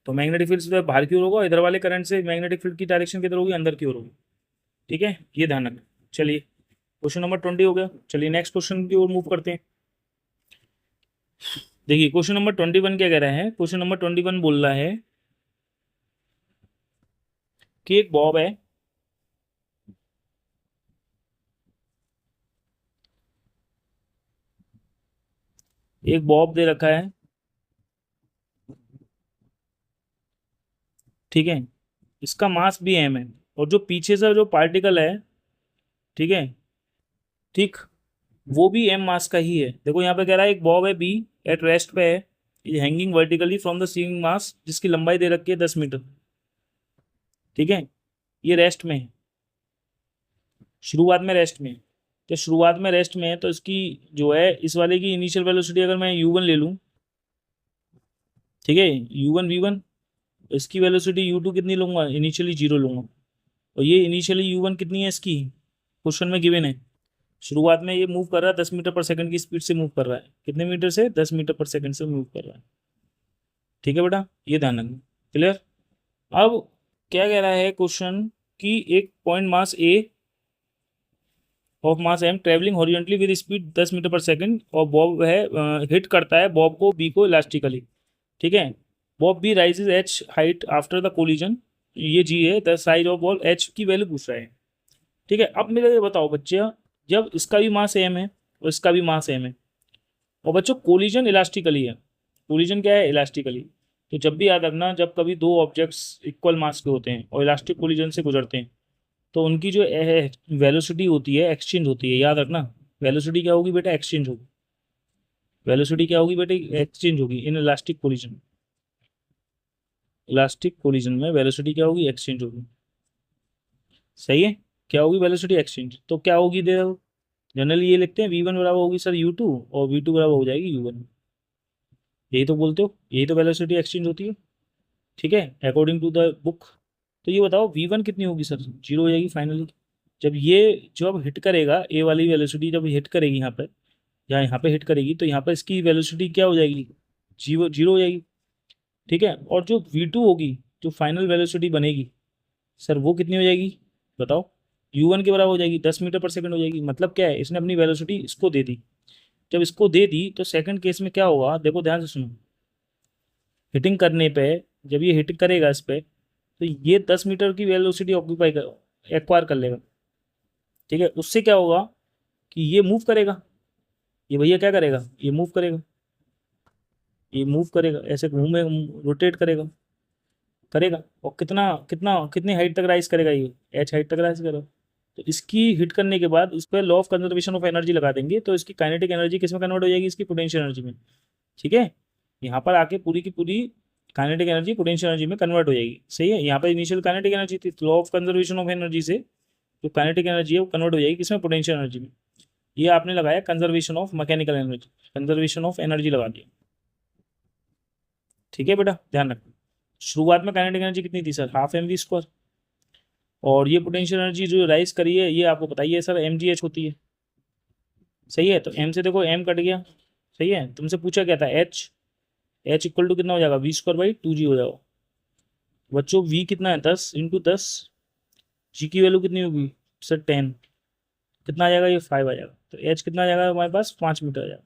तो मैग्नेटिक फील्ड से बाहर की ओर होगा, इधर वाले करंट से मैग्नेटिक फील्ड की डायरेक्शन किधर होगी, अंदर की ओर होगी। ठीक है, ये ध्यान रखना। चलिए क्वेश्चन नंबर 20 हो गया, चलिए नेक्स्ट क्वेश्चन की ओर मूव करते हैं। देखिए क्वेश्चन नंबर 21 क्या कह रहा है, क्वेश्चन नंबर 21 बोल रहा है कि एक बॉब है, एक बॉब दे रखा है, ठीक है, इसका मास भी m है, और जो पीछे से जो पार्टिकल है, ठीक है, ठीक, वो भी एम मास का ही है। देखो यहाँ पे कह रहा है एक बॉब है बी, एट रेस्ट पे है, hanging vertically from the ceiling mass, जिसकी लंबाई दे रखी है 10 मीटर। ठीक है, ये रेस्ट में है, शुरुआत में रेस्ट में है। तो शुरुआत में रेस्ट में है तो इसकी जो है इस वाले की इनिशियल वेलोसिटी अगर मैं u1 ले लूँ, ठीक है, u1 v1, इसकी वेलोसिटी u2 कितनी लूंगा, इनिशियली 0 लूंगा। और ये इनिशियली u1 कितनी है इसकी, क्वेश्चन में गिवन है। शुरुआत में ये मूव कर रहा है 10 मीटर पर सेकंड की स्पीड से मूव कर रहा है, कितने मीटर से, 10 मीटर पर सेकंड से मूव कर रहा है। ठीक है बेटा, ये ध्यान रखना। क्लियर। अब क्या कह रहा है क्वेश्चन कि एक point mass A of mass M travelling horizontally with speed 10 metre per second, और बॉब है हिट करता है बॉब को बी को इलास्टिकली। ठीक है, bob B rises H height after the collision, ये जी है, the size of ball H की वैल्यू पूछ रहा है। ठीक है, अब मेरे ये बताओ बच्चे, जब इसका भी मास एम है और इसका भी मास एम है, और बच्चों कोलिजन इलास्टिकली है, कोलिजन क्या है, इलास्टिकली। तो जब भी याद रखना, जब कभी दो ऑब्जेक्ट्स इक्वल मास के होते हैं और इलास्टिक कोलिजन से गुजरते हैं, तो उनकी जो वेलोसिटी होती है एक्सचेंज होती है, याद रखना। वेलोसिटी क्या होगी बेटा, एक्सचेंज होगी। वेलोसिटी क्या होगी बेटा, एक्सचेंज होगी in elastic collision. Elastic collision में वेलोसिटी क्या होगी, एक्सचेंज होगी। सही है, क्या होगी, वेलोसिटी एक्सचेंज। तो क्या होगी, दे जनरली ये लिखते हैं v1 बराबर होगी सर u2, और v2 बराबर हो जाएगी u1। यही तो बोलते हो, यही तो वेलोसिटी एक्सचेंज होती है। ठीक है, अकॉर्डिंग टू द बुक। तो ये बताओ v1 कितनी होगी सर, 0 हो जाएगी फाइनली। जब हिट करेगा ए वाली वेलोसिटी, जब हिट करेगी यहाँ पे, या यहाँ पे हिट करेगी, तो यहाँ पे इसकी वेलोसिटी क्या हो जाएगी, 0 हो जाएगी। ठीक है, और जो v2 होगी, जो फाइनल वेलोसिटी बनेगी सर, वो कितनी हो जाएगी बताओ, u1 के बराबर हो जाएगी, 10 मीटर पर सेकंड हो जाएगी। मतलब क्या है, इसने अपनी वेलोसिटी इसको दे दी। जब इसको दे दी तो सेकंड केस में क्या होगा, देखो ध्यान से सुनो। हिटिंग करने पे, जब ये हिट करेगा इस पे, तो ये 10 मीटर की वेलोसिटी ऑक्यूपाई कर, एक्वायर कर लेगा। ठीक है, उससे क्या होगा कि ये मूव करेगा, ये भैया क्या करेगा, ये मूव करेगा, ये मूव करेगा, ऐसे घूमे, रोटेट करेगा, करेगा। और कितना कितना कितनी हाइट तक राइज करेगा, ये एच हाइट तक राइज करेगा। तो इसकी हिट करने के बाद उस पर law of conservation of energy लगा देंगे, तो इसकी काइनेटिक एनर्जी किस में कन्वर्ट हो जाएगी, इसकी पोटेंशियल एनर्जी में। ठीक है, यहाँ पर आके पूरी की पूरी काइनेटिक एनर्जी पोटेंशियल एनर्जी में कन्वर्ट हो जाएगी। सही है, यहाँ पर इनिशियल काइनेटिक एनर्जी थी, law of conservation of energy से जो काइनेटिक एनर्जी है वो कन्वर्ट हो जाएगी किसमें, पोटेंशियल एनर्जी में। ये आपने लगाया conservation of mechanical energy, conservation of energy लगा दिया। ठीक है बेटा, ध्यान रखना। शुरुआत में काइनेटिक एनर्जी कितनी थी sir, half M V square. और ये पोटेंशियल एनर्जी जो राइज करी है, ये आपको बताइए सर एम जी एच होती है। सही है, तो एम से देखो एम कट गया। सही है, तुमसे पूछा क्या था, एच, एच इक्वल टू कितना हो जाएगा, वी स्क्वायर बाई 2 जी हो जाएगा। बच्चों वी कितना है, 10 × 10। जी की वैल्यू कितनी होगी सर, 10। कितना आ जाएगा, ये 5 आ जाएगा। तो एच कितना आ जाएगा हमारे पास, 5 मीटर आ जाएगा।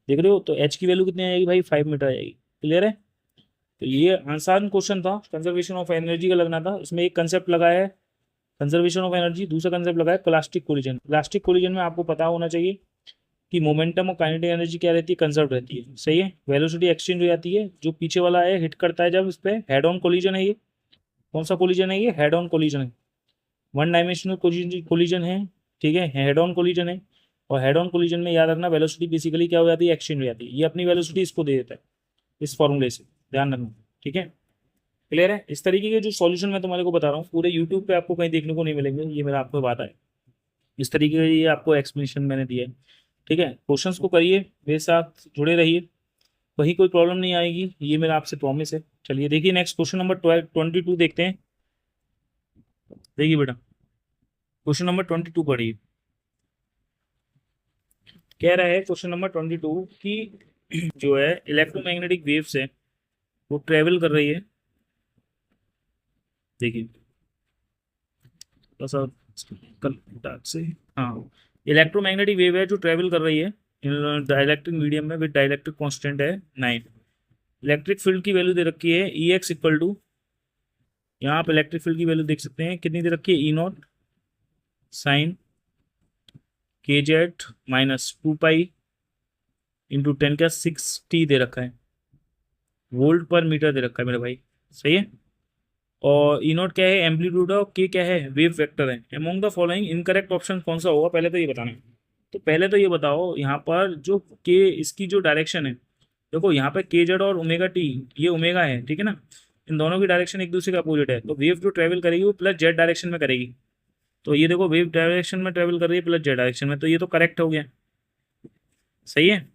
देख रहे हो, तो एच की वैल्यू कितनी आ जाएगी भाई, 5 मीटर आ जाएगी। क्लियर है। तो ये आसान क्वेश्चन था, कंजर्वेशन ऑफ एनर्जी का लगना था। इसमें एक कंसेप्ट लगा है कंजर्वेशन ऑफ एनर्जी, दूसरा कंसेप्ट लगा है प्लास्टिक कोलिजन। प्लास्टिक कोलिजन में आपको पता होना चाहिए कि मोमेंटम और काइनेटिक एनर्जी क्या रहती है, कंजर्व रहती है। सही है, वेलोसिटी एक्सचेंज हो जाती है, जो पीछे वाला है हिट करता है जब इस पर, हेड ऑन कोलिजन है ये। कौन सा कोलिजन है ये, हेड ऑन कोलिजन है, वन डायमेंशनल कोलिजन है। ठीक है, हेड ऑन कोलिजन है। और हेड ऑन कोलिजन में याद रखना वेलोसिटी बेसिकली क्या हो जाती है, एक्सचेंज हो जाती है। ये अपनी वेलोसिटी इसको दे देता है इस फॉर्मूले से, ध्यान रखना। ठीक है, क्लियर है। इस तरीके के जो सॉल्यूशन मैं तुम्हारे को बता रहा हूँ, पूरे यूट्यूब पे आपको कहीं देखने को नहीं मिलेंगे, ये मेरा आपको बात है। इस तरीके का ये आपको एक्सप्लेनेशन मैंने दिया है। ठीक है, क्वेश्चंस को करिए, मेरे साथ जुड़े रहिए, कहीं कोई प्रॉब्लम नहीं आएगी, ये मेरा आपसे प्रॉमिस है। चलिए देखिए, नेक्स्ट क्वेश्चन नंबर 22 देखते हैं। देखिए बेटा, क्वेश्चन नंबर 22 पढ़िए। कह रहा है क्वेश्चन नंबर 22 कि जो है इलेक्ट्रोमैग्नेटिक वेव्स है वो ट्रेवल कर रही है। देखिए थोड़ा सा डार्क से, हाँ, इलेक्ट्रोमैग्नेटिक वेव है जो ट्रेवल कर रही है डाइलेक्ट्रिक मीडियम में, विद डाइलेक्ट्रिक कांस्टेंट है 9। इलेक्ट्रिक फील्ड की वैल्यू दे रखी है ई एक्स इक्वल टू, यहाँ आप इलेक्ट्रिक फील्ड की वैल्यू देख सकते हैं कितनी दे रखी है, ई नॉट साइन के जेड -2 पाई इंटू 10⁻⁶ दे रखा है, वोल्ट पर मीटर दे रखा है मेरे भाई। सही है, और ई नॉट क्या है, एम्पलीट्यूड है, और के क्या है, वेव वेक्टर है। Among the following incorrect option कौन सा होगा, पहले तो ये बताना है। तो पहले तो ये बताओ यहाँ पर जो के इसकी जो डायरेक्शन है, देखो यहाँ पे के जेड और ओमेगा टी, ये ओमेगा है, ठीक है ना, इन दोनों की डायरेक्शन एक दूसरे के अपोजिट है, तो वेव जो ट्रेवल करेगी वो प्लस जेड डायरेक्शन में करेगी। तो ये देखो वेव डायरेक्शन में ट्रेवल कर रही है प्लस जेड डायरेक्शन में, तो ये तो करेक्ट हो गया, सही है।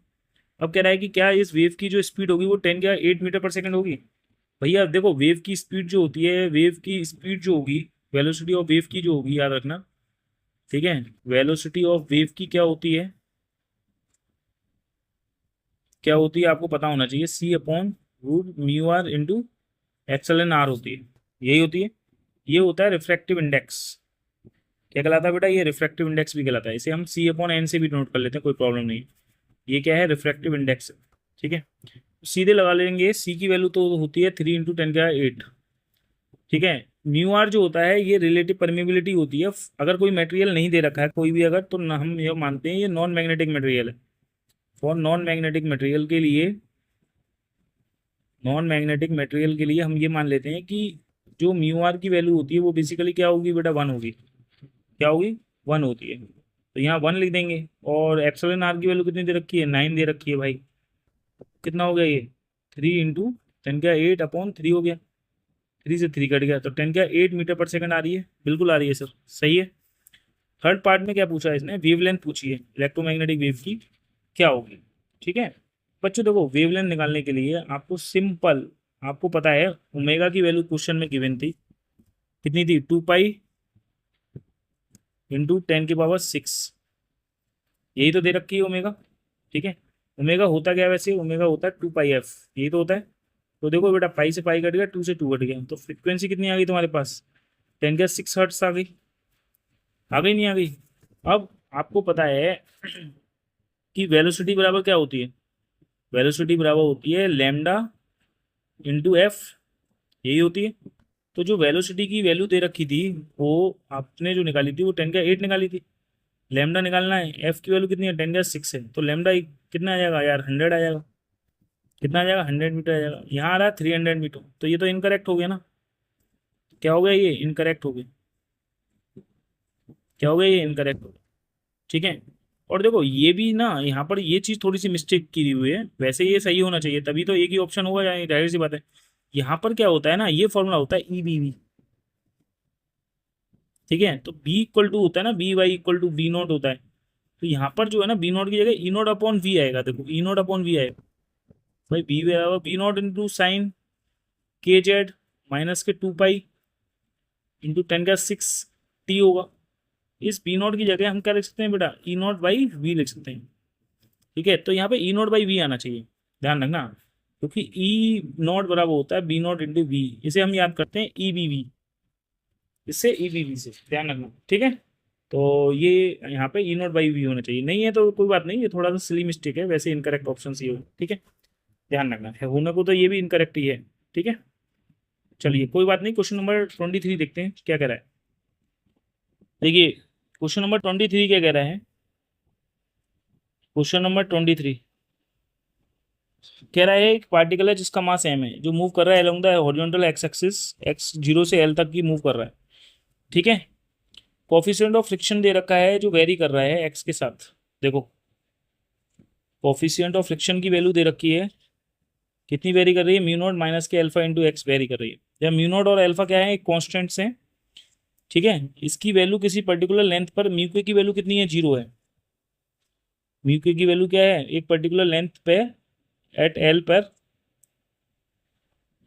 अब कह रहा है कि क्या इस वेव की जो स्पीड होगी वो 10 क्या 8 मीटर पर सेकंड होगी। भैया देखो वेव की स्पीड जो होती है, वेव की स्पीड जो होगी, वेलोसिटी ऑफ वेव की जो होगी, याद रखना, ठीक है, वेलोसिटी ऑफ वेव की क्या होती है, क्या होती है आपको पता होना चाहिए, c upon root mu r into x l n r होती है, यही होती है। ये होता है रिफ्रैक्टिव इंडेक्स, क्या कहलाता है बेटा, ये रिफ्रैक्टिव इंडेक्स भी कहलाता है, इसे हम सी अपॉन एन से भी नोट कर लेते हैं, कोई प्रॉब्लम नहीं। ये क्या है, रिफ्रैक्टिव इंडेक्स, ठीक है। सीधे लगा लेंगे, सी की वैल्यू तो होती है 3 × 10⁸, ठीक है। म्यू आर जो होता है ये रिलेटिव परमेबिलिटी होती है, अगर कोई मटेरियल नहीं दे रखा है कोई भी अगर, तो हम ये मानते हैं ये नॉन मैग्नेटिक मटेरियल है। फॉर नॉन मैग्नेटिक मटेरियल के लिए, नॉन मैग्नेटिक मटेरियल के लिए हम ये मान लेते हैं कि जो म्यू आर की वैल्यू होती है वो बेसिकली क्या होगी बेटा, 1 होगी, क्या होगी, 1 होती है, तो यहाँ 1 लिख देंगे। और एप्सिलॉन आर की वैल्यू कितनी दे रखी है, 9 दे रखी है भाई, कितना हो गया ये, 3 × 10⁸ हो गया, 3 से 3 कट गया, तो 10⁸मीटर पर सेकंड आ रही है, बिल्कुल आ रही है सर, सही है। थर्ड पार्ट में क्या पूछा है इसने, वेवलेंथ पूछी है इलेक्ट्रोमैग्नेटिक वेव की क्या होगी, ठीक है। बच्चों देखो वेवलेंथ निकालने के लिए आपको सिंपल, आपको पता है ओमेगा की वैल्यू क्वेश्चन में गिवन थी, कितनी थी, 2 पाई × 10⁶, यही तो दे रखी है ओमेगा, ठीक है। ओमेगा होता क्या है वैसे, ओमेगा होता है 2 पाई एफ, यही तो होता है। तो देखो बेटा पाई से पाई कट गया, 2 से 2 कट गया, तो फ्रीक्वेंसी कितनी आ गई तुम्हारे पास, 10⁶ आ गई, आ गई नहीं आ गई। अब आपको पता है कि वेलोसिटी बराबर क्या होती है, वेलोसिटी बराबर होती है लैम्डा इंटू एफ, यही होती है। तो जो वेलोसिटी की वैल्यू दे रखी थी वो आपने जो निकाली थी वो 10⁸ निकाली थी, लैम्डा निकालना है, एफ की वैल्यू कितनी है, 10⁶ है, तो लैम्डा कितना आ जाएगा यार, 100 आ जाएगा, कितना आ जाएगा, 100 मीटर आ जाएगा, यहाँ आ रहा है 300 मीटर, तो ये तो इनकरेक्ट हो गया ना, क्या हो गया ये, इनकरेक्ट हो गया, क्या हो गया ये, इनकरेक्ट हो गया, ठीक है। और देखो ये भी ना, यहाँ पर ये चीज़ थोड़ी सी मिस्टेक की हुई है, वैसे ये सही होना चाहिए तभी तो एक ही ऑप्शन होगा, या जाहिर सी बात है। यहाँ पर क्या होता है ना, ये फॉर्मूला होता है ई बी वी, ठीक है, तो बी इक्वल टू होता है ना, B Y equal to B naught होता है, तो यहाँ पर जो है ना बी नॉट की जगह ई नॉट अपॉन वी आएगा, देखो ई नॉट अपॉन वी आएगा, भाई बी बराबर बी नॉट इंटू साइन के जेड माइनस के 2 पाई × 10⁶ टी होगा। इस बी नॉट की जगह हम क्या लिख सकते हैं बेटा, ई नॉट बाई वी लिख सकते हैं, ठीक है। तो यहाँ पे ई नॉट बाई वी आना चाहिए, ध्यान रखना, क्योंकि ई नॉट बराबर होता है बी नॉट इंटू वी, इसे हम याद करते हैं ई बी वी, इससे ई बी वी से, ध्यान रखना, ठीक है। तो ये यहाँ पे ई नॉट बाई वी होना चाहिए, नहीं है तो कोई बात नहीं, ये थोड़ा सा सिली मिस्टेक है, वैसे इनकरेक्ट ऑप्शन ये हो, ठीक है, ध्यान रखना है, होने को तो ये भी इनकरेक्ट ही है, ठीक है। चलिए कोई बात नहीं, क्वेश्चन नंबर 23 देखते हैं क्या कह रहा है। देखिए क्वेश्चन नंबर 23 क्या कह रहा है, क्वेश्चन नंबर 23 कह रहा है एक पार्टिकल है जिसका मास m है, जो मूव कर रहा है along the horizontal x axis, x 0 से l तक की मूव कर रहा है, ठीक है। कोफिशिएंट ऑफ फ्रिक्शन दे रखा है जो वेरी कर रहा है x के साथ, देखो कोफिशिएंट ऑफ फ्रिक्शन की वैल्यू दे रखी है, कितनी वेरी कर रही है, mu naught minus k alpha into x very कर रही है, जब म्यू नॉट और अल्फा क्या है, कॉन्स्टेंट्स हैं, ठीक है। इसकी वैल्यू किसी पर्टिकुलर लेंथ पर, म्यू के की वैल्यू कितनी है, 0 है, म्यू के की वैल्यू क्या है एक पर्टिकुलर लेंथ पे एट एल पर,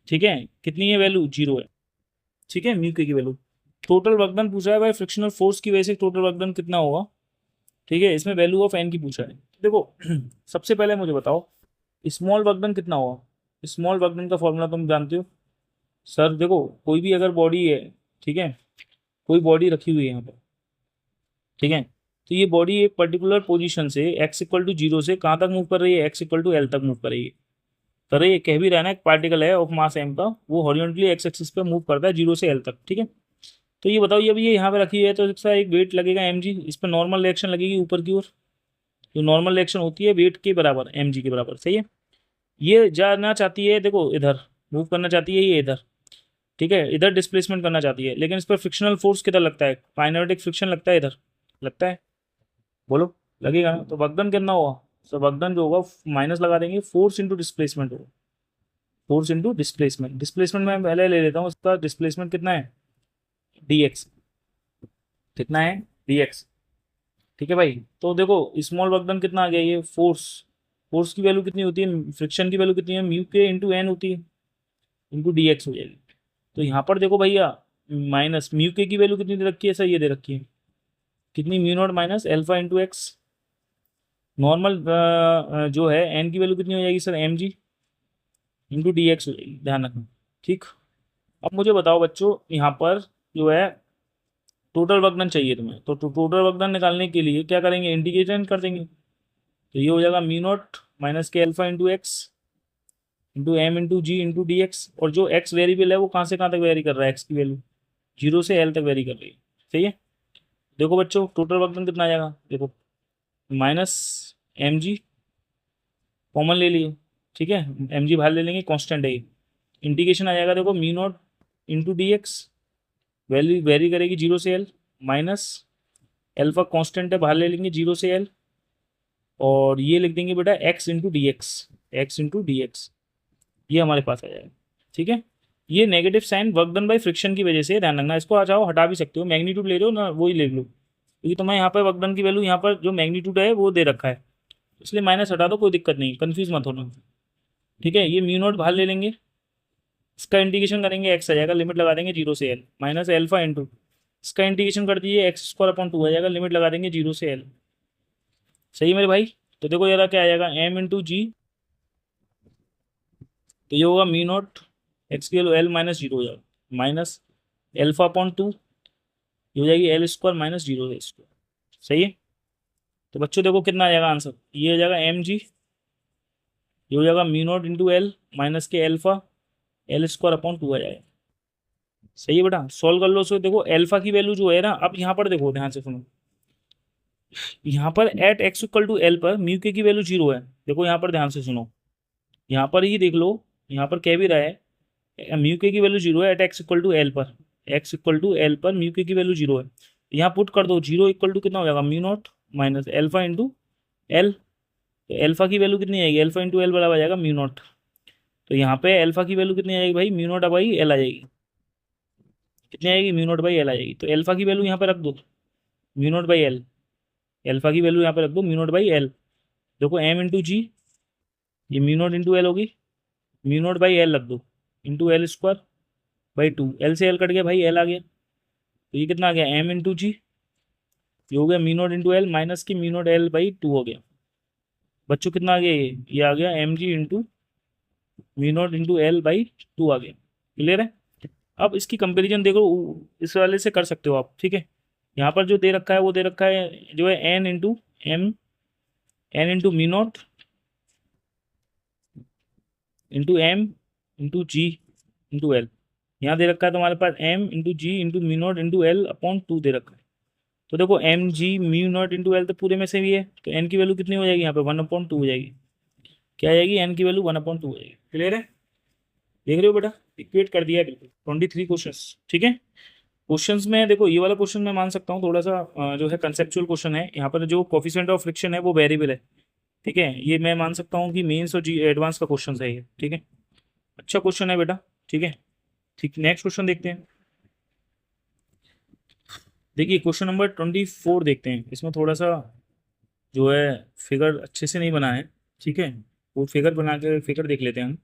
ठीक है, कितनी है वैल्यू, 0 है, ठीक है, म्यू के की वैल्यू। टोटल वर्क डन पूछा है भाई, फ्रिक्शनल फोर्स की वजह से टोटल वर्क डन कितना होगा, ठीक है, इसमें वैल्यू ऑफ एन की पूछा है। देखो सबसे पहले मुझे बताओ स्मॉल वर्क डन कितना होगा, स्मॉल वर्क डन का फॉर्मूला तुम जानते हो सर, देखो कोई भी अगर बॉडी है, ठीक है, कोई बॉडी रखी हुई है यहाँ पर, ठीक है, तो ये बॉडी एक पर्टिकुलर पोजीशन से x इक्वल टू 0 से कहाँ तक मूव कर रही है, x इक्वल टू एल तक मूव कर रही है, तो ये कह भी रहा है ना एक पार्टिकल है ऑफ मास m का, वो हॉरिजॉन्टली एक्स एक्सिस पे मूव करता है 0 से l तक, ठीक है। तो ये बताओ ये भी ये यहाँ पे रखी है, तो इसका एक वेट लगेगा mg, इस पर नॉर्मल रिएक्शन लगेगी ऊपर की ओर, जो नॉर्मल रिएक्शन होती है वेट के बराबर mg के बराबर, सही है। ये जाना चाहती है, देखो इधर मूव करना चाहती है ये इधर, ठीक है, इधर डिस्प्लेसमेंट करना चाहती है, लेकिन इस पर फ्रिक्शनल फोर्स किधर लगता है, काइनेटिक फ्रिक्शन लगता है इधर, लगता है, बोलो लगेगा ना। तो वक्र डन कितना होगा, तो वक्र डन जो होगा माइनस लगा देंगे, फोर्स इंटू डिस्प्लेसमेंट होगा, फोर्स इंटू डिस्प्लेसमेंट। डिस्प्लेसमेंट मैं पहले ले लेता हूँ, उसका डिस्प्लेसमेंट कितना है, dx, कितना है dx। ठीक है भाई, तो देखो स्मॉल वर्क डन कितना आ गया, ये फोर्स, फोर्स की वैल्यू कितनी होती है, फ्रिक्शन की वैल्यू कितनी है, म्यू के इंटू एन होती है, इंटू डी एक्स हो जाएगी। तो यहाँ पर देखो भैया माइनस म्यू के की वैल्यू कितनी दे रखी है, सर ये दे रखी है कितनी, mu not minus alpha into X. Normal जो है एन की वैल्यू कितनी हो जाएगी sir, M G into D X हो जाएगी, ध्यान रखना। ठीक, अब मुझे बताओ बच्चों, यहाँ पर जो है टोटल वर्क डन चाहिए तुम्हें, तो टोटल वर्क डन निकालने के लिए क्या करेंगे, इंटीग्रेशन कर देंगे। तो ये हो जाएगा mu not minus k alpha into x into m into g into D x. और जो एक्स वेरिएबल है वो कहाँ से कहाँ तक वेरी कर रहा है, एक्स की वैल्यू 0 से एल तक वेरी कर रही है। सही है। देखो बच्चों टोटल वर्क डन कितना आ जाएगा, देखो माइनस एम जी कॉमन ले लिए, ठीक है, एम जी बाहर ले लेंगे, कॉन्स्टेंट है ये। इंटीग्रेशन आ जाएगा देखो mu not into D x, value very करेगी 0 से एल, माइनस एल्फा कॉन्स्टेंट है बाहर ले लेंगे 0 से एल, और ये लिख देंगे बेटा X into D X, X into D X, ये हमारे पास आ जाएगा। ठीक है, ये negative sign work done by friction की वजह से, ध्यान रखना। इसको आ जाओ हटा भी सकते हो, मैग्नीट्यूड ले रहे हो ना वही ले लो, क्योंकि तुम्हें यहाँ पर वर्क डन की वैल्यू यहाँ पर जो मैग्नीट्यूड है वो दे रखा है, इसलिए माइनस हटा दो, कोई दिक्कत नहीं, कंफ्यूज मत होना। ठीक है, ये म्यू नोट बाहर ले लेंगे, इसका इंटीग्रेशन करेंगे, एक्स आ जाएगा, लिमिट लगा देंगे 0 से एल, माइनस एल्फा इंटू इसका इंटीग्रेशन कर दीजिए, एक्स स्क्वायर अपॉन 2 आ जाएगा, लिमिट लगा देंगे 0 से एल। सही है मेरे भाई। तो देखो यार क्या आ जाएगा, एम इंटू जी, तो ये होगा म्यू नॉट एक्स की वैल्यू एल माइनस 0 हो जाएगा, माइनस एल्फा अपॉन 2, ये हो जाएगी एल स्क्वायर माइनस 0 है स्क्वायर। सही है। तो बच्चों देखो कितना आ जाएगा आंसर, ये हो जाएगा एम जी, ये हो जाएगा mu not into L minus के एल्फा एल स्क्वायर अपॉन 2 आ जाएगा। सही है बेटा, सॉल्व कर लो उसको। देखो एल्फा की वैल्यू जो है ना, अब यहाँ पर देखो ध्यान से सुनो, यहाँ पर at X equal to L पर म्यू के की वैल्यू 0 है। देखो यहाँ पर ध्यान से सुनो, यहाँ पर ही देख लो, यहाँ पर कह भी रहा है म्यू के की वैल्यू 0 है at X equal to L पर, एक्स इक्वल टू एल पर म्यू के की वैल्यू 0 है। यहाँ पुट कर दो 0 इक्वल टू कितना हो जाएगा, mu not minus alpha into l. तो एल्फा की वैल्यू कितनी आएगी, एल्फा इंटू एल बराबर आ जाएगा म्यू नॉट। तो यहाँ पे एल्फा की वैल्यू कितनी आएगी भाई, म्यू नॉट बाई एल आ जाएगी, कितनी आएगी, म्यू नॉट बाई एल आ जाएगी। तो एल्फा की वैल्यू यहाँ पे रख दो, mu naught by L, alpha की वैल्यू यहाँ पे रख दो म्यू नॉट बाई एल। देखो एम इंटू जी, ये म्यू नॉट इंटू एल होगी, म्यू नॉट बाई एल रख दो into L square by 2, L से एल कट गया भाई, एल आ गया, तो ये कितना आ गया एम इंटू जी, ये हो गया mu naught into L minus की म्यू नॉट एल बाई 2 हो गया। बच्चों कितना आ गया, ये आ गया M G into mu not into L by 2 आ गया। क्लियर है। अब इसकी कंपेरिजन देखो, इस वाले से कर सकते हो आप। ठीक है, यहाँ पर जो दे रखा है वो दे रखा है जो है n into m, n into mu not into m into g into l. यहाँ दे रखा है तुम्हारे पास m into g into mu not into l upon 2 दे रखा है। तो देखो m g mu not into l तो पूरे में से भी है, तो एन की वैल्यू कितनी हो जाएगी यहाँ पे 1/2 हो जाएगी। क्या आ जाएगी, एन की वैल्यू 1/2 हो जाएगी। क्लियर है, देख रहे हो बेटा, इक्वेट कर दिया है बिल्कुल। 23 क्वेश्चन। ठीक है, क्वेश्चंस में देखो ये वाला क्वेश्चन मैं मान सकता हूँ थोड़ा सा जो है कंसेप्चुअल क्वेश्चन है। यहाँ पर जो कोफिशिएंट ऑफ फ्रिक्शन है वो वेरिएबल है। ठीक है, ये मैं मान सकता हूँ कि मेंस और जी एडवांस का क्वेश्चन है ये। ठीक है, अच्छा क्वेश्चन है बेटा। ठीक है, ठीक, नेक्स्ट क्वेश्चन देखते हैं। देखिए क्वेश्चन नंबर 24 देखते हैं। इसमें थोड़ा सा जो है फिगर अच्छे से नहीं बना है। ठीक है, वो फिगर बना के फिगर देख लेते हैं हम।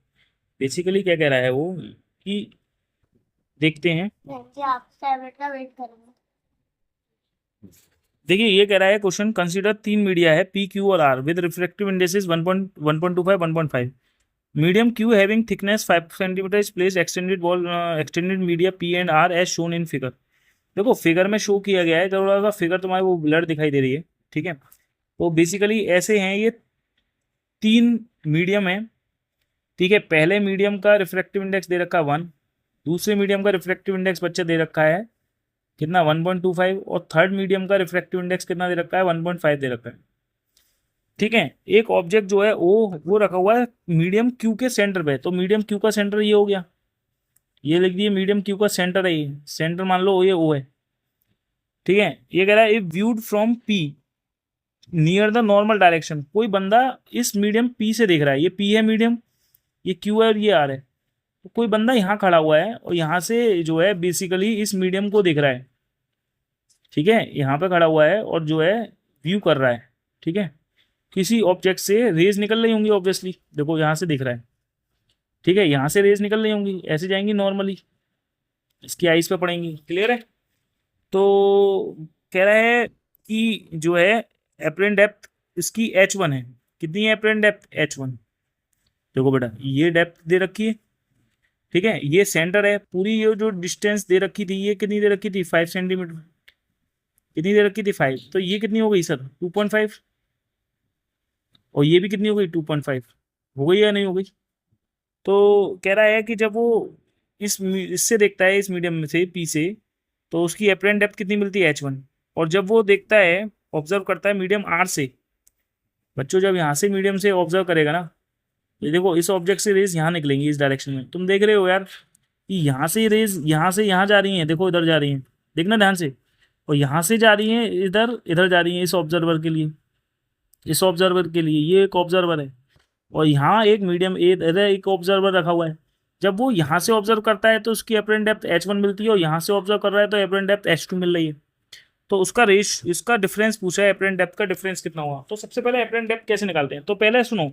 बेसिकली क्या कह रहा है वो कि देखते हैं। आप 7 का वेट करूंगा। देखिए ये कह रहा है क्वेश्चन, कंसीडर 3 मीडिया है पी क्यू और R with refractive indexes 1.25 1.5। Medium Q having thickness 5 centimetre is place extended wall extended media P and R as shown in figure. देखो फिगर में शो किया गया है, थोड़ा सा फिगर तुम्हारे वो ब्लर दिखाई दे रही है। ठीक है, तो बेसिकली ऐसे हैं ये 3 मीडियम है। ठीक है, पहले मीडियम का रिफ्रैक्टिव इंडेक्स दे रखा है 1, दूसरे मीडियम का रिफ्रैक्टिव इंडेक्स बच्चे दे रखा है कितना 1.25, और थर्ड मीडियम का रिफ्रैक्टिव इंडेक्स कितना दे रखा है 1.5 दे रखा है। ठीक है, एक ऑब्जेक्ट जो है वो रखा हुआ है मीडियम क्यू के सेंटर पे। तो मीडियम क्यू का सेंटर ये हो गया, ये लिख दिए मीडियम क्यू का सेंटर है, ये सेंटर मान लो ये ओ है। ठीक है, ये कह रहा है if viewed from P, near the normal direction. कोई बंदा इस मीडियम पी से देख रहा है, ये पी है मीडियम, ये क्यू है और ये आर है। तो कोई बंदा यहाँ खड़ा हुआ है और यहाँ से जो है बेसिकली इस मीडियम को देख रहा है, ठीक है, यहाँ पे खड़ा हुआ है और जो है व्यू कर रहा है, ठीक है। किसी ऑब्जेक्ट से रेज निकल रही होंगी ऑब्वियसली, देखो यहाँ से दिख रहा है, ठीक है, यहाँ से रेज निकल रही होंगी, ऐसे जाएंगी नॉर्मली, इसकी आइज पे पड़ेंगी, क्लियर है। तो कह रहा है कि जो है एपरेंट डेप्थ इसकी h1 है। कितनी है एपरेंट डेप्थ? h1। देखो बेटा ये डेप्थ दे रखी है, ठीक है, ये सेंटर है, पूरी ये जो डिस्टेंस दे रखी थी ये कितनी दे रखी थी? 5 सेंटीमीटर। कितनी दे रखी थी? 5। तो ये कितनी हो गई सर? 2.5। और ये भी कितनी हो गई? 2.5। हो गई या नहीं हो गई? तो कह रहा है कि जब वो इससे देखता है, इस मीडियम में से पी से, तो उसकी एपरेंट डेप्थ कितनी मिलती है? h1। और जब वो देखता है, ऑब्जर्व करता है मीडियम आर से, बच्चों जब यहाँ से मीडियम से ऑब्जर्व करेगा ना, ये देखो इस ऑब्जेक्ट से रेज यहाँ निकलेंगी इस डायरेक्शन में, तुम देख रहे हो यार कि यहाँ से रेज यहाँ से यहाँ जा रही हैं, देखो इधर जा रही हैं, देखना ध्यान से, और यहाँ से जा रही हैं इधर, इधर जा रही हैं इस ऑब्जर्वर के लिए, इस ऑब्जर्वर के लिए ये एक ऑब्जर्वर है, और यहाँ एक मीडियम इधर एक ऑब्जर्वर रखा हुआ है। जब वो यहाँ से ऑब्जर्व करता है तो उसकी एपरेंट डेप्थ h1 मिलती है, और यहाँ से ऑब्जर्व कर रहा है तो एपरेंट डेप्थ h2 मिल रही है। तो उसका रेश इसका डिफरेंस पूछा है, एपरेंट डेप्थ का डिफरेंस कितना हुआ। तो सबसे पहले एपरेंट डेप्थ कैसे निकालते हैं? तो पहले सुनो,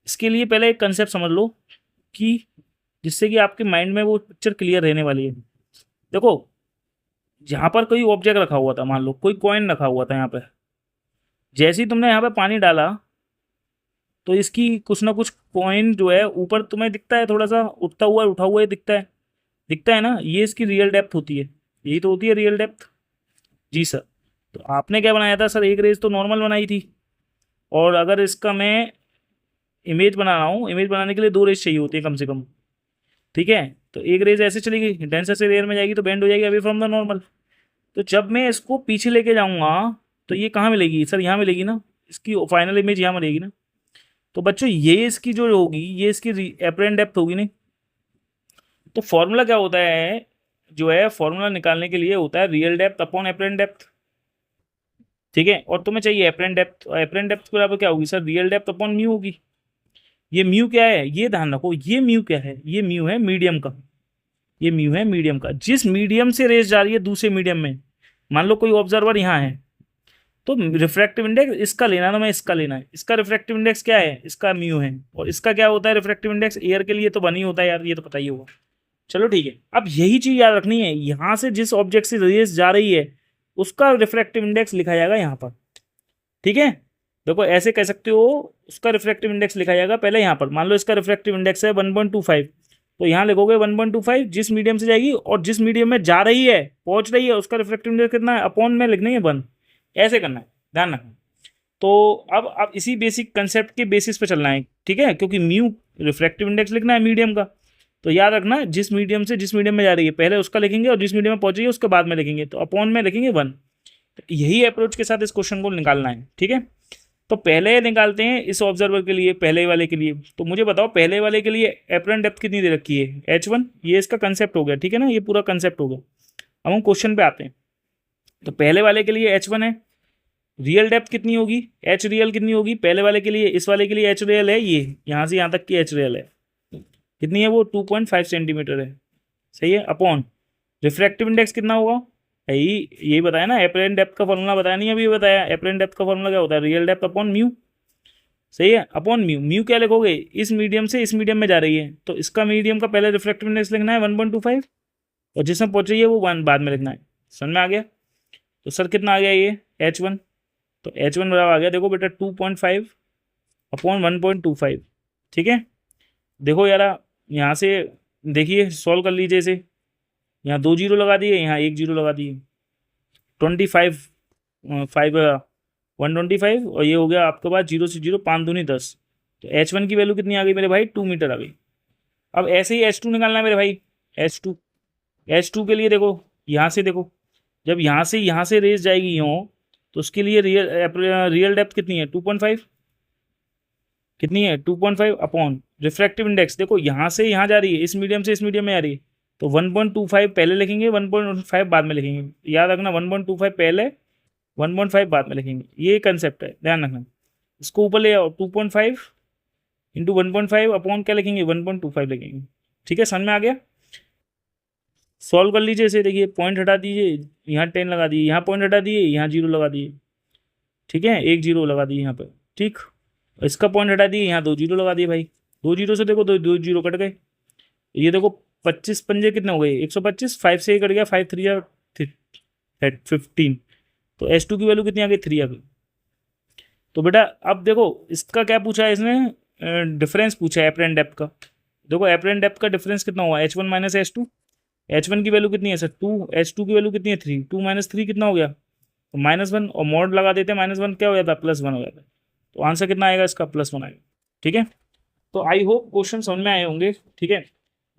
इसके लिए पहले एक कंसेप्ट समझ लो कि जिससे कि आपके माइंड में वो पिक्चर क्लियर रहने वाली है। देखो यहाँ पर कोई ऑब्जेक्ट रखा हुआ था, मान लो कोई कॉइन रखा हुआ था यहाँ पे, जैसे ही तुमने यहाँ पे पानी डाला तो इसकी कुछ ना कुछ कॉइन जो है ऊपर तुम्हें दिखता है, थोड़ा सा उठता हुआ उठा हुआ ही दिखता है, दिखता है ना, ये इसकी रियल डेप्थ होती है, यही तो होती है रियल डेप्थ। जी सर। तो आपने क्या बनाया था सर? एक रेज तो नॉर्मल बनाई थी, और अगर इसका मैं इमेज बना रहा हूँ, इमेज बनाने के लिए 2 रेज चाहिए होती है कम से कम, ठीक है। तो एक रेज ऐसे चली गई, डेंसर से रेयर में जाएगी तो बेंड हो जाएगी अवे फ्रॉम द नॉर्मल। तो जब मैं इसको पीछे लेके जाऊंगा तो ये कहाँ मिलेगी सर? यहाँ मिलेगी ना, इसकी फाइनल इमेज यहाँ मिलेगी ना। तो बच्चों ये इसकी जो होगी, ये इसकी एपरेंट डेप्थ होगी नहीं। तो फॉर्मूला क्या होता है? जो है फॉर्मूला निकालने के लिए होता है real depth upon apparent depth, ठीक है। और तुम्हें चाहिए एपरेंट डेप्थ, और एपरेंट डेप्थ बराबर क्या होगी sir? Real depth upon mu होगी। ये म्यू क्या है? ये ध्यान रखो, ये म्यू क्या है? ये म्यू है मीडियम का, ये म्यू है मीडियम का। जिस मीडियम से रेस जा रही है दूसरे मीडियम में, मान लो कोई ऑब्जर्वर यहाँ है, तो रिफ्रैक्टिव इंडेक्स इसका लेना ना, मैं इसका लेना है, इसका रिफ्रैक्टिव इंडेक्स क्या है? इसका म्यू है। और इसका क्या होता है रिफ्रैक्टिव इंडेक्स? एयर के लिए तो बनी होता है यार, ये तो पता ही होगा। चलो ठीक है, अब यही चीज याद रखनी है, यहाँ से जिस ऑब्जेक्ट से रेस जा रही है उसका रिफ्रैक्टिव इंडेक्स लिखा जाएगा यहाँ पर, ठीक है। देखो ऐसे कह सकते हो, उसका रिफ्रैक्टिव इंडेक्स लिखा जाएगा पहले यहाँ पर। मान लो इसका रिफ्रैक्टिव इंडेक्स है 1.25, तो यहाँ लिखोगे 1.25 जिस मीडियम से जाएगी, और जिस मीडियम में जा रही है, पहुंच रही है, उसका रिफ्रैक्टिव इंडेक्स कितना है? अपॉन में लिखना है 1, ऐसे करना है, ध्यान रखना। तो अब इसी बेसिक कंसेप्ट के बेसिस पे चलना है, ठीक है, क्योंकि म्यू रिफ्रैक्टिव इंडेक्स लिखना है मीडियम का। तो याद रखना, जिस मीडियम से जिस मीडियम में जा रही है पहले उसका लिखेंगे, और जिस मीडियम में पहुंच रही है उसके बाद में लिखेंगे, तो अपॉन में लिखेंगे 1। यही अप्रोच के साथ इस क्वेश्चन को निकालना है, ठीक है। तो पहले निकालते हैं इस ऑब्जर्वर के लिए, पहले वाले के लिए। तो मुझे बताओ पहले वाले के लिए एपरेंट डेप्थ कितनी दे रखी है? h1। ये इसका कंसेप्ट हो गया, ठीक है ना, ये पूरा कंसेप्ट हो गया। अब हम क्वेश्चन पे आते हैं। तो पहले वाले के लिए h1 है, रियल डेप्थ कितनी होगी? h रियल कितनी होगी पहले वाले के लिए? इस वाले के लिए h रियल है, ये यहाँ से यहाँ तक की h रियल है, कितनी है वो? 2.5 सेंटीमीटर है, सही है। अपॉन रिफ्रैक्टिव इंडेक्स कितना होगा? यही बताया ना, एपरेंट डेप्थ का फॉर्मूला बताया नहीं अभी बताया। एपरेंट डेप्थ का फॉर्मूला क्या होता है? रियल डेप्थ अपॉन म्यू, सही है, अपॉन म्यू। म्यू क्या लिखोगे? इस मीडियम से इस मीडियम में जा रही है, तो इसका मीडियम का पहले रिफ्रैक्टिव इंडेक्स लिखना है 1.25, और जिसमें पहुंच रही है वो 1 बाद में लिखना है। समझ में आ गया? तो सर कितना आ गया ये? h1। तो h1 बराबर आ गया, देखो बेटा 2.5 अपॉन 1.25, ठीक है। देखो यार यहाँ से देखिए, सॉल्व कर लीजिए इसे। यहाँ 2 जीरो लगा दिए, यहाँ 1 जीरो लगा दिए, 25 5 125, और ये हो गया आपके पास 0 से 0 5 दूनी 10। तो h1 की वैल्यू कितनी आ गई मेरे भाई? 2 मीटर आ गई। अब ऐसे ही h2 निकालना है मेरे भाई। h2 के लिए देखो, यहाँ से देखो, जब यहाँ से रेस जाएगी यूँ, तो उसके लिए रियल डेप्थ कितनी है? 2.5, कितनी है? 2.5 अपॉन रिफ्रैक्टिव इंडेक्स, देखो यहाँ से यहाँ जा रही है, इस मीडियम से इस मीडियम में आ रही है, तो 1.25 पहले लिखेंगे, 1.5 बाद में लिखेंगे। याद रखना 1.25 पहले 1.5 बाद में लिखेंगे, ये कंसेप्ट है, ध्यान रखना। इसको ऊपर ले आओ, 2.5 इंटू 1.5 अपॉन क्या लिखेंगे, 1.25 लिखेंगे। ठीक है, समझ में आ गया। सॉल्व कर लीजिए इसे, देखिए पॉइंट हटा दीजिए, यहाँ 10 लगा दिए, यहाँ पॉइंट हटा दिए, यहाँ 0 लगा दिए। ठीक है, एक 0 लगा दिए यहाँ पर। ठीक, इसका पॉइंट हटा दिए, यहाँ 2 0 लगा दिए भाई। 2 0 से देखो 2 0 कट गए। ये देखो 25 पंजे कितने हो गए, 125, 5 से ही कट गया, 5 3 15। तो S2 की वैल्यू कितनी आ गई, 3 आ गई। तो बेटा अब देखो इसका क्या पूछा है इसने, डिफरेंस पूछा है एपरेंट डेप्थ का। देखो एपरेंट डेप्थ का डिफरेंस कितना हुआ, H1 माइनस H2। H1 की वैल्यू कितनी है सर 2, H2 की वैल्यू कितनी है 3, 2 माइनस 3 कितना हो गया, तो -1, और मॉड लगा देते हैं, -1 क्या हो जाता है, +1 हो जाता है। तो आंसर कितना आएगा इसका, +1 आएगा। ठीक है, तो आई होप क्वेश्चन समझ में आए होंगे। ठीक है,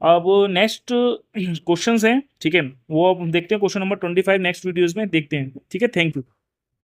अब नेक्स्ट क्वेश्चंस हैं, ठीक है, वो अब हम देखते हैं, क्वेश्चन नंबर 25 नेक्स्ट वीडियोज़ में देखते हैं। ठीक है, थैंक यू।